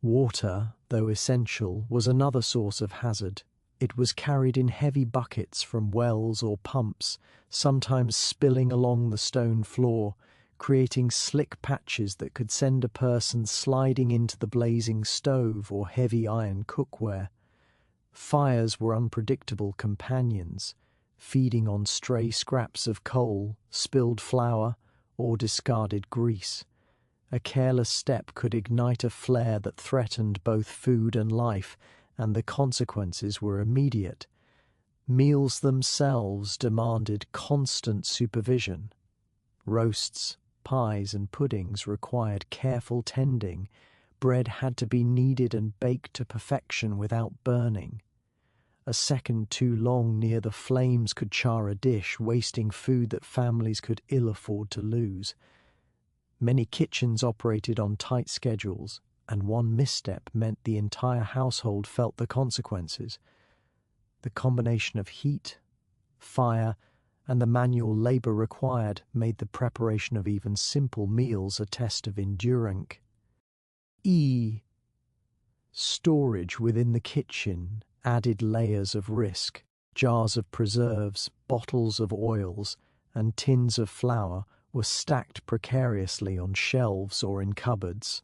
Water, though essential, was another source of hazard. It was carried in heavy buckets from wells or pumps, sometimes spilling along the stone floor, creating slick patches that could send a person sliding into the blazing stove or heavy iron cookware. Fires were unpredictable companions, feeding on stray scraps of coal, spilled flour, or discarded grease. A careless step could ignite a flare that threatened both food and life, and the consequences were immediate. Meals themselves demanded constant supervision. Roasts, pies, and puddings required careful tending. Bread had to be kneaded and baked to perfection without burning. A second too long near the flames could char a dish, wasting food that families could ill afford to lose. Many kitchens operated on tight schedules, and one misstep meant the entire household felt the consequences. The combination of heat, fire, and the manual labour required made the preparation of even simple meals a test of endurance. Storage within the kitchen added layers of risk. Jars of preserves, bottles of oils, and tins of flour were stacked precariously on shelves or in cupboards.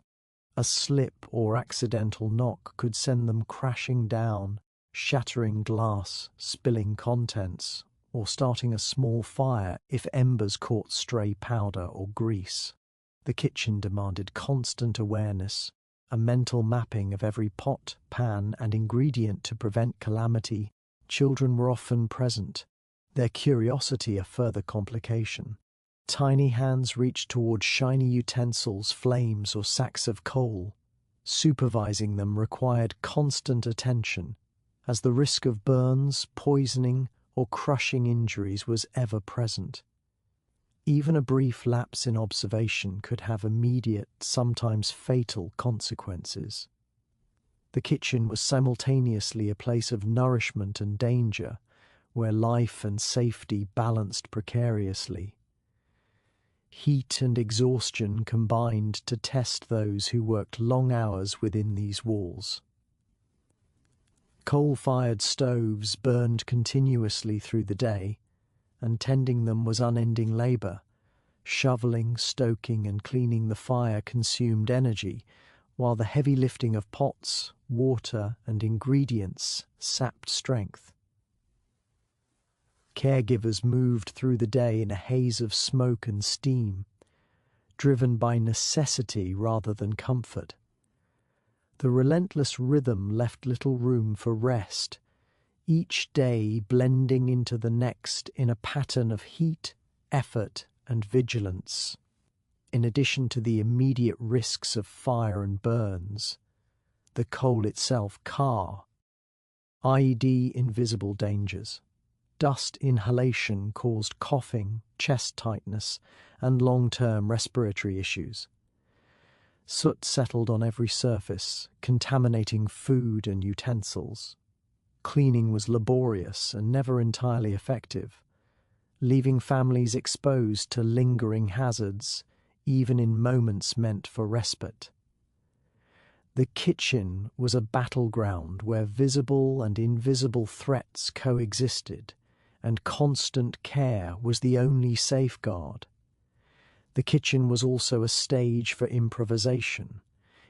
A slip or accidental knock could send them crashing down, shattering glass, spilling contents, or starting a small fire if embers caught stray powder or grease. The kitchen demanded constant awareness, a mental mapping of every pot, pan, and ingredient to prevent calamity. Children were often present, their curiosity a further complication. Tiny hands reached towards shiny utensils, flames, or sacks of coal. Supervising them required constant attention, as the risk of burns, poisoning, or crushing injuries was ever present. Even a brief lapse in observation could have immediate, sometimes fatal consequences. The kitchen was simultaneously a place of nourishment and danger, where life and safety balanced precariously. Heat and exhaustion combined to test those who worked long hours within these walls. Coal-fired stoves burned continuously through the day, and tending them was unending labour. Shoveling, stoking, and cleaning the fire consumed energy, while the heavy lifting of pots, water, and ingredients sapped strength. Caregivers moved through the day in a haze of smoke and steam, driven by necessity rather than comfort. The relentless rhythm left little room for rest, each day blending into the next in a pattern of heat, effort, and vigilance. In addition to the immediate risks of fire and burns, the coal itself i.e. invisible dangers. Dust inhalation caused coughing, chest tightness, and long-term respiratory issues. Soot settled on every surface, contaminating food and utensils. Cleaning was laborious and never entirely effective, leaving families exposed to lingering hazards, even in moments meant for respite. The kitchen was a battleground where visible and invisible threats coexisted, and constant care was the only safeguard. The kitchen was also a stage for improvisation.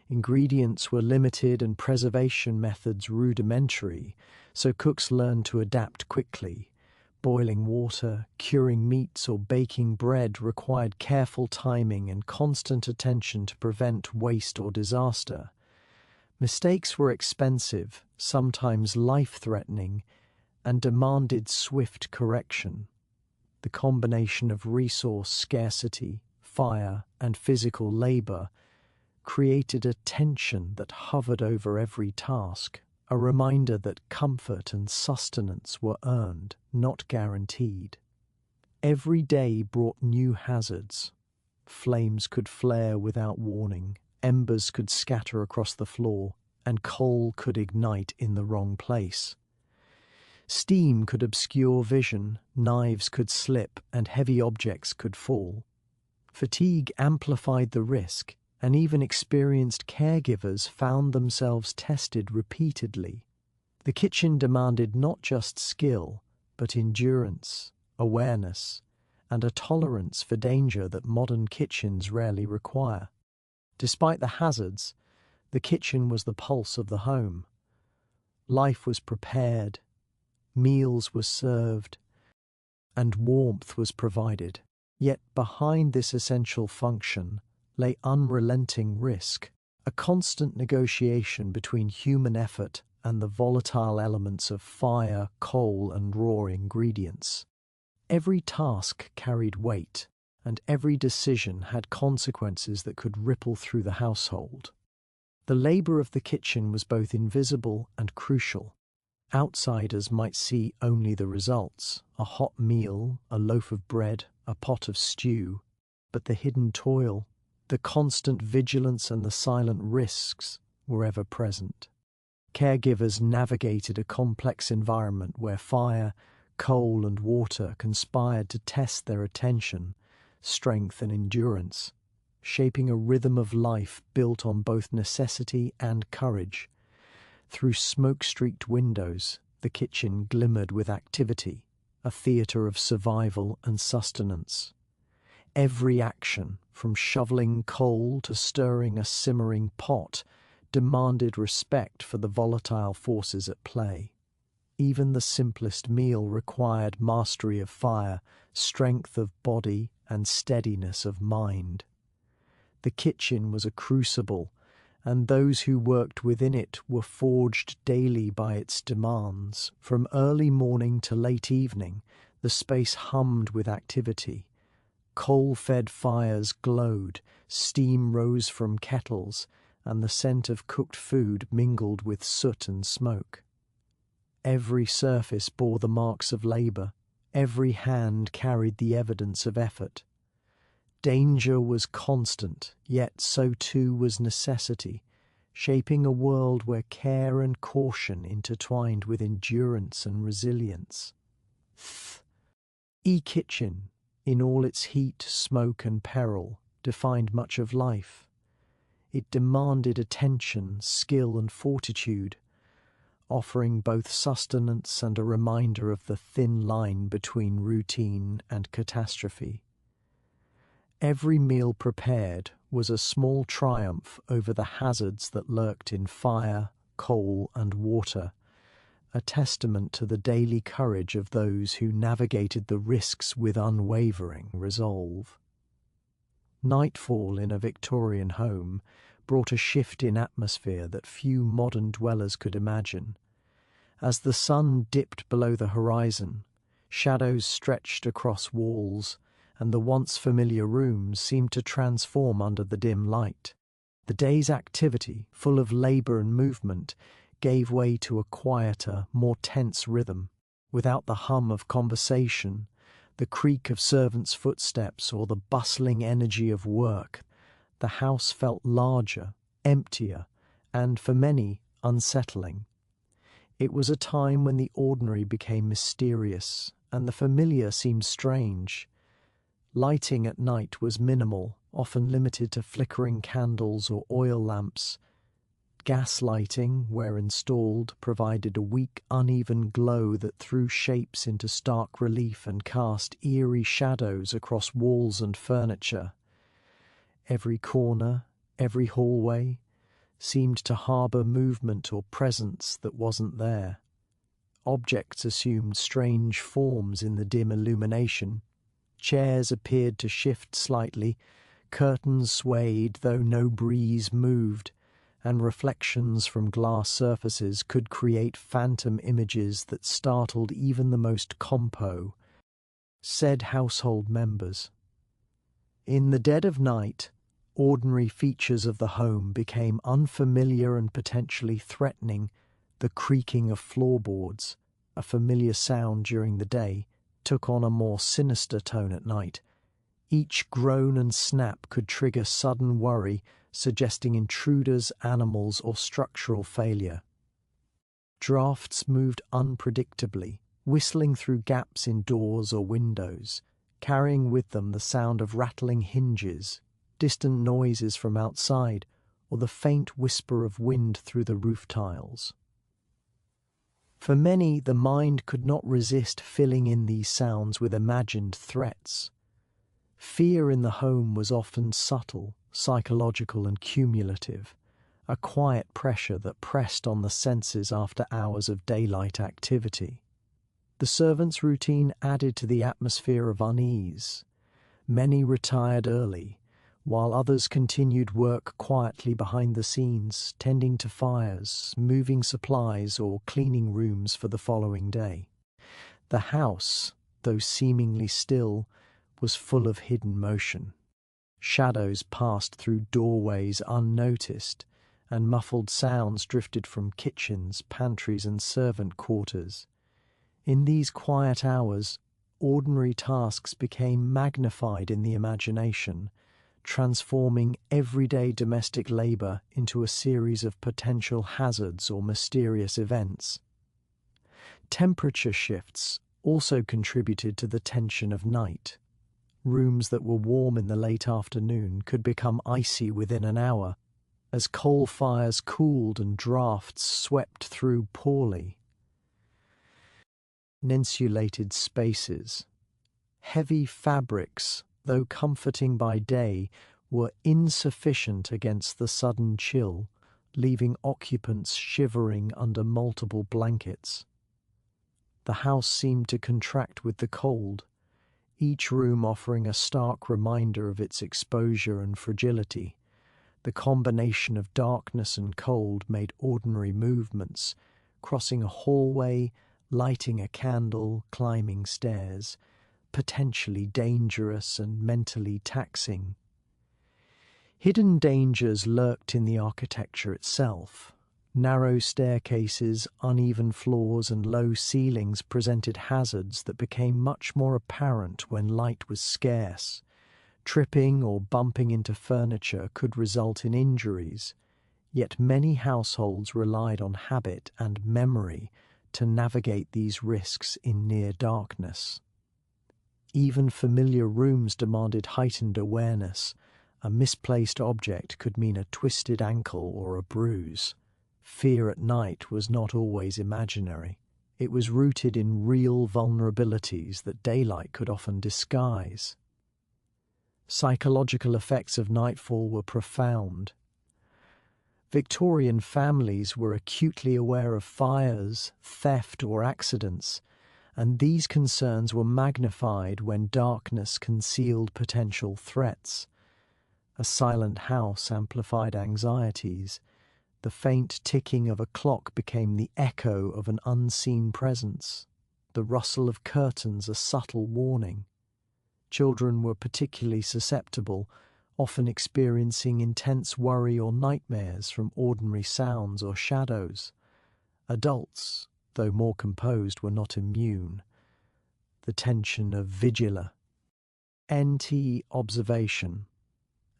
Ingredients were limited and preservation methods rudimentary, so cooks learned to adapt quickly. Boiling water, curing meats, or baking bread required careful timing and constant attention to prevent waste or disaster. Mistakes were expensive, sometimes life-threatening, and demanded swift correction. The combination of resource scarcity, fire, and physical labor created a tension that hovered over every task, a reminder that comfort and sustenance were earned, not guaranteed. Every day brought new hazards. Flames could flare without warning, embers could scatter across the floor, and coal could ignite in the wrong place. Steam could obscure vision, knives could slip, and heavy objects could fall. Fatigue amplified the risk, and even experienced caregivers found themselves tested repeatedly. The kitchen demanded not just skill, but endurance, awareness, and a tolerance for danger that modern kitchens rarely require. Despite the hazards, the kitchen was the pulse of the home. Life was prepared, meals were served, and warmth was provided. Yet behind this essential function lay unrelenting risk, a constant negotiation between human effort and the volatile elements of fire, coal, and raw ingredients. Every task carried weight, and every decision had consequences that could ripple through the household. The labor of the kitchen was both invisible and crucial. Outsiders might see only the results, a hot meal, a loaf of bread, a pot of stew, but the hidden toil, the constant vigilance and the silent risks were ever present. Caregivers navigated a complex environment where fire, coal, and water conspired to test their attention, strength, and endurance, shaping a rhythm of life built on both necessity and courage. Through smoke-streaked windows, the kitchen glimmered with activity, a theatre of survival and sustenance. Every action, from shoveling coal to stirring a simmering pot, demanded respect for the volatile forces at play. Even the simplest meal required mastery of fire, strength of body, and steadiness of mind. The kitchen was a crucible, and those who worked within it were forged daily by its demands. From early morning to late evening, the space hummed with activity. Coal-fed fires glowed, steam rose from kettles, and the scent of cooked food mingled with soot and smoke. Every surface bore the marks of labor, every hand carried the evidence of effort. Danger was constant, yet so too was necessity, shaping a world where care and caution intertwined with endurance and resilience. E-kitchen, in all its heat, smoke, and peril, defined much of life. It demanded attention, skill, and fortitude, offering both sustenance and a reminder of the thin line between routine and catastrophe. Every meal prepared was a small triumph over the hazards that lurked in fire, coal, and water, a testament to the daily courage of those who navigated the risks with unwavering resolve. Nightfall in a Victorian home brought a shift in atmosphere that few modern dwellers could imagine. As the sun dipped below the horizon, shadows stretched across walls, and the once familiar rooms seemed to transform under the dim light. The day's activity, full of labor and movement, gave way to a quieter, more tense rhythm. Without the hum of conversation, the creak of servants' footsteps, or the bustling energy of work, The house felt larger, emptier, and, for many, unsettling. It was a time when the ordinary became mysterious, and the familiar seemed strange. Lighting at night was minimal, often limited to flickering candles or oil lamps. Gas lighting, where installed, provided a weak, uneven glow that threw shapes into stark relief and cast eerie shadows across walls and furniture. Every corner, every hallway, seemed to harbour movement or presence that wasn't there. Objects assumed strange forms in the dim illumination. Chairs appeared to shift slightly, curtains swayed though no breeze moved, and reflections from glass surfaces could create phantom images that startled even the most said household members. In the dead of night, ordinary features of the home became unfamiliar and potentially threatening. The creaking of floorboards, a familiar sound during the day, took on a more sinister tone at night. Each groan and snap could trigger sudden worry, suggesting intruders, animals, or structural failure. Drafts moved unpredictably, whistling through gaps in doors or windows, carrying with them the sound of rattling hinges, distant noises from outside, or the faint whisper of wind through the roof tiles. For many, the mind could not resist filling in these sounds with imagined threats. Fear in the home was often subtle, psychological, and cumulative, a quiet pressure that pressed on the senses after hours of daylight activity. The servants' routine added to the atmosphere of unease. Many retired early, while others continued work quietly behind the scenes, tending to fires, moving supplies, or cleaning rooms for the following day. The house, though seemingly still, was full of hidden motion. Shadows passed through doorways unnoticed, and muffled sounds drifted from kitchens, pantries, and servant quarters. In these quiet hours, ordinary tasks became magnified in the imagination, transforming everyday domestic labour into a series of potential hazards or mysterious events. Temperature shifts also contributed to the tension of night. Rooms that were warm in the late afternoon could become icy within an hour, as coal fires cooled and drafts swept through poorly. Insulated spaces. Heavy fabrics, though comforting by day, were insufficient against the sudden chill, leaving occupants shivering under multiple blankets. The house seemed to contract with the cold, each room offering a stark reminder of its exposure and fragility. The combination of darkness and cold made ordinary movements, crossing a hallway, lighting a candle, climbing stairs, potentially dangerous and mentally taxing. Hidden dangers lurked in the architecture itself. Narrow staircases, uneven floors, and low ceilings presented hazards that became much more apparent when light was scarce. Tripping or bumping into furniture could result in injuries, yet many households relied on habit and memory to navigate these risks in near darkness. Even familiar rooms demanded heightened awareness. A misplaced object could mean a twisted ankle or a bruise. Fear at night was not always imaginary. It was rooted in real vulnerabilities that daylight could often disguise. Psychological effects of nightfall were profound. Victorian families were acutely aware of fires, theft, or accidents, and these concerns were magnified when darkness concealed potential threats. A silent house amplified anxieties. The faint ticking of a clock became the echo of an unseen presence, the rustle of curtains a subtle warning. Children were particularly susceptible, often experiencing intense worry or nightmares from ordinary sounds or shadows. Adults, though more composed, were not immune. The tension of vigila. NT observation.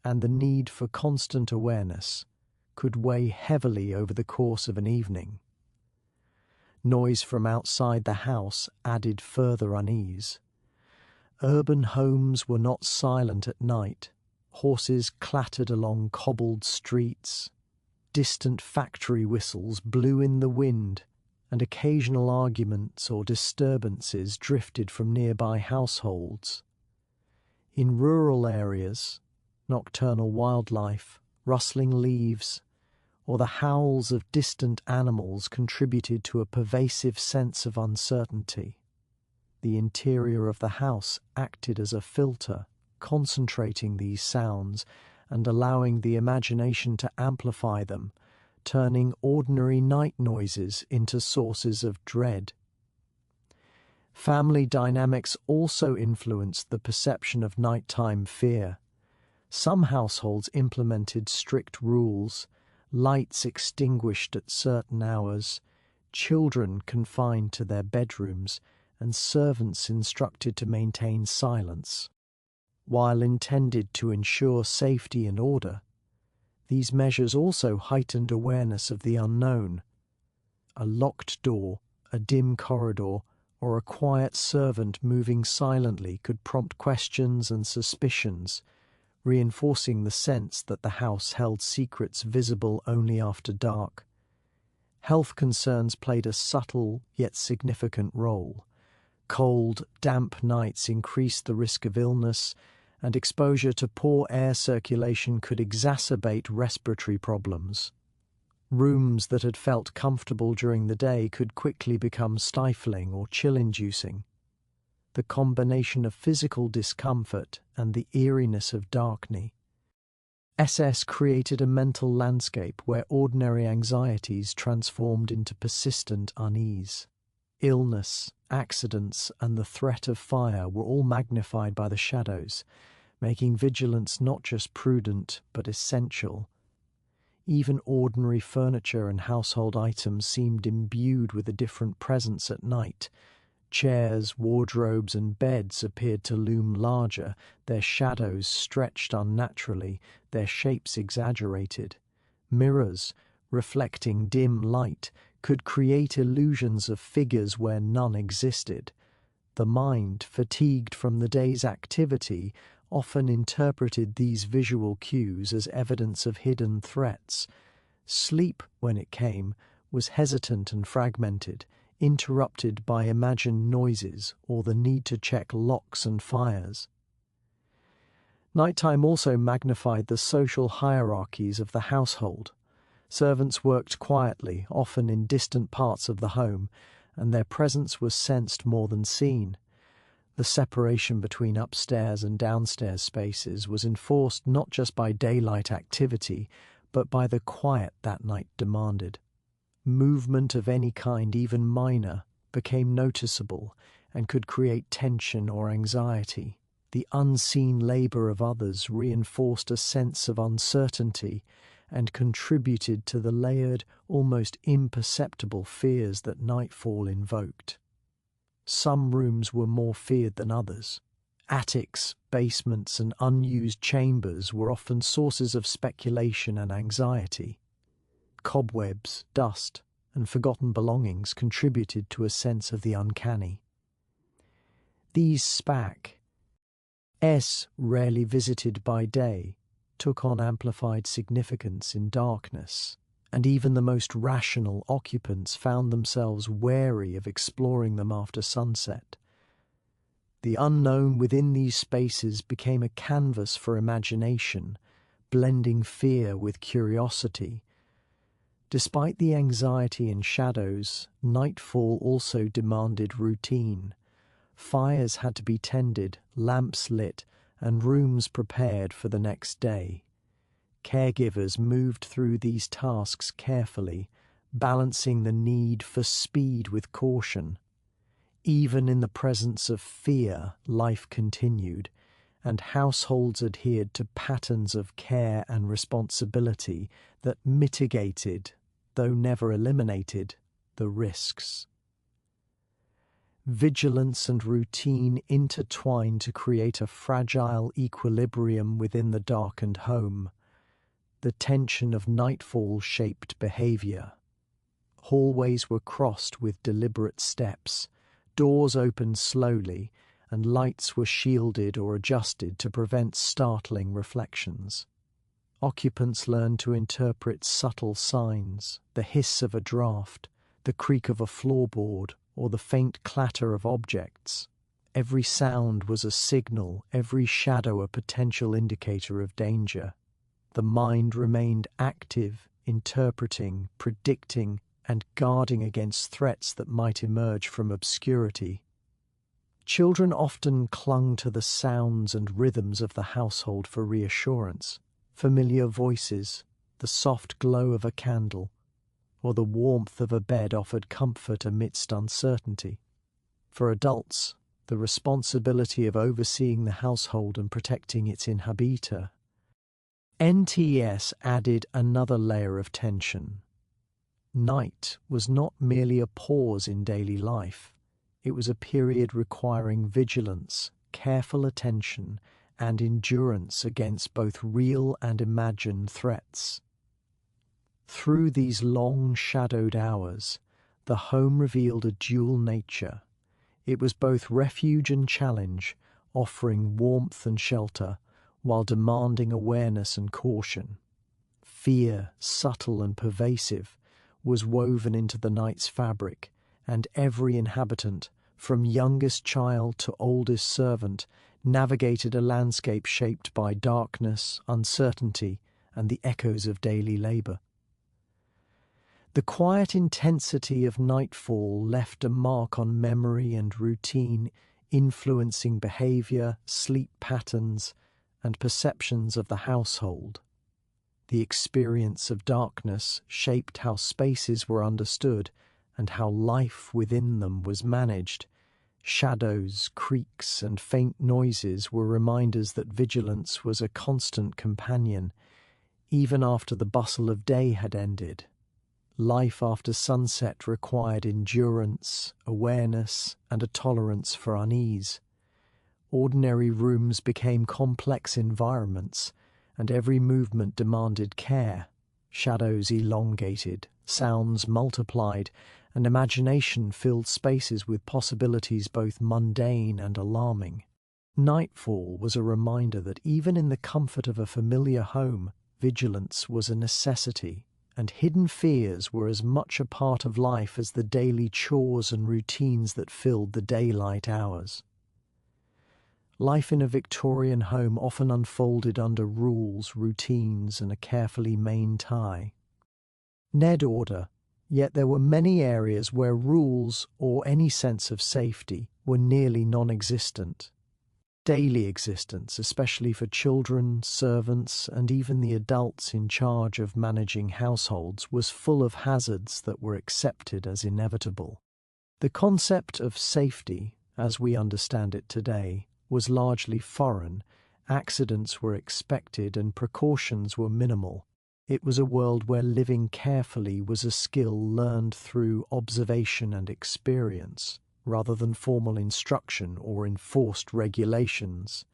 and the need for constant awareness could weigh heavily over the course of an evening. Noise from outside the house added further unease. Urban homes were not silent at night. Horses clattered along cobbled streets. Distant factory whistles blew in the wind, and occasional arguments or disturbances drifted from nearby households. In rural areas, nocturnal wildlife, rustling leaves, or the howls of distant animals contributed to a pervasive sense of uncertainty. The interior of the house acted as a filter, concentrating these sounds and allowing the imagination to amplify them, turning ordinary night noises into sources of dread. Family dynamics also influenced the perception of nighttime fear. Some households implemented strict rules, lights extinguished at certain hours, children confined to their bedrooms, and servants instructed to maintain silence. While intended to ensure safety and order, these measures also heightened awareness of the unknown. A locked door, a dim corridor, or a quiet servant moving silently could prompt questions and suspicions, reinforcing the sense that the house held secrets visible only after dark. Health concerns played a subtle yet significant role. Cold, damp nights increased the risk of illness, and exposure to poor air circulation could exacerbate respiratory problems. Rooms that had felt comfortable during the day could quickly become stifling or chill-inducing. The combination of physical discomfort and the eeriness of darkness created a mental landscape where ordinary anxieties transformed into persistent unease. Illness, accidents, and the threat of fire were all magnified by the shadows, making vigilance not just prudent but essential. Even ordinary furniture and household items seemed imbued with a different presence at night. Chairs, wardrobes, and beds appeared to loom larger, their shadows stretched unnaturally, their shapes exaggerated. Mirrors, reflecting dim light, could create illusions of figures where none existed. The mind, fatigued from the day's activity, often interpreted these visual cues as evidence of hidden threats. Sleep, when it came, was hesitant and fragmented, interrupted by imagined noises or the need to check locks and fires. Nighttime also magnified the social hierarchies of the household. Servants worked quietly, often in distant parts of the home, and their presence was sensed more than seen. The separation between upstairs and downstairs spaces was enforced not just by daylight activity, but by the quiet that night demanded. Movement of any kind, even minor, became noticeable and could create tension or anxiety. The unseen labor of others reinforced a sense of uncertainty and contributed to the layered, almost imperceptible fears that nightfall invoked. Some rooms were more feared than others. Attics, basements, and unused chambers were often sources of speculation and anxiety. Cobwebs, dust, and forgotten belongings contributed to a sense of the uncanny. These spaces, rarely visited by day, took on amplified significance in darkness, and even the most rational occupants found themselves wary of exploring them after sunset. The unknown within these spaces became a canvas for imagination, blending fear with curiosity. Despite the anxiety and shadows, nightfall also demanded routine. Fires had to be tended, lamps lit, and rooms prepared for the next day. Caregivers moved through these tasks carefully, balancing the need for speed with caution. Even in the presence of fear, life continued, and households adhered to patterns of care and responsibility that mitigated, though never eliminated, the risks. Vigilance and routine intertwine to create a fragile equilibrium within the darkened home. The tension of nightfall shaped behavior. Hallways were crossed with deliberate steps, doors opened slowly, and lights were shielded or adjusted to prevent startling reflections. Occupants learned to interpret subtle signs, the hiss of a draft, the creak of a floorboard, or the faint clatter of objects. Every sound was a signal, every shadow a potential indicator of danger. The mind remained active, interpreting, predicting, and guarding against threats that might emerge from obscurity. Children often clung to the sounds and rhythms of the household for reassurance. Familiar voices, the soft glow of a candle, or the warmth of a bed offered comfort amidst uncertainty. For adults, the responsibility of overseeing the household and protecting its inhabitor. NTS added another layer of tension. Night was not merely a pause in daily life. It was a period requiring vigilance, careful attention, and endurance against both real and imagined threats. Through these long, shadowed hours, the home revealed a dual nature. It was both refuge and challenge, offering warmth and shelter, while demanding awareness and caution. Fear, subtle and pervasive, was woven into the night's fabric, and every inhabitant, from youngest child to oldest servant, navigated a landscape shaped by darkness, uncertainty, and the echoes of daily labour. The quiet intensity of nightfall left a mark on memory and routine, influencing behaviour, sleep patterns, and perceptions of the household. The experience of darkness shaped how spaces were understood and how life within them was managed. Shadows, creaks, and faint noises were reminders that vigilance was a constant companion, even after the bustle of day had ended. Life after sunset required endurance, awareness, and a tolerance for unease. Ordinary rooms became complex environments, and every movement demanded care. Shadows elongated, sounds multiplied, and imagination filled spaces with possibilities both mundane and alarming. Nightfall was a reminder that even in the comfort of a familiar home, vigilance was a necessity, and hidden fears were as much a part of life as the daily chores and routines that filled the daylight hours. Life in a Victorian home often unfolded under rules, routines, and a carefully maintained tie. Ned order, yet there were many areas where rules or any sense of safety were nearly non-existent. Daily existence, especially for children, servants, and even the adults in charge of managing households, was full of hazards that were accepted as inevitable. The concept of safety, as we understand it today, was largely foreign. Accidents were expected and precautions were minimal. It was a world where living carefully was a skill learned through observation and experience, rather than formal instruction or enforced regulations.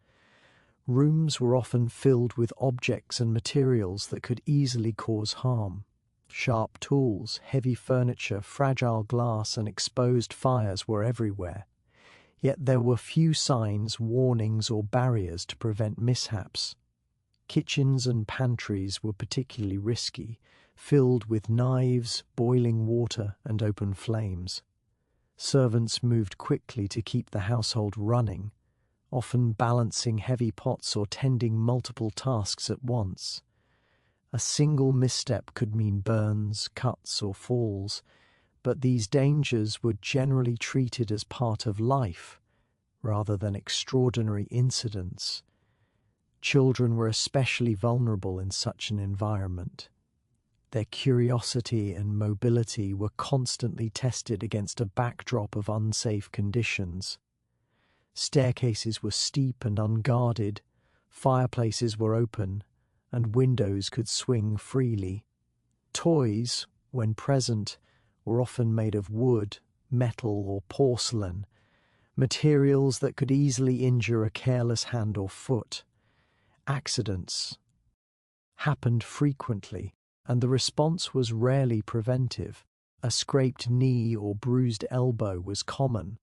Rooms were often filled with objects and materials that could easily cause harm. Sharp tools, heavy furniture, fragile glass, and exposed fires were everywhere. Yet there were few signs, warnings, or barriers to prevent mishaps. Kitchens and pantries were particularly risky, filled with knives, boiling water, and open flames. Servants moved quickly to keep the household running, often balancing heavy pots or tending multiple tasks at once. A single misstep could mean burns, cuts, or falls, but these dangers were generally treated as part of life, rather than extraordinary incidents. Children were especially vulnerable in such an environment. Their curiosity and mobility were constantly tested against a backdrop of unsafe conditions. Staircases were steep and unguarded, fireplaces were open, and windows could swing freely. Toys, when present, were often made of wood, metal, or porcelain, materials that could easily injure a careless hand or foot. Accidents happened frequently, and the response was rarely preventive. A scraped knee or bruised elbow was common,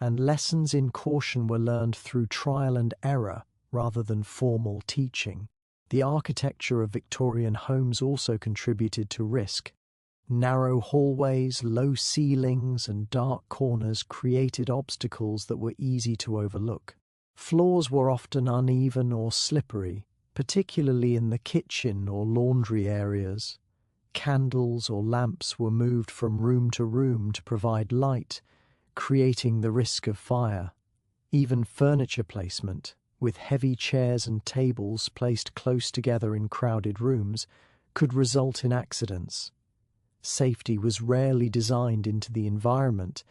and lessons in caution were learned through trial and error rather than formal teaching. The architecture of Victorian homes also contributed to risk. Narrow hallways, low ceilings, and dark corners created obstacles that were easy to overlook. Floors were often uneven or slippery, particularly in the kitchen or laundry areas. Candles or lamps were moved from room to room to provide light, creating the risk of fire. Even furniture placement, with heavy chairs and tables placed close together in crowded rooms, could result in accidents. Safety was rarely designed into the environment.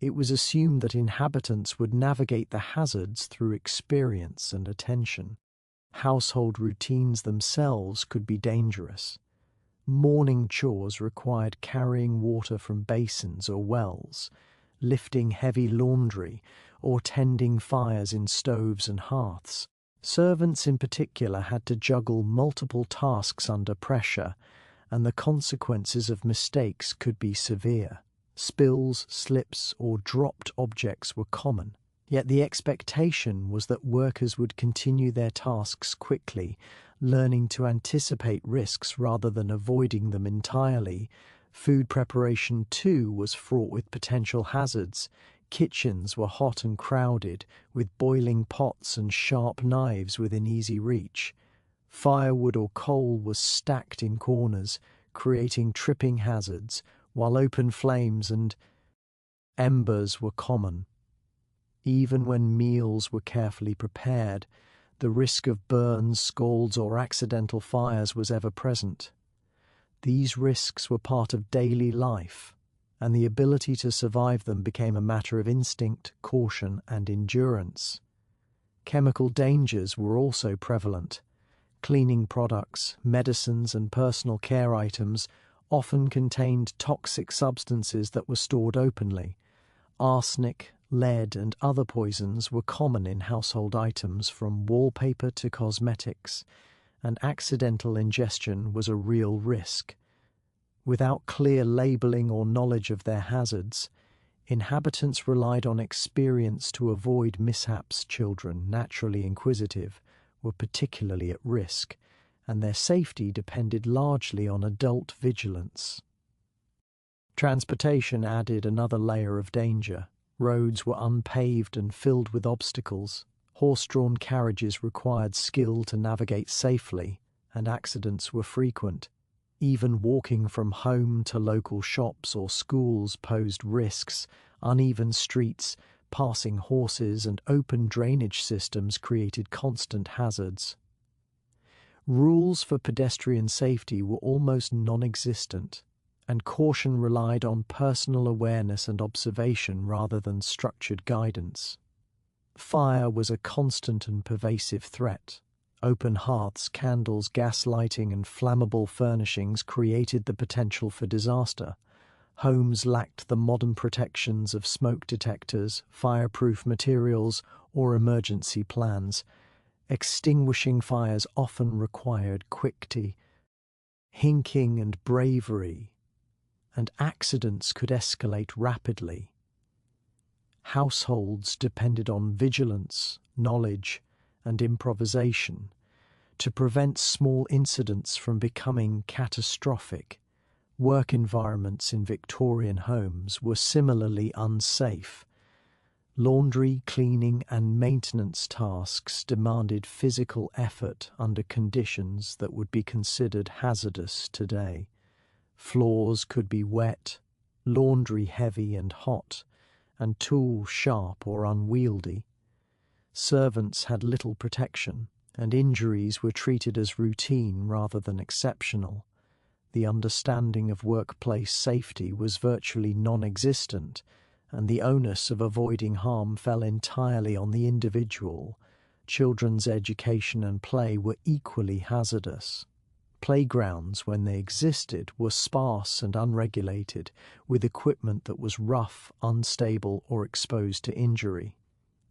It was assumed that inhabitants would navigate the hazards through experience and attention. Household routines themselves could be dangerous. Morning chores required carrying water from basins or wells, lifting heavy laundry, or tending fires in stoves and hearths. Servants in particular had to juggle multiple tasks under pressure, and the consequences of mistakes could be severe. Spills, slips, or dropped objects were common. Yet the expectation was that workers would continue their tasks quickly, learning to anticipate risks rather than avoiding them entirely. Food preparation, too, was fraught with potential hazards. Kitchens were hot and crowded, with boiling pots and sharp knives within easy reach. Firewood or coal was stacked in corners, creating tripping hazards, while open flames and embers were common. Even when meals were carefully prepared, the risk of burns, scalds, or accidental fires was ever present. These risks were part of daily life, and the ability to survive them became a matter of instinct, caution, and endurance. Chemical dangers were also prevalent. Cleaning products, medicines, and personal care items often contained toxic substances that were stored openly. Arsenic, lead, and other poisons were common in household items from wallpaper to cosmetics, and accidental ingestion was a real risk. Without clear labeling or knowledge of their hazards, inhabitants relied on experience to avoid mishaps. Children, naturally inquisitive, were particularly at risk, and their safety depended largely on adult vigilance. Transportation added another layer of danger. Roads were unpaved and filled with obstacles. Horse-drawn carriages required skill to navigate safely, and accidents were frequent. Even walking from home to local shops or schools posed risks. Uneven streets, passing horses, and open drainage systems created constant hazards. Rules for pedestrian safety were almost non-existent, and caution relied on personal awareness and observation rather than structured guidance. Fire was a constant and pervasive threat. Open hearths, candles, gas lighting, and flammable furnishings created the potential for disaster. Homes lacked the modern protections of smoke detectors, fireproof materials, or emergency plans. Extinguishing fires often required quickty, hinking, and bravery, and accidents could escalate rapidly. Households depended on vigilance, knowledge, and improvisation to prevent small incidents from becoming catastrophic. Work environments in Victorian homes were similarly unsafe. Laundry, cleaning, and maintenance tasks demanded physical effort under conditions that would be considered hazardous today. Floors could be wet, laundry heavy and hot, and tools sharp or unwieldy. Servants had little protection, and injuries were treated as routine rather than exceptional. The understanding of workplace safety was virtually non-existent, and the onus of avoiding harm fell entirely on the individual. Children's education and play were equally hazardous. Playgrounds, when they existed, were sparse and unregulated, with equipment that was rough, unstable, or exposed to injury.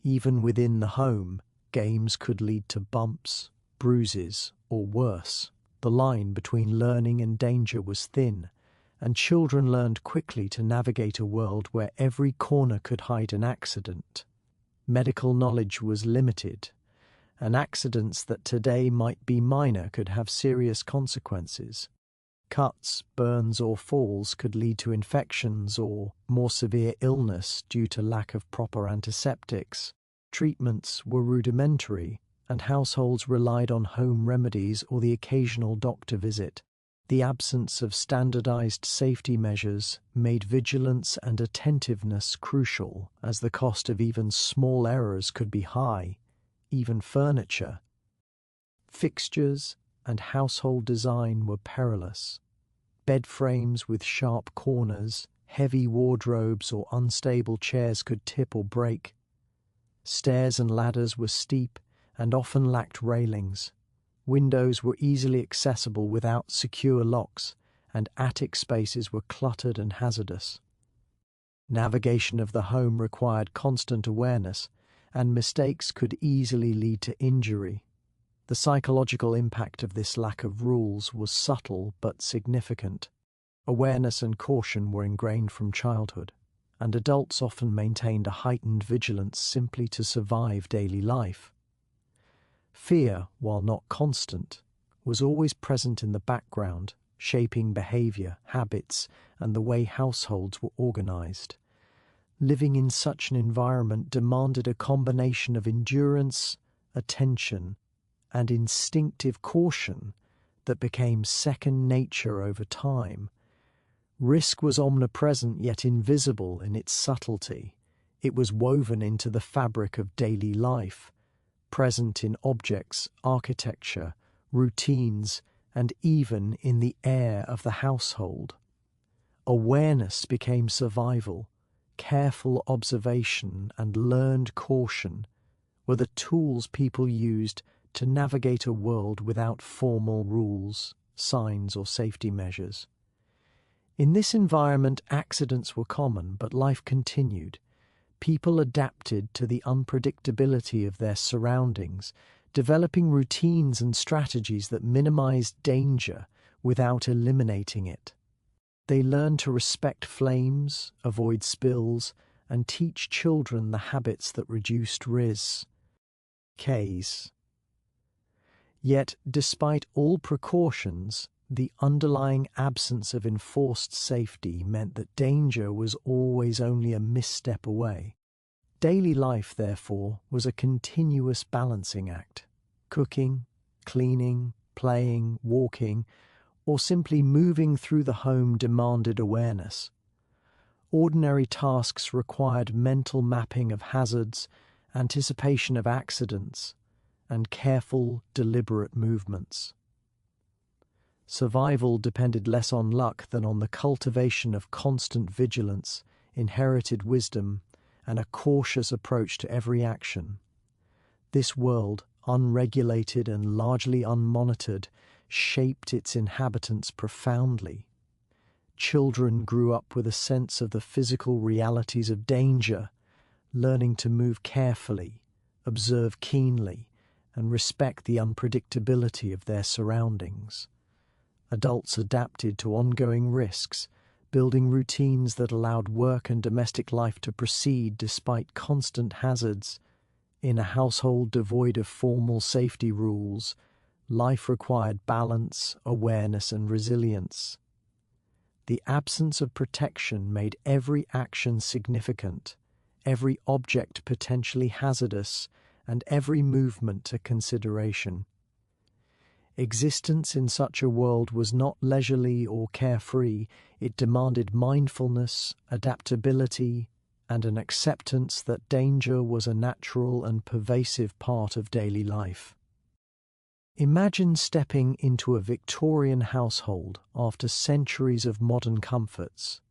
Even within the home, games could lead to bumps, bruises, or worse. The line between learning and danger was thin, and children learned quickly to navigate a world where every corner could hide an accident. Medical knowledge was limited, and accidents that today might be minor could have serious consequences. Cuts, burns, or falls could lead to infections or more severe illness due to lack of proper antiseptics. Treatments were rudimentary, and households relied on home remedies or the occasional doctor visit. The absence of standardized safety measures made vigilance and attentiveness crucial, as the cost of even small errors could be high. Even furniture, fixtures, and household design were perilous. Bed frames with sharp corners, heavy wardrobes, or unstable chairs could tip or break. Stairs and ladders were steep and often lacked railings. Windows were easily accessible without secure locks, and attic spaces were cluttered and hazardous. Navigation of the home required constant awareness, and mistakes could easily lead to injury. The psychological impact of this lack of rules was subtle but significant. Awareness and caution were ingrained from childhood, and adults often maintained a heightened vigilance simply to survive daily life. Fear, while not constant, was always present in the background, shaping behavior, habits, and the way households were organized. Living in such an environment demanded a combination of endurance, attention, and instinctive caution that became second nature over time. Risk was omnipresent yet invisible in its subtlety. It was woven into the fabric of daily life, present in objects, architecture, routines, and even in the air of the household. Awareness became survival. Careful observation and learned caution were the tools people used to navigate a world without formal rules, signs, or safety measures. In this environment, accidents were common, but life continued. People adapted to the unpredictability of their surroundings, developing routines and strategies that minimized danger without eliminating it. They learned to respect flames, avoid spills, and teach children the habits that reduced risks. Yet, despite all precautions, the underlying absence of enforced safety meant that danger was always only a misstep away. Daily life, therefore, was a continuous balancing act. Cooking, cleaning, playing, walking, or simply moving through the home demanded awareness. Ordinary tasks required mental mapping of hazards, anticipation of accidents, and careful, deliberate movements. Survival depended less on luck than on the cultivation of constant vigilance, inherited wisdom, and a cautious approach to every action. This world, unregulated and largely unmonitored, shaped its inhabitants profoundly. Children grew up with a sense of the physical realities of danger, learning to move carefully, observe keenly, and respect the unpredictability of their surroundings. Adults adapted to ongoing risks, building routines that allowed work and domestic life to proceed despite constant hazards. In a household devoid of formal safety rules, life required balance, awareness, and resilience. The absence of protection made every action significant, every object potentially hazardous, and every movement a consideration. Existence in such a world was not leisurely or carefree. It demanded mindfulness, adaptability, and an acceptance that danger was a natural and pervasive part of daily life. Imagine stepping into a Victorian household after centuries of modern comforts.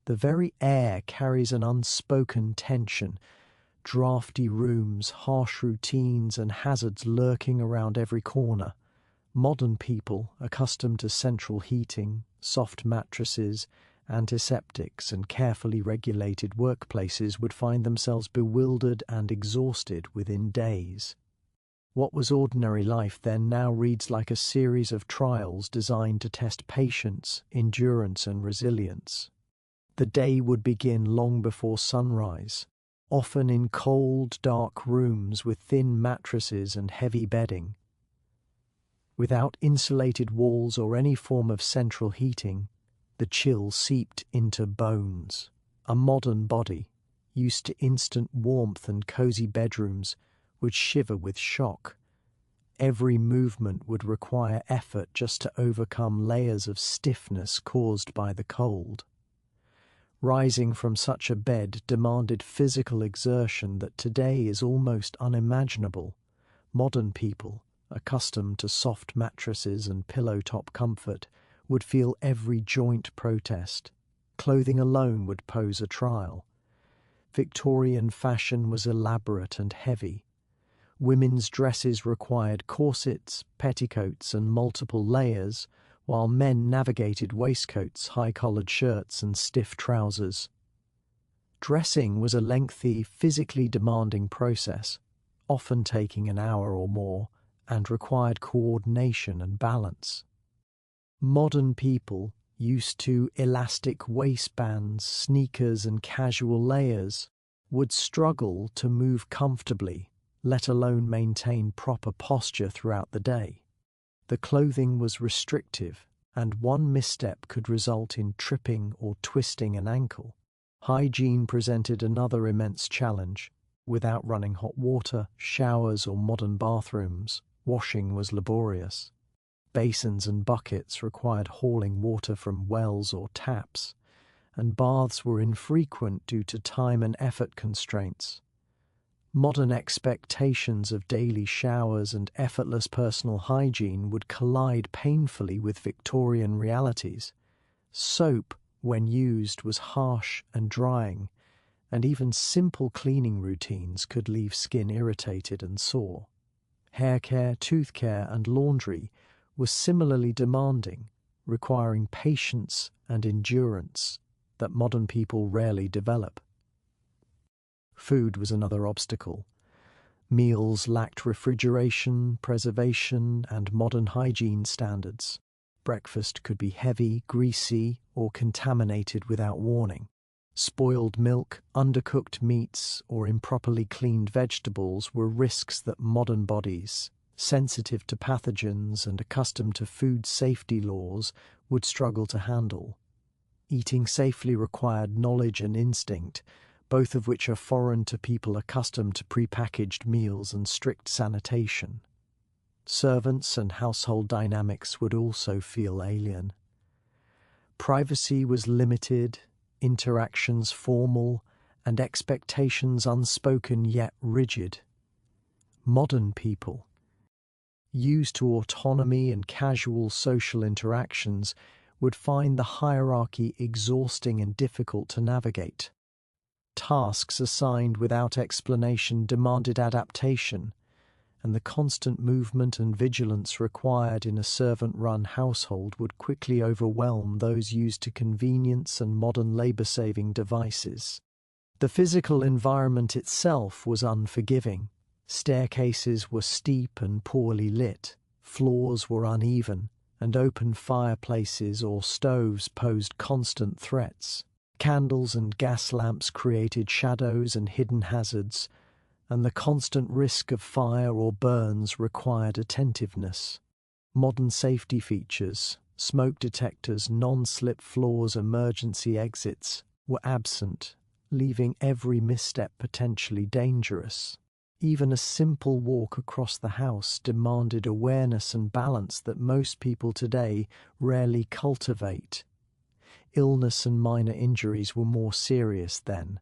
The very air carries an unspoken tension, drafty rooms, harsh routines, and hazards lurking around every corner. Modern people, accustomed to central heating, soft mattresses, antiseptics, and carefully regulated workplaces, would find themselves bewildered and exhausted within days. What was ordinary life then now reads like a series of trials designed to test patience, endurance, and resilience. The day would begin long before sunrise, often in cold, dark rooms with thin mattresses and heavy bedding. Without insulated walls or any form of central heating, the chill seeped into bones. A modern body, used to instant warmth and cozy bedrooms, would shiver with shock. Every movement would require effort just to overcome layers of stiffness caused by the cold. Rising from such a bed demanded physical exertion that today is almost unimaginable. Modern people, accustomed to soft mattresses and pillow-top comfort, would feel every joint protest. Clothing alone would pose a trial. Victorian fashion was elaborate and heavy. Women's dresses required corsets, petticoats, and multiple layers, while men navigated waistcoats, high-collared shirts, and stiff trousers. Dressing was a lengthy, physically demanding process, often taking an hour or more, and required coordination and balance. Modern people, used to elastic waistbands, sneakers, and casual layers, would struggle to move comfortably, let alone maintain proper posture throughout the day. The clothing was restrictive, and one misstep could result in tripping or twisting an ankle. Hygiene presented another immense challenge. Without running hot water, showers, or modern bathrooms, washing was laborious. Basins and buckets required hauling water from wells or taps, and baths were infrequent due to time and effort constraints. Modern expectations of daily showers and effortless personal hygiene would collide painfully with Victorian realities. Soap, when used, was harsh and drying, and even simple cleaning routines could leave skin irritated and sore. Hair care, tooth care, and laundry was similarly demanding, requiring patience and endurance that modern people rarely develop. Food was another obstacle. Meals lacked refrigeration, preservation, and modern hygiene standards. Breakfast could be heavy, greasy, or contaminated without warning. Spoiled milk, undercooked meats, or improperly cleaned vegetables were risks that modern bodies, sensitive to pathogens and accustomed to food safety laws, would struggle to handle. Eating safely required knowledge and instinct, both of which are foreign to people accustomed to prepackaged meals and strict sanitation. Servants and household dynamics would also feel alien. Privacy was limited, interactions formal, and expectations unspoken yet rigid. Modern people, used to autonomy and casual social interactions, would find the hierarchy exhausting and difficult to navigate. Tasks assigned without explanation demanded adaptation, and the constant movement and vigilance required in a servant-run household would quickly overwhelm those used to convenience and modern labor-saving devices. The physical environment itself was unforgiving. Staircases were steep and poorly lit, floors were uneven, and open fireplaces or stoves posed constant threats. Candles and gas lamps created shadows and hidden hazards, and the constant risk of fire or burns required attentiveness. Modern safety features, smoke detectors, non-slip floors, emergency exits, were absent, leaving every misstep potentially dangerous. Even a simple walk across the house demanded awareness and balance that most people today rarely cultivate. Illness and minor injuries were more serious then.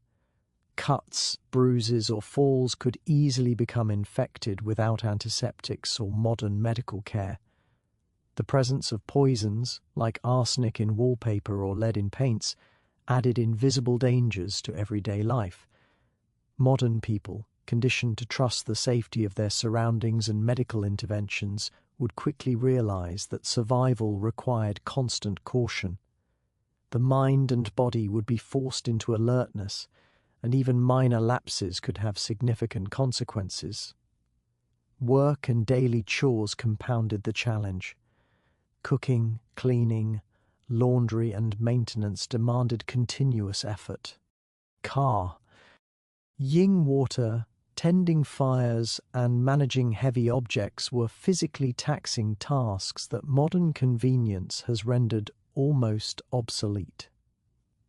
Cuts, bruises, or falls could easily become infected without antiseptics or modern medical care. The presence of poisons, like arsenic in wallpaper or lead in paints, added invisible dangers to everyday life. Modern people, conditioned to trust the safety of their surroundings and medical interventions, would quickly realize that survival required constant caution. The mind and body would be forced into alertness, and even minor lapses could have significant consequences. Work and daily chores compounded the challenge. Cooking, cleaning, laundry and maintenance demanded continuous effort. Ying water, tending fires and managing heavy objects were physically taxing tasks that modern convenience has rendered almost obsolete.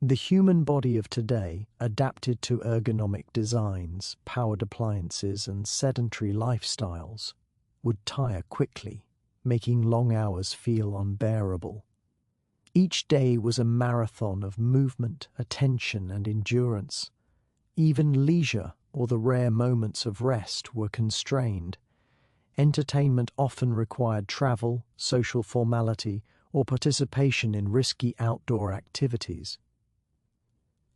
The human body of today, adapted to ergonomic designs, powered appliances and sedentary lifestyles, would tire quickly, making long hours feel unbearable. Each day was a marathon of movement, attention and endurance. Even leisure or the rare moments of rest were constrained. Entertainment often required travel, social formality, or participation in risky outdoor activities.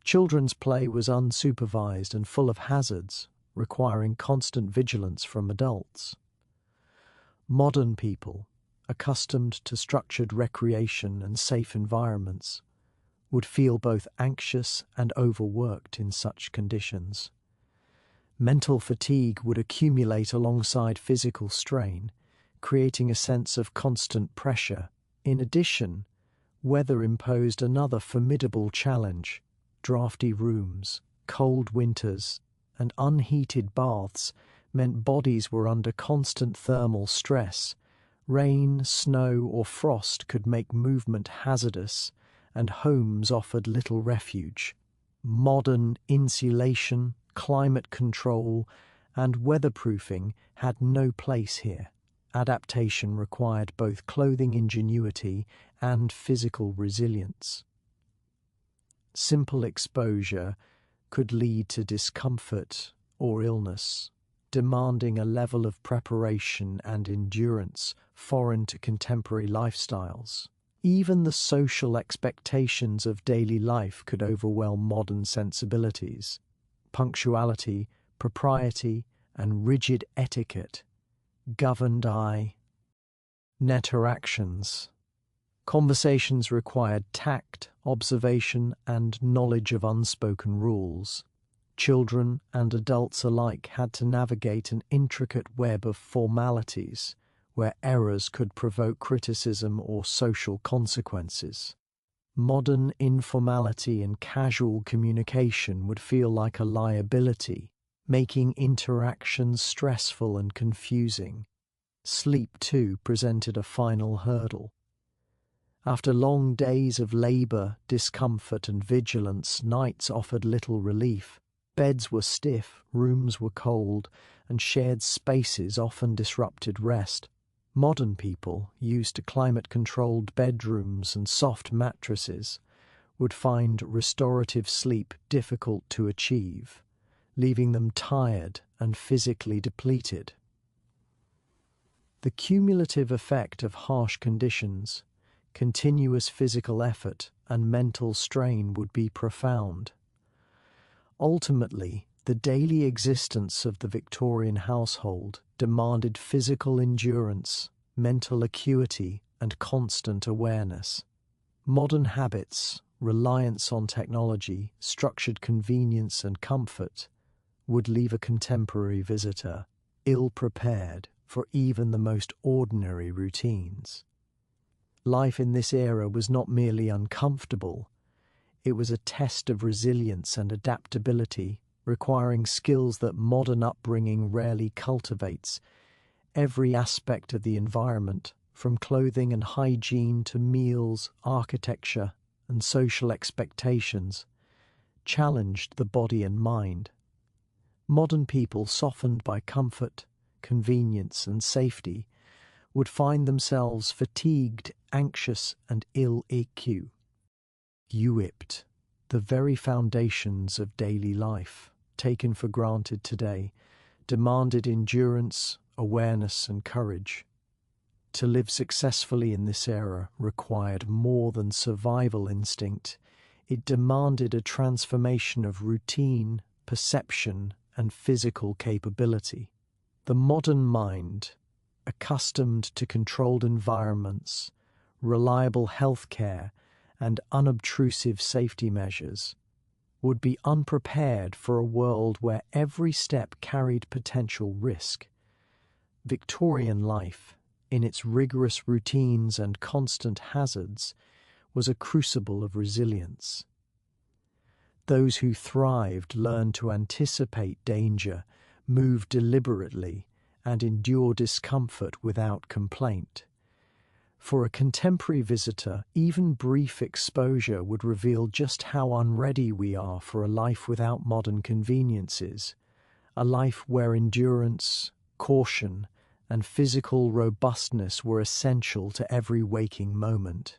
Children's play was unsupervised and full of hazards, requiring constant vigilance from adults. Modern people, accustomed to structured recreation and safe environments, would feel both anxious and overworked in such conditions. Mental fatigue would accumulate alongside physical strain, creating a sense of constant pressure. In addition, weather imposed another formidable challenge. Drafty rooms, cold winters, and unheated baths meant bodies were under constant thermal stress. Rain, snow, or frost could make movement hazardous, and homes offered little refuge. Modern insulation, climate control, and weatherproofing had no place here. Adaptation required both clothing ingenuity and physical resilience. Simple exposure could lead to discomfort or illness, demanding a level of preparation and endurance foreign to contemporary lifestyles. Even the social expectations of daily life could overwhelm modern sensibilities. Punctuality, propriety, and rigid etiquette governed interactions. Conversations required tact, observation, and knowledge of unspoken rules. Children and adults alike had to navigate an intricate web of formalities where errors could provoke criticism or social consequences. Modern informality and casual communication would feel like a liability, making interactions stressful and confusing. Sleep, too, presented a final hurdle. After long days of labor, discomfort, and vigilance, nights offered little relief. Beds were stiff, rooms were cold, and shared spaces often disrupted rest. Modern people, used to climate-controlled bedrooms and soft mattresses, would find restorative sleep difficult to achieve, leaving them tired and physically depleted. The cumulative effect of harsh conditions, continuous physical effort, and mental strain would be profound. Ultimately, the daily existence of the Victorian household demanded physical endurance, mental acuity, and constant awareness. Modern habits, reliance on technology, structured convenience, and comfort would leave a contemporary visitor ill-prepared for even the most ordinary routines. Life in this era was not merely uncomfortable, it was a test of resilience and adaptability, requiring skills that modern upbringing rarely cultivates. Every aspect of the environment, from clothing and hygiene to meals, architecture, and social expectations, challenged the body and mind. Modern people, softened by comfort, convenience, and safety, would find themselves fatigued, anxious, and ill-equipped. The very foundations of daily life, taken for granted today, demanded endurance, awareness, and courage. To live successfully in this era required more than survival instinct. It demanded a transformation of routine, perception, and physical capability. The modern mind, accustomed to controlled environments, reliable health care, and unobtrusive safety measures, would be unprepared for a world where every step carried potential risk. Victorian life, in its rigorous routines and constant hazards, was a crucible of resilience. Those who thrived learned to anticipate danger, move deliberately, and endure discomfort without complaint. For a contemporary visitor, even brief exposure would reveal just how unready we are for a life without modern conveniences, a life where endurance, caution, and physical robustness were essential to every waking moment.